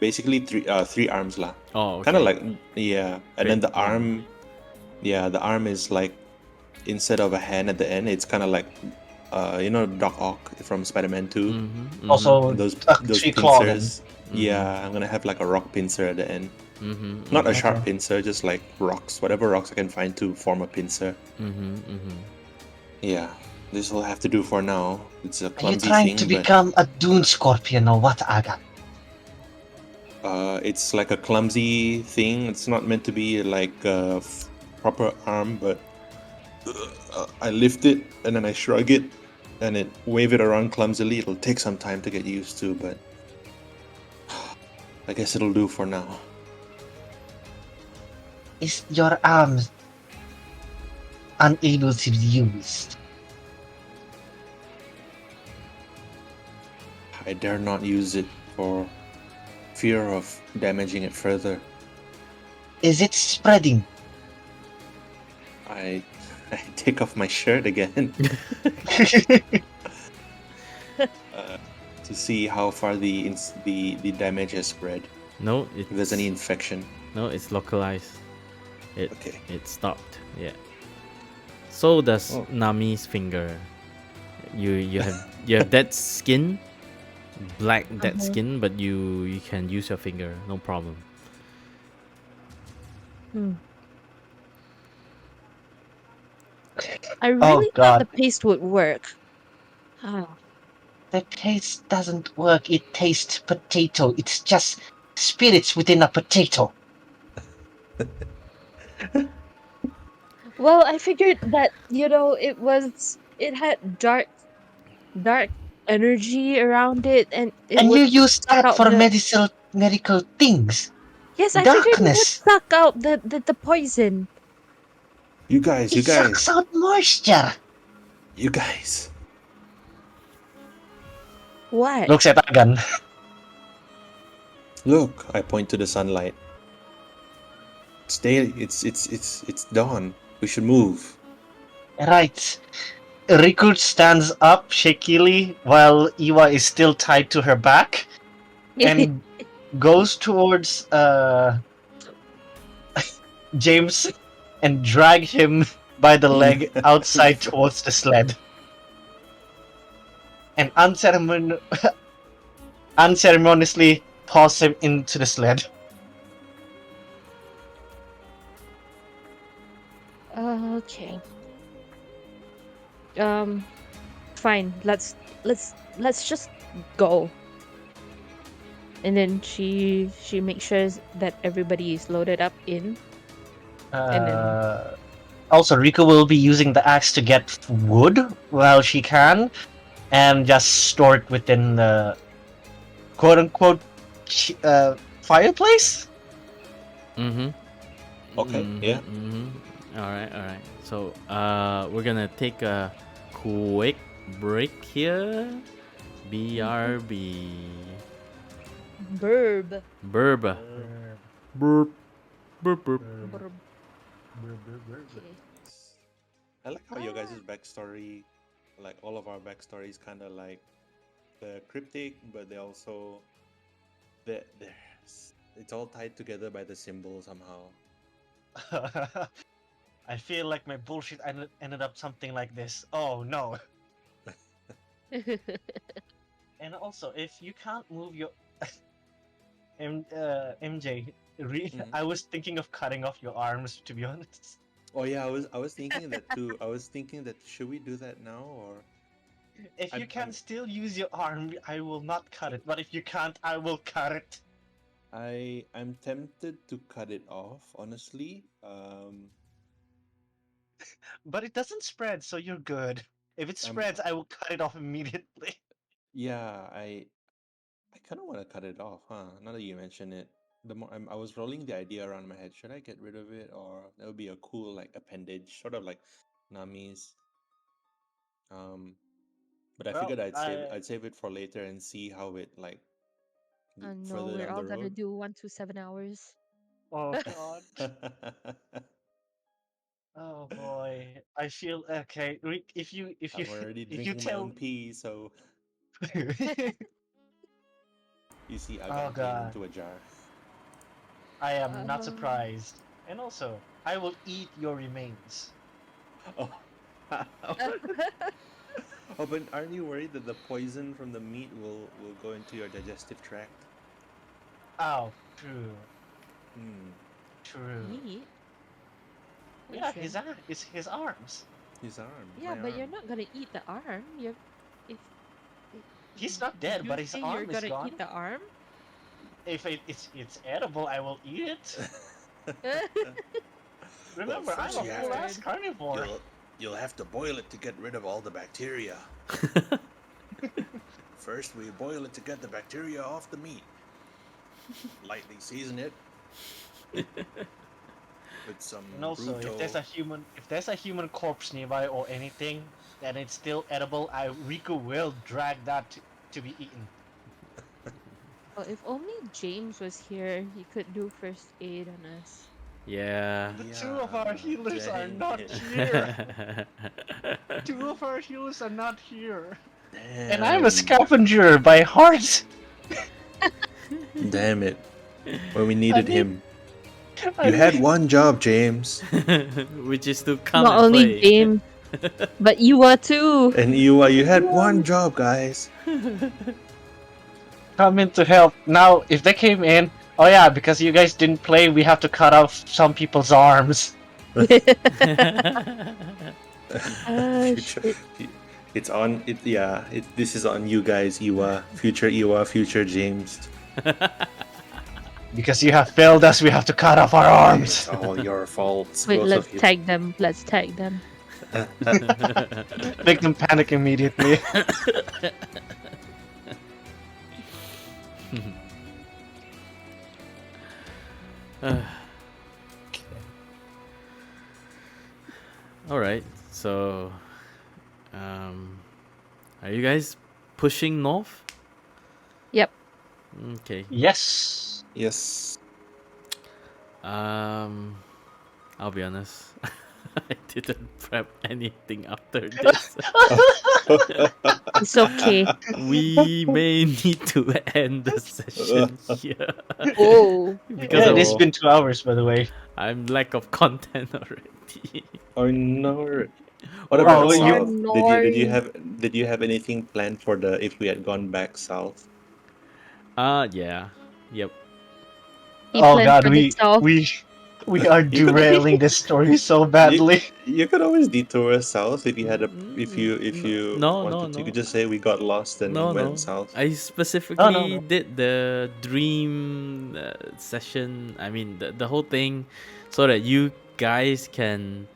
[SPEAKER 4] Basically three arms lah.
[SPEAKER 1] Oh,
[SPEAKER 4] Kind of
[SPEAKER 1] okay.
[SPEAKER 4] like, yeah. And then
[SPEAKER 1] Create
[SPEAKER 4] the
[SPEAKER 1] one.
[SPEAKER 4] arm, yeah, the arm is like, instead of a hand at the end, it's kind of like, Doc Ock from Spider-Man 2.
[SPEAKER 1] Mm-hmm. Mm-hmm.
[SPEAKER 3] Also,
[SPEAKER 4] Those
[SPEAKER 3] a
[SPEAKER 4] those
[SPEAKER 3] tree claw then.
[SPEAKER 4] pincers. Yeah, I'm gonna have like a rock pincer at the end.
[SPEAKER 1] Mm-hmm.
[SPEAKER 4] Not a
[SPEAKER 1] Mm-hmm.
[SPEAKER 4] sharp
[SPEAKER 3] Okay.
[SPEAKER 4] pincer, just like rocks, whatever rocks I can find to form a pincer.
[SPEAKER 1] Mm-hmm. Mm-hmm.
[SPEAKER 4] Yeah, this will have to do for now. It's a
[SPEAKER 3] Are you
[SPEAKER 4] clumsy
[SPEAKER 3] trying to
[SPEAKER 4] thing, but
[SPEAKER 3] become a Dune Scorpion or what, Aga?
[SPEAKER 4] it's like a clumsy thing. It's not meant to be like a proper arm, but I lift it and then I shrug it and it wave it around clumsily. It'll take some time to get used to, but I guess it'll do for now.
[SPEAKER 3] Is your arm unable to be used?
[SPEAKER 4] I dare not use it for fear of damaging it further.
[SPEAKER 3] Is it spreading?
[SPEAKER 4] I I take off my shirt again to see how far the damage has spread.
[SPEAKER 1] No,
[SPEAKER 4] If there's any infection.
[SPEAKER 1] no, it's localized.
[SPEAKER 4] Okay.
[SPEAKER 1] It stopped. Yeah. So does
[SPEAKER 4] Oh.
[SPEAKER 1] Nami's finger. You have dead skin, black dead
[SPEAKER 2] Uh-huh.
[SPEAKER 1] skin, but you can use your finger, no problem.
[SPEAKER 2] Hmm. I
[SPEAKER 3] Oh
[SPEAKER 2] really thought the
[SPEAKER 3] god.
[SPEAKER 2] paste would work. Ah.
[SPEAKER 3] The taste doesn't work. It tastes potato. It's just spirits within a potato.
[SPEAKER 2] Well, I figured that, it had dark energy around it, and it
[SPEAKER 3] And you
[SPEAKER 2] would
[SPEAKER 3] use
[SPEAKER 2] suck
[SPEAKER 3] that
[SPEAKER 2] out
[SPEAKER 3] for
[SPEAKER 2] the.
[SPEAKER 3] medical things.
[SPEAKER 2] Yes, I figured it would
[SPEAKER 3] Darkness.
[SPEAKER 2] suck out the poison.
[SPEAKER 4] You guys,
[SPEAKER 3] It
[SPEAKER 4] you
[SPEAKER 3] sucks
[SPEAKER 4] guys,
[SPEAKER 3] out moisture.
[SPEAKER 4] you guys.
[SPEAKER 2] What?
[SPEAKER 3] Looks at Agan.
[SPEAKER 4] Look, I point to the sunlight. It's dawn. We should move.
[SPEAKER 3] Right. Riku stands up shakily while Iwa is still tied to her back and goes towards James and drag him by the leg outside towards the sled. And unceremoniously toss him into the sled.
[SPEAKER 2] Okay. Um, Fine. Let's just go. And then she makes sure that everybody is loaded up in, and then
[SPEAKER 3] Also, Riku will be using the axe to get wood while she can, and just store it within the quote unquote fireplace.
[SPEAKER 1] Mm-hmm.
[SPEAKER 4] Okay, yeah.
[SPEAKER 1] Mm-hmm. All right, all right. So we're gonna take a quick break here. BRB.
[SPEAKER 2] burb.
[SPEAKER 1] Burb. Burp. Burp. Burp.
[SPEAKER 2] Burb. Okay.
[SPEAKER 4] I like how your guys' backstory, like all of our backstories, kind of like they're cryptic, but they also they're it's all tied together by the symbol somehow.
[SPEAKER 3] I feel like my bullshit ended up something like this. Oh no. And also, if you can't move your MJ,
[SPEAKER 4] Mhm.
[SPEAKER 3] I was thinking of cutting off your arms, to be honest.
[SPEAKER 4] Oh yeah, I was thinking that too. I was thinking that should we do that now or
[SPEAKER 3] If you
[SPEAKER 4] I'm
[SPEAKER 3] can
[SPEAKER 4] I'm
[SPEAKER 3] still use your arm, I will not cut it. But if you can't, I will cut it.
[SPEAKER 4] I'm tempted to cut it off, honestly.
[SPEAKER 3] But it doesn't spread, so you're good. If it
[SPEAKER 4] Um,
[SPEAKER 3] spreads, I will cut it off immediately.
[SPEAKER 4] yeah, I kind of want to cut it off, huh? Now that you mention it, the more I was rolling the idea around my head, should I get rid of it or that would be a cool like appendage, sort of like Nami's. Um, but I
[SPEAKER 3] Well,
[SPEAKER 4] figured I'd save it for later and see how it like
[SPEAKER 2] No,
[SPEAKER 4] further
[SPEAKER 2] we're
[SPEAKER 4] down
[SPEAKER 2] all
[SPEAKER 4] the
[SPEAKER 2] gonna
[SPEAKER 4] road.
[SPEAKER 2] do 1 to 7 hours.
[SPEAKER 3] oh god. Oh boy, I feel okay. If you
[SPEAKER 4] I'm already
[SPEAKER 3] if you
[SPEAKER 4] drinking my own
[SPEAKER 3] tell,
[SPEAKER 4] pee, so you see, I
[SPEAKER 3] oh
[SPEAKER 4] got gain
[SPEAKER 3] god,
[SPEAKER 4] into a jar.
[SPEAKER 3] I am not
[SPEAKER 2] Um,
[SPEAKER 3] surprised. And also, I will eat your remains.
[SPEAKER 4] Oh. Oh, but aren't you worried that the poison from the meat will go into your digestive tract?
[SPEAKER 3] Oh, true,
[SPEAKER 4] Hmm.
[SPEAKER 3] true.
[SPEAKER 2] meat
[SPEAKER 3] Yeah, his
[SPEAKER 2] poison.
[SPEAKER 3] his arms.
[SPEAKER 4] His arm,
[SPEAKER 2] Yeah,
[SPEAKER 4] my
[SPEAKER 2] but you're
[SPEAKER 4] arm.
[SPEAKER 2] not gonna eat the arm. You're if
[SPEAKER 3] He's not
[SPEAKER 2] did
[SPEAKER 3] dead,
[SPEAKER 2] you
[SPEAKER 3] but his
[SPEAKER 2] say you're
[SPEAKER 3] arm is
[SPEAKER 2] gonna eat
[SPEAKER 3] gone.
[SPEAKER 2] the arm?
[SPEAKER 3] If it's edible, I will eat it.
[SPEAKER 4] Well,
[SPEAKER 3] Remember, I'm
[SPEAKER 4] first
[SPEAKER 2] My
[SPEAKER 3] a
[SPEAKER 4] you have
[SPEAKER 3] full
[SPEAKER 4] to
[SPEAKER 3] ass
[SPEAKER 2] lord.
[SPEAKER 3] carnivore.
[SPEAKER 4] you'll have to boil it to get rid of all the bacteria. First, we boil it to get the bacteria off the meat. Lightly season it with some
[SPEAKER 3] And also,
[SPEAKER 4] bruto.
[SPEAKER 3] if there's a human corpse nearby or anything, and it's still edible, Riku will drag that to be eaten.
[SPEAKER 2] Well, if only James was here, he could do first aid on us.
[SPEAKER 1] Yeah.
[SPEAKER 3] The two of our
[SPEAKER 4] Yeah,
[SPEAKER 3] healers are
[SPEAKER 4] dang
[SPEAKER 3] not
[SPEAKER 4] it.
[SPEAKER 3] here. Two of our healers are not here. And I'm a
[SPEAKER 4] Damn.
[SPEAKER 3] scavenger by heart.
[SPEAKER 4] Damn it. When we
[SPEAKER 3] I
[SPEAKER 4] needed
[SPEAKER 3] need,
[SPEAKER 4] him.
[SPEAKER 3] I
[SPEAKER 4] You had
[SPEAKER 3] need.
[SPEAKER 4] one job, James.
[SPEAKER 1] Which is to come
[SPEAKER 2] Not
[SPEAKER 1] and
[SPEAKER 2] only
[SPEAKER 1] play.
[SPEAKER 2] James, but you are too.
[SPEAKER 4] And you had one job, guys.
[SPEAKER 3] Come in to help. Now, if they came in, oh yeah, because you guys didn't play, we have to cut off some people's arms.
[SPEAKER 2] Ah,
[SPEAKER 4] Future,
[SPEAKER 2] shit.
[SPEAKER 4] it's on it. Yeah, this is on you guys, Iwa, future James.
[SPEAKER 3] Because you have failed us, we have to cut off our
[SPEAKER 4] It's
[SPEAKER 3] arms.
[SPEAKER 4] all your faults,
[SPEAKER 2] Wait,
[SPEAKER 4] both
[SPEAKER 2] let's
[SPEAKER 4] of you.
[SPEAKER 2] tag them. Let's tag them.
[SPEAKER 3] Make them panic immediately.
[SPEAKER 1] All right. So, um, are you guys pushing north?
[SPEAKER 2] Yep.
[SPEAKER 1] Okay.
[SPEAKER 3] Yes.
[SPEAKER 4] Yes.
[SPEAKER 1] I'll be honest. I didn't prep anything after this.
[SPEAKER 2] It's okay.
[SPEAKER 1] We may need to end the session here
[SPEAKER 2] Oh.
[SPEAKER 1] because
[SPEAKER 3] Yeah, it has
[SPEAKER 4] Oh,
[SPEAKER 3] been 2 hours, by the way.
[SPEAKER 1] I'm lack of content already.
[SPEAKER 4] oh no. What
[SPEAKER 3] Oh,
[SPEAKER 4] about
[SPEAKER 2] Oh,
[SPEAKER 3] you.
[SPEAKER 4] South?
[SPEAKER 2] Nori.
[SPEAKER 4] Did you have anything planned for the if we had gone back south?
[SPEAKER 1] Yeah. Yep.
[SPEAKER 2] He
[SPEAKER 3] Oh
[SPEAKER 2] planned
[SPEAKER 3] god,
[SPEAKER 2] for himself.
[SPEAKER 3] we are
[SPEAKER 4] You could
[SPEAKER 3] derailing this story so
[SPEAKER 4] you
[SPEAKER 3] badly.
[SPEAKER 4] you could always detour south if you had a if you
[SPEAKER 1] No, no,
[SPEAKER 4] wanted to. You could
[SPEAKER 1] no.
[SPEAKER 4] just say we got lost and
[SPEAKER 1] No,
[SPEAKER 4] went
[SPEAKER 1] no.
[SPEAKER 4] south.
[SPEAKER 1] I
[SPEAKER 3] No, no,
[SPEAKER 1] specifically
[SPEAKER 3] no.
[SPEAKER 1] did the dream session. I mean, the whole thing, so that you guys can.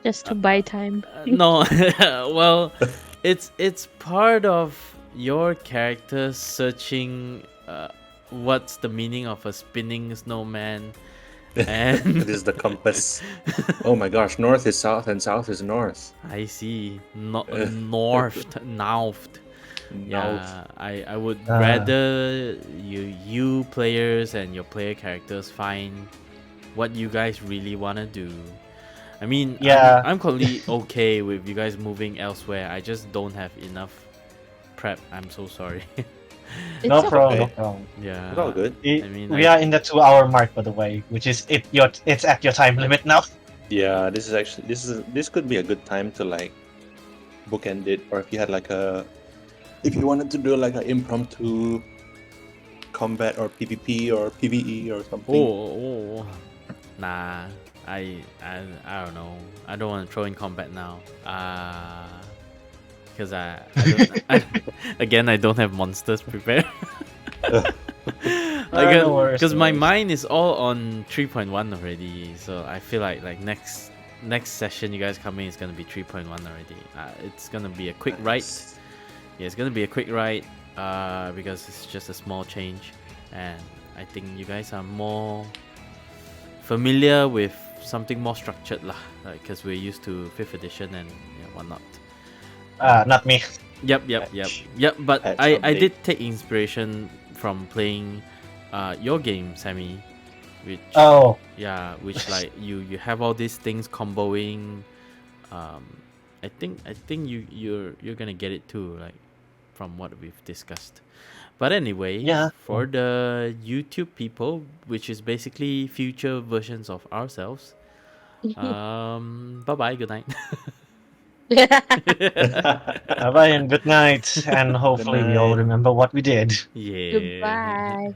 [SPEAKER 2] Just to buy time.
[SPEAKER 1] No, well, it's part of your character searching. What's the meaning of a spinning snowman?
[SPEAKER 4] It
[SPEAKER 1] And
[SPEAKER 4] is the compass. Oh my gosh, north is south and south is north.
[SPEAKER 1] I see. Not
[SPEAKER 4] Uh,
[SPEAKER 1] north.
[SPEAKER 4] North.
[SPEAKER 1] Yeah, I would
[SPEAKER 3] Uh,
[SPEAKER 1] rather you players and your player characters find what you guys really wanna do. I mean,
[SPEAKER 3] yeah.
[SPEAKER 1] I'm completely okay with you guys moving elsewhere. I just don't have enough prep. I'm so sorry.
[SPEAKER 2] It's
[SPEAKER 3] No problem, no
[SPEAKER 2] okay.
[SPEAKER 3] problem.
[SPEAKER 4] It's all
[SPEAKER 1] Yeah,
[SPEAKER 4] good.
[SPEAKER 1] I mean,
[SPEAKER 3] We are in the 2 hour mark, by the way, which is it's at your time limit now.
[SPEAKER 4] Yeah, this could be a good time to like bookend it, or if you had like a if you wanted to do like an impromptu combat or PvP or PvE or something.
[SPEAKER 1] nah. I don't know. I don't want to throw in combat now. Because I don't. Again, I don't have monsters prepared.
[SPEAKER 3] No worries,
[SPEAKER 1] Because
[SPEAKER 3] no
[SPEAKER 1] my
[SPEAKER 3] worries.
[SPEAKER 1] mind is all on 3.1 already, so I feel like next session you guys coming is gonna be 3.1 already. It's gonna be a quick ride.
[SPEAKER 4] Nice.
[SPEAKER 1] Yeah, it's gonna be a quick ride. Because it's just a small change, and I think you guys are more familiar with something more structured lah. Because we're used to 5th edition and whatnot.
[SPEAKER 3] Not me.
[SPEAKER 1] Yep. But
[SPEAKER 4] Patch
[SPEAKER 1] I
[SPEAKER 4] update.
[SPEAKER 1] did take inspiration from playing your game, Sammy. which
[SPEAKER 3] Oh,
[SPEAKER 1] which like you have all these things comboing. um I think you're gonna get it too, like from what we've discussed. But anyway,
[SPEAKER 3] yeah.
[SPEAKER 1] for the YouTube people, which is basically future versions of ourselves, bye bye, good night.
[SPEAKER 3] Bye bye and good night. And
[SPEAKER 4] Good
[SPEAKER 3] hopefully we all
[SPEAKER 4] night.
[SPEAKER 3] remember what we did.
[SPEAKER 1] Yeah.
[SPEAKER 2] Goodbye.